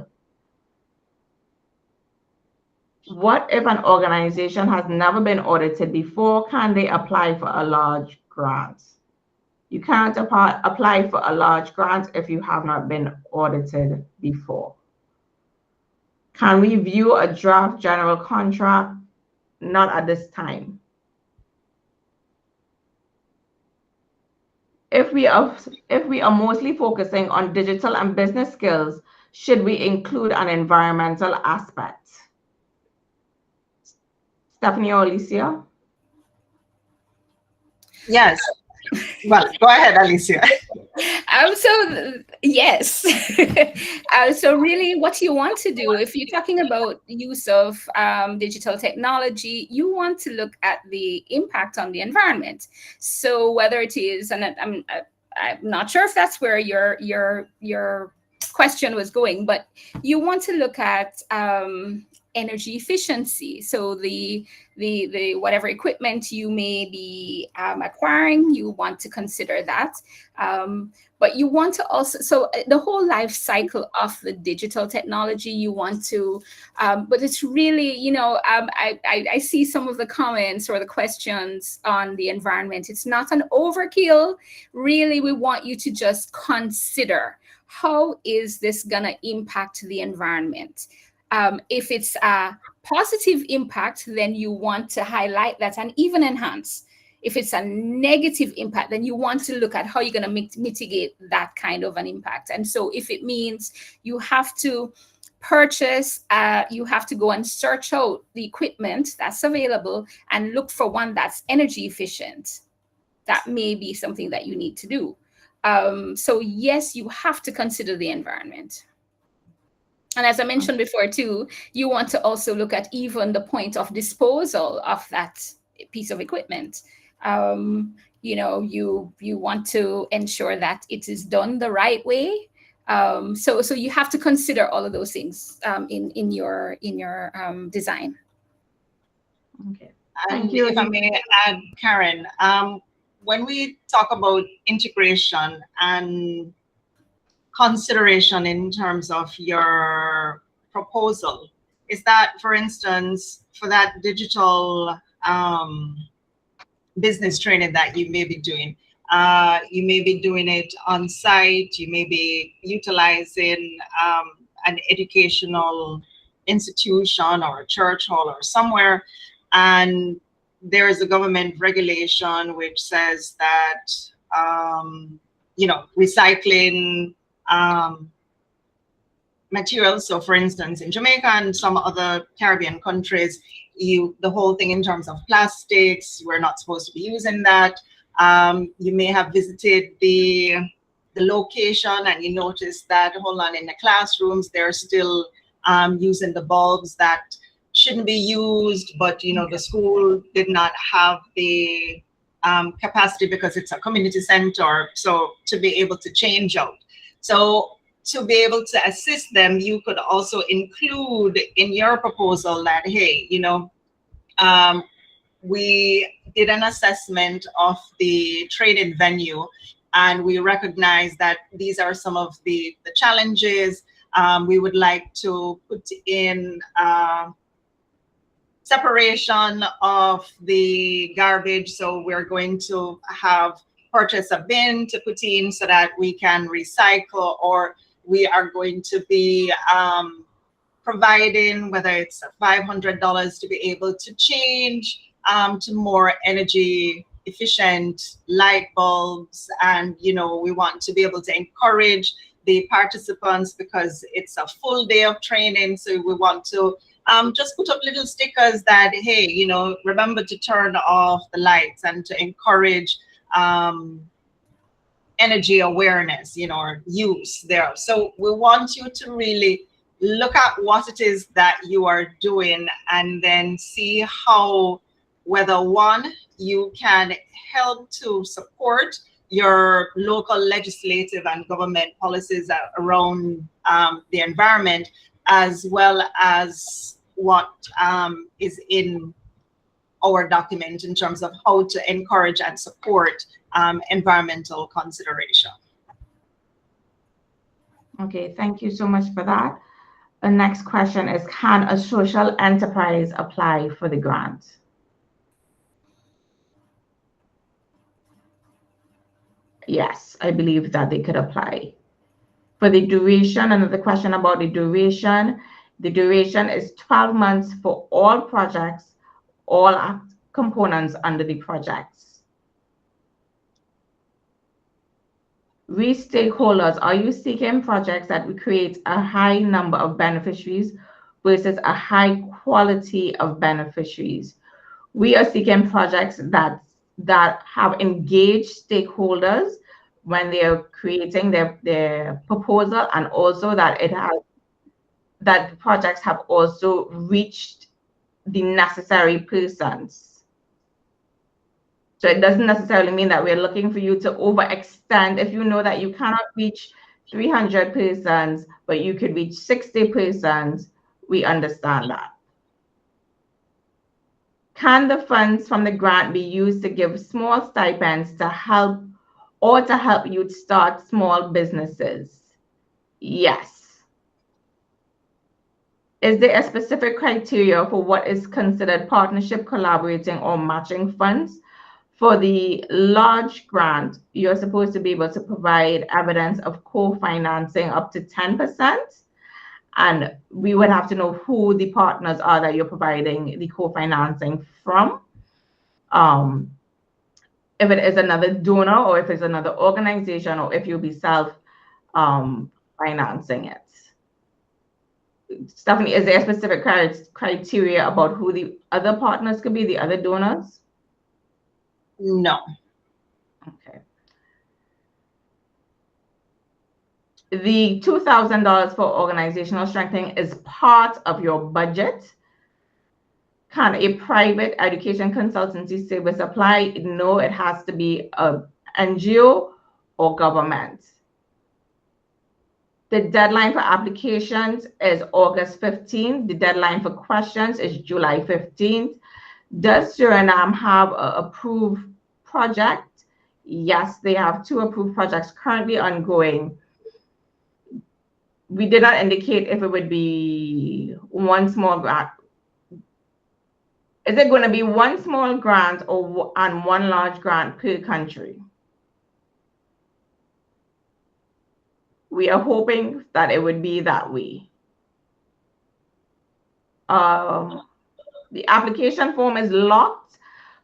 [SPEAKER 1] What if an organization has never been audited before? Can they apply for a large grant? You can't apply for a large grant if you have not been audited before. Can we view a draft general contract? Not at this time. if we are mostly focusing on digital and business skills, should we include an environmental aspect? Stephanie or Alicia?
[SPEAKER 2] Yes. Well, go ahead, Alicia.
[SPEAKER 5] Yes. So really what you want to do, if you're talking about use of digital technology, you want to look at the impact on the environment. So whether it is, and I'm not sure if that's where your question was going, but you want to look at energy efficiency. So the whatever equipment you may be acquiring, you want to consider that. But you want to also, so the whole life cycle of the digital technology, you want to, but it's really, I see some of the comments or the questions on the environment. It's not an overkill. Really, we want you to just consider, how is this gonna impact the environment? If it's a positive impact, then you want to highlight that and even enhance. If it's a negative impact, then you want to look at how you're going to mitigate that kind of an impact. And so if it means you have to purchase, you have to go and search out the equipment that's available and look for one that's energy efficient, that may be something that you need to do. So yes, you have to consider the environment. And as I mentioned before too, you want to also look at even the point of disposal of that piece of equipment. You want to ensure that it is done the right way. So you have to consider all of those things in your design.
[SPEAKER 1] Okay.
[SPEAKER 2] And if I may add, Karen, when we talk about integration and consideration in terms of your proposal, is that, for instance, for that digital business training that you may be doing, you may be doing it on site, you may be utilizing an educational institution or a church hall or somewhere, and there is a government regulation which says that recycling materials. So for instance, in Jamaica and some other Caribbean countries, the whole thing in terms of plastics, we're not supposed to be using that. You may have visited the location and you notice that, hold on, in the classrooms, they're still using the bulbs that shouldn't be used, but the school did not have the capacity because it's a community center, so to be able to change out. So to be able to assist them, you could also include in your proposal that, hey, we did an assessment of the training venue and we recognize that these are some of the challenges. We would like to put in separation of the garbage. So we're going to purchase a bin to put in so that we can recycle, or we are going to be providing, whether it's $500 to be able to change to more energy efficient light bulbs. And, we want to be able to encourage the participants because it's a full day of training. So we want to just put up little stickers that, hey, remember to turn off the lights, and to encourage energy awareness, or use there. So we want you to really look at what it is that you are doing and then see how, whether one, you can help to support your local legislative and government policies around the environment, as well as what is in our document in terms of how to encourage and support environmental consideration.
[SPEAKER 1] Okay, thank you so much for that. The next question is, can a social enterprise apply for the grant? Yes, I believe that they could apply. For the duration, another question about the duration is 12 months for all projects, all components under the projects. Reach stakeholders. Are you seeking projects that will create a high number of beneficiaries versus a high quality of beneficiaries? We are seeking projects that have engaged stakeholders when they are creating their proposal, and also that the projects have also reached the necessary persons. So it doesn't necessarily mean that we're looking for you to overextend. If you know that you cannot reach 300 persons, but you could reach 60 persons, we understand that. Can the funds from the grant be used to give small stipends to help you start small businesses? Yes. Is there a specific criteria for what is considered partnership, collaborating, or matching funds? For the large grant, you're supposed to be able to provide evidence of co-financing up to 10%. And we would have to know who the partners are that you're providing the co-financing from. If it is another donor, or if it's another organization, or if you'll be financing it. Stephanie, is there a specific criteria about who the other partners could be, the other donors?
[SPEAKER 2] No.
[SPEAKER 1] Okay. The $2,000 for organizational strengthening is part of your budget. Can a private education consultancy service apply? No, it has to be an NGO or government. The deadline for applications is August 15th. The deadline for questions is July 15th. Does Suriname have an approved project? Yes, they have 2 approved projects currently ongoing. We did not indicate if it would be one small grant. Is it going to be one small grant and one large grant per country? We are hoping that it would be that way. The application form is locked.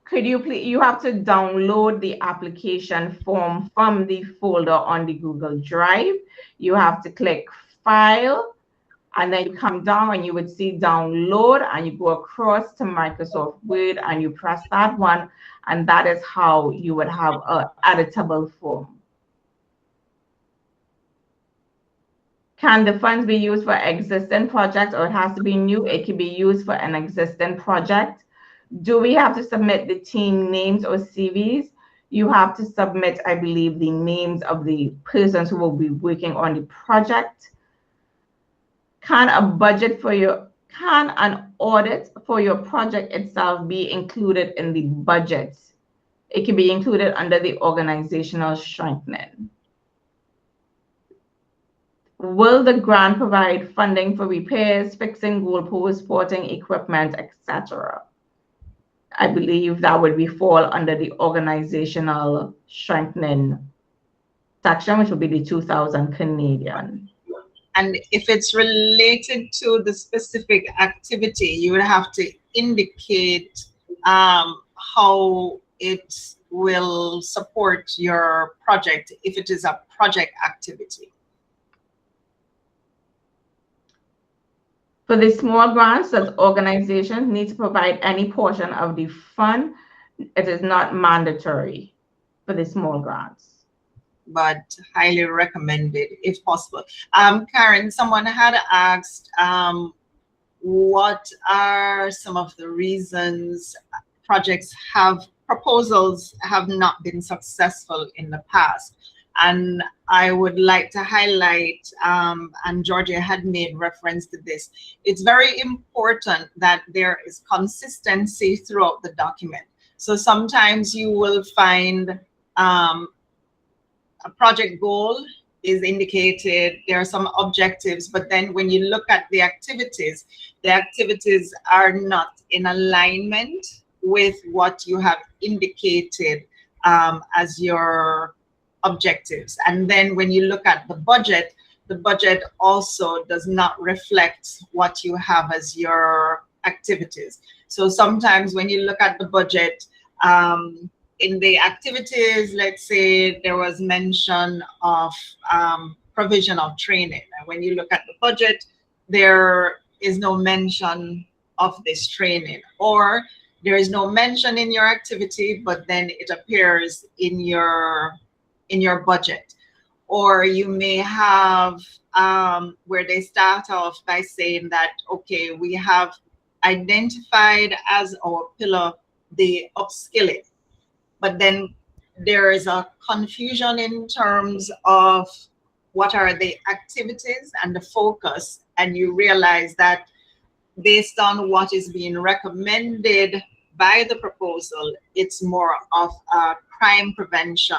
[SPEAKER 1] Could you please, you have to download the application form from the folder on the Google Drive. You have to click File, and then you come down and you would see Download, and you go across to Microsoft Word and you press that one, and that is how you would have an editable form. Can the funds be used for existing projects, or it has to be new? It can be used for an existing project. Do we have to submit the team names or CVs? You have to submit, I believe, the names of the persons who will be working on the project. Can an audit for your project itself be included in the budget? It can be included under the organizational strengthening. Will the grant provide funding for repairs, fixing goalposts, sporting equipment, etc.? I believe that would fall under the organizational strengthening section, which would be the 2,000 Canadian.
[SPEAKER 2] And if it's related to the specific activity, you would have to indicate how it will support your project if it is a project activity.
[SPEAKER 1] For the small grants, does organizations need to provide any portion of the fund? It is not mandatory for the small grants,
[SPEAKER 2] but highly recommended if possible. Karen, someone had asked, what are some of the reasons proposals have not been successful in the past? And I would like to highlight, and Georgia had made reference to this, it's very important that there is consistency throughout the document. So sometimes you will find a project goal is indicated, there are some objectives, but then when you look at the activities are not in alignment with what you have indicated as your objectives. And then when you look at the budget also does not reflect what you have as your activities. So sometimes when you look at the budget, in the activities, let's say there was mention of provision of training. And when you look at the budget, there is no mention of this training, or there is no mention in your activity, but then it appears in your budget. Or you may have where they start off by saying that, okay, we have identified as our pillar the upskilling, but then there is a confusion in terms of what are the activities and the focus, and you realize that based on what is being recommended by the proposal, it's more of a crime prevention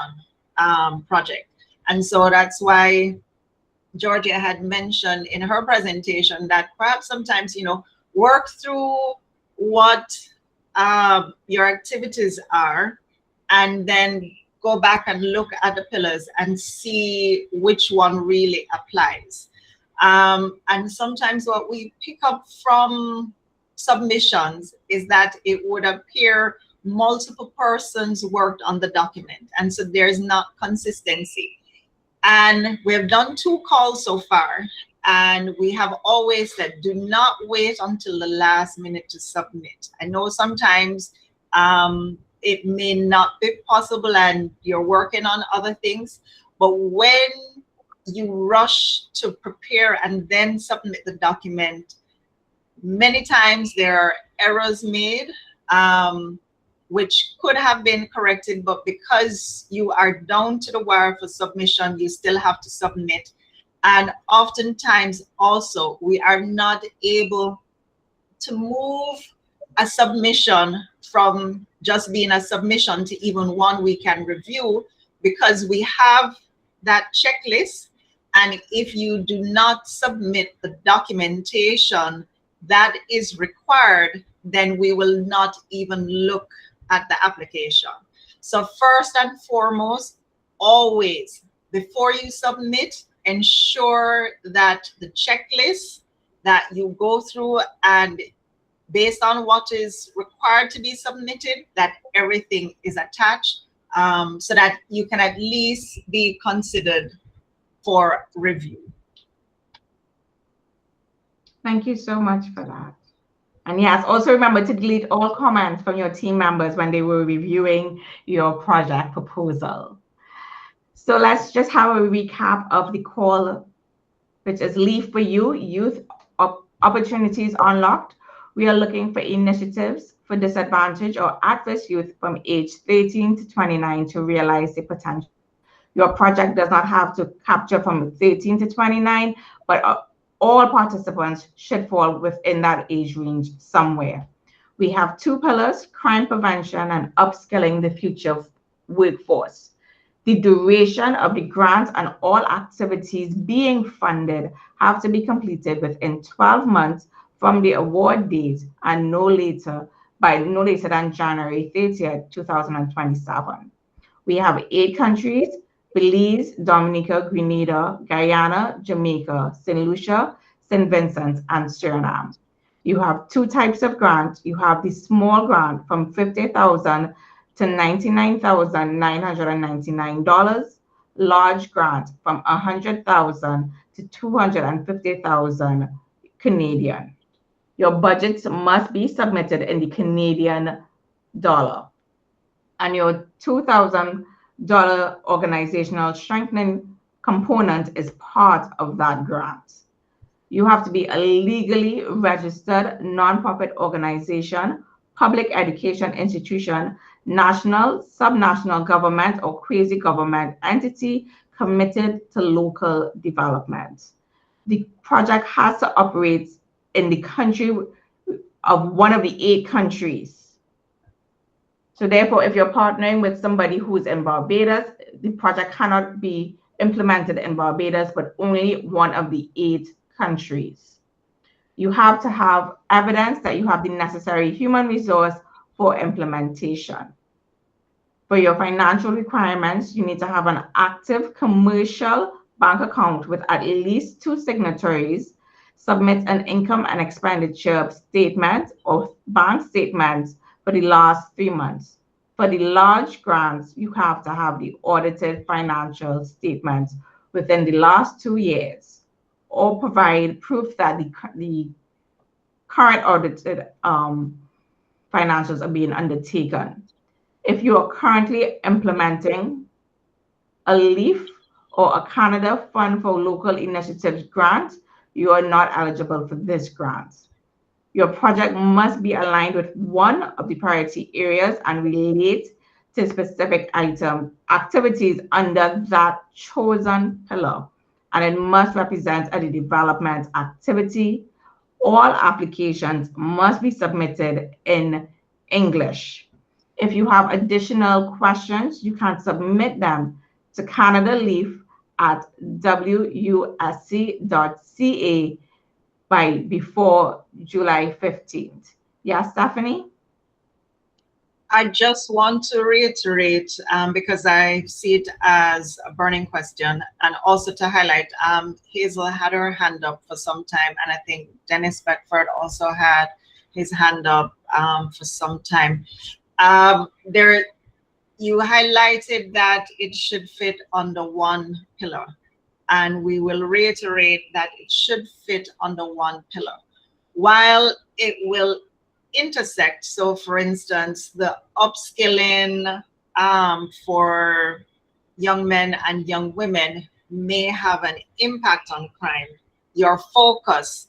[SPEAKER 2] project. And so that's why Georgia had mentioned in her presentation that perhaps sometimes, work through what your activities are, and then go back and look at the pillars and see which one really applies. And sometimes what we pick up from submissions is that it would appear multiple persons worked on the document, and so there's not consistency. And we have done 2 calls so far, and we have always said, do not wait until the last minute to submit. I know sometimes it may not be possible and you're working on other things, but when you rush to prepare and then submit the document, many times there are errors made, which could have been corrected, but because you are down to the wire for submission, you still have to submit. And oftentimes also, we are not able to move a submission from just being a submission to even one we can review, because we have that checklist. And if you do not submit the documentation that is required, then we will not even look at the application. So first and foremost, always, before you submit, ensure that the checklist that you go through, and based on what is required to be submitted, that everything is attached, so that you can at least be considered for review.
[SPEAKER 1] Thank you so much for that. And yes, also remember to delete all comments from your team members when they were reviewing your project proposal. So let's just have a recap of the call, which is Leave for You, Youth Opportunities Unlocked. We are looking for initiatives for disadvantaged or at-risk youth from age 13 to 29 to realize their potential. Your project does not have to capture from 13 to 29, but all participants should fall within that age range somewhere. We have 2 pillars: crime prevention and upskilling the future workforce. The duration of the grant and all activities being funded have to be completed within 12 months from the award date and no later than January 30th, 2027. We have 8 countries: Belize, Dominica, Grenada, Guyana, Jamaica, St. Lucia, St. Vincent, and Suriname. You have 2 types of grant. You have the small grant from $50,000 to $99,999, large grant from $100,000 to $250,000 Canadian. Your budgets must be submitted in the Canadian dollar, and your $2,000 organizational strengthening component is part of that grant. You have to be a legally registered nonprofit organization, public education institution, national, subnational government, or quasi-government entity committed to local development. The project has to operate in the country of one of the 8 countries. So therefore, if you're partnering with somebody who's in Barbados, the project cannot be implemented in Barbados, but only one of the 8 countries. You have to have evidence that you have the necessary human resource for implementation. For your financial requirements, you need to have an active commercial bank account with at least 2 signatories, submit an income and expenditure statement or bank statements for the last 3 months. For the large grants, you have to have the audited financial statements within the last 2 years, or provide proof that the current audited financials are being undertaken. If you are currently implementing a LEAF or a Canada Fund for Local Initiatives grant, you are not eligible for this grant. Your project must be aligned with one of the priority areas and relate to specific activities under that chosen pillar, and it must represent a development activity. All applications must be submitted in English. If you have additional questions, you can submit them to Canada Leaf at wusc.ca before July 15th. Yeah, Stephanie?
[SPEAKER 2] I just want to reiterate, because I see it as a burning question, and also to highlight, Hazel had her hand up for some time, and I think Dennis Beckford also had his hand up for some time. You highlighted that it should fit under one pillar, and we will reiterate that it should fit under one pillar. While it will intersect, so for instance, the upskilling for young men and young women may have an impact on crime, your focus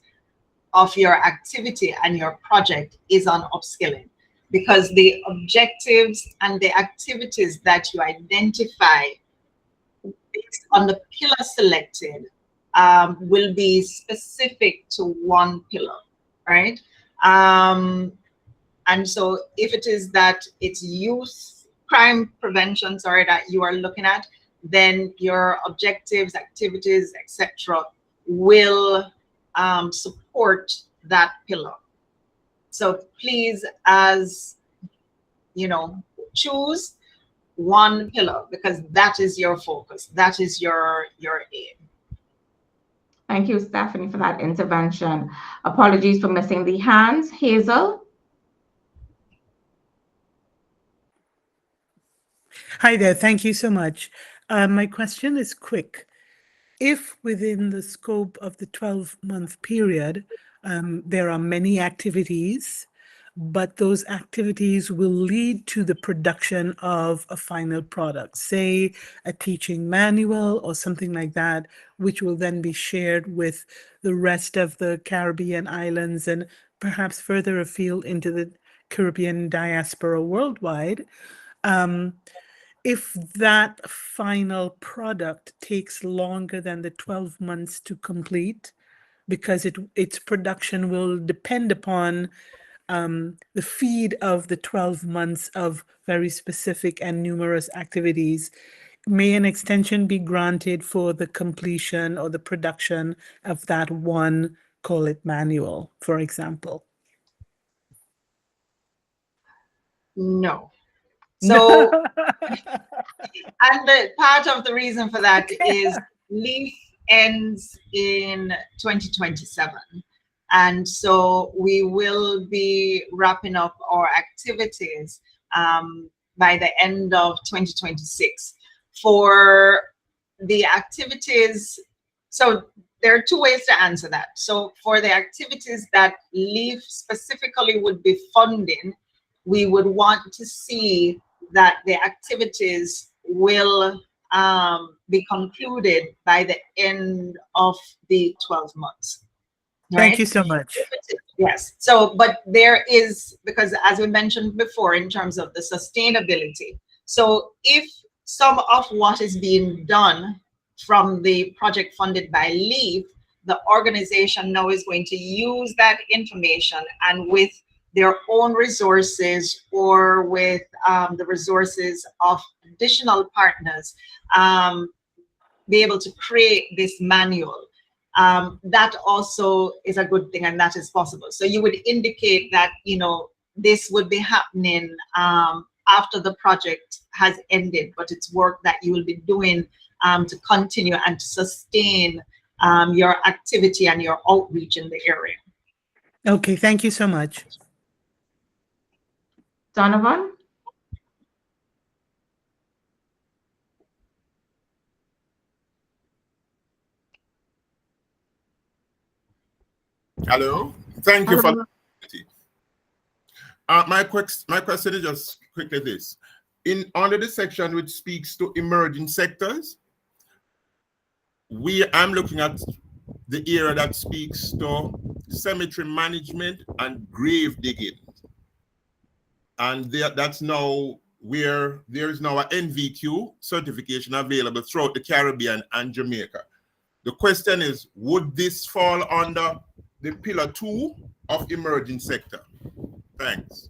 [SPEAKER 2] of your activity and your project is on upskilling, because the objectives and the activities that you identify based on the pillar selected will be specific to one pillar, right? And so if it is that it's youth crime prevention, that you are looking at, then your objectives, activities, etc., will support that pillar. So please, as you know, choose one pillar, because that is your focus, that is your aim.
[SPEAKER 1] Thank you, Stephanie, for that intervention. Apologies for missing the hands. Hazel?
[SPEAKER 8] Hi there. Thank you so much. My question is quick. If within the scope of the 12-month period, there are many activities, but those activities will lead to the production of a final product, say a teaching manual or something like that, which will then be shared with the rest of the Caribbean islands and perhaps further afield into the Caribbean diaspora worldwide. If that final product takes longer than the 12 months to complete, because its production will depend upon the feed of the 12 months of very specific and numerous activities, may an extension be granted for the completion or the production of that one, call it manual, for example?
[SPEAKER 2] No. So, and the part of the reason for that is LEAF ends in 2027. And so we will be wrapping up our activities by the end of 2026. For the activities, so there are two ways to answer that. So for the activities that LEAF specifically would be funding, we would want to see that the activities will be concluded by the end of the 12 months. Right?
[SPEAKER 8] Thank you so much.
[SPEAKER 2] Yes. So, but there is, because as we mentioned before, in terms of the sustainability. So if some of what is being done from the project funded by LEAF, the organization now is going to use that information and with their own resources or with the resources of additional partners, be able to create this manual. That also is a good thing, and that is possible. So you would indicate that, you know, this would be happening after the project has ended, but it's work that you will be doing to continue and to sustain your activity and your outreach in the area.
[SPEAKER 8] Okay, thank you so much.
[SPEAKER 1] Donovan?
[SPEAKER 9] Hello. Thank you for
[SPEAKER 1] Hello.
[SPEAKER 9] the opportunity. My question is just quickly this. In under the section which speaks to emerging sectors, I'm looking at the area that speaks to cemetery management and grave digging. And that's now where there is now an NVQ certification available throughout the Caribbean and Jamaica. The question is, would this fall under the pillar 2 of emerging sector? Thanks.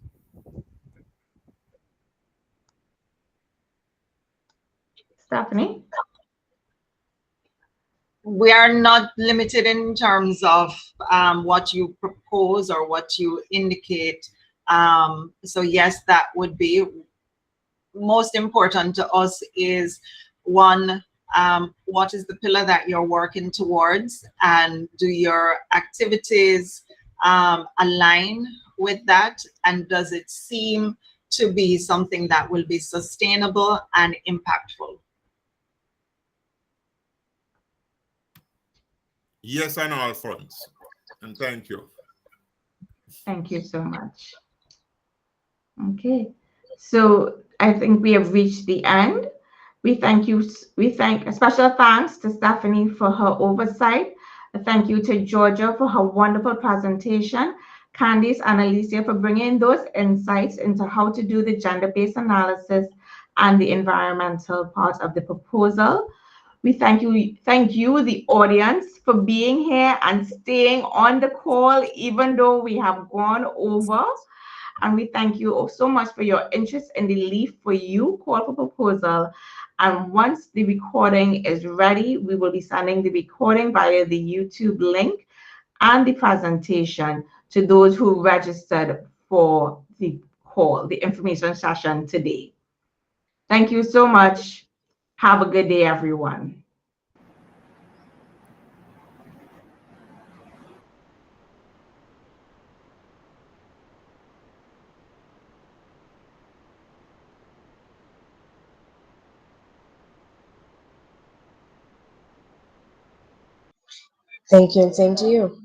[SPEAKER 1] Stephanie?
[SPEAKER 2] We are not limited in terms of what you propose or what you indicate. So yes, that would be most important to us is one, what is the pillar that you're working towards, and do your activities align with that, and does it seem to be something that will be sustainable and impactful?
[SPEAKER 9] Yes, on all fronts. And thank you.
[SPEAKER 1] Thank you so much. Okay, so I think we have reached the end. We thank a special thanks to Stephanie for her oversight. A thank you to Georgia for her wonderful presentation, Candice and Alicia for bringing those insights into how to do the gender-based analysis and the environmental part of the proposal. We thank you, the audience, for being here and staying on the call, even though we have gone over. And we thank you so much for your interest in the Leaf for You call for proposal. And once the recording is ready, we will be sending the recording via the YouTube link and the presentation to those who registered for the call, the information session today. Thank you so much. Have a good day, everyone.
[SPEAKER 10] Thank you, and same to you.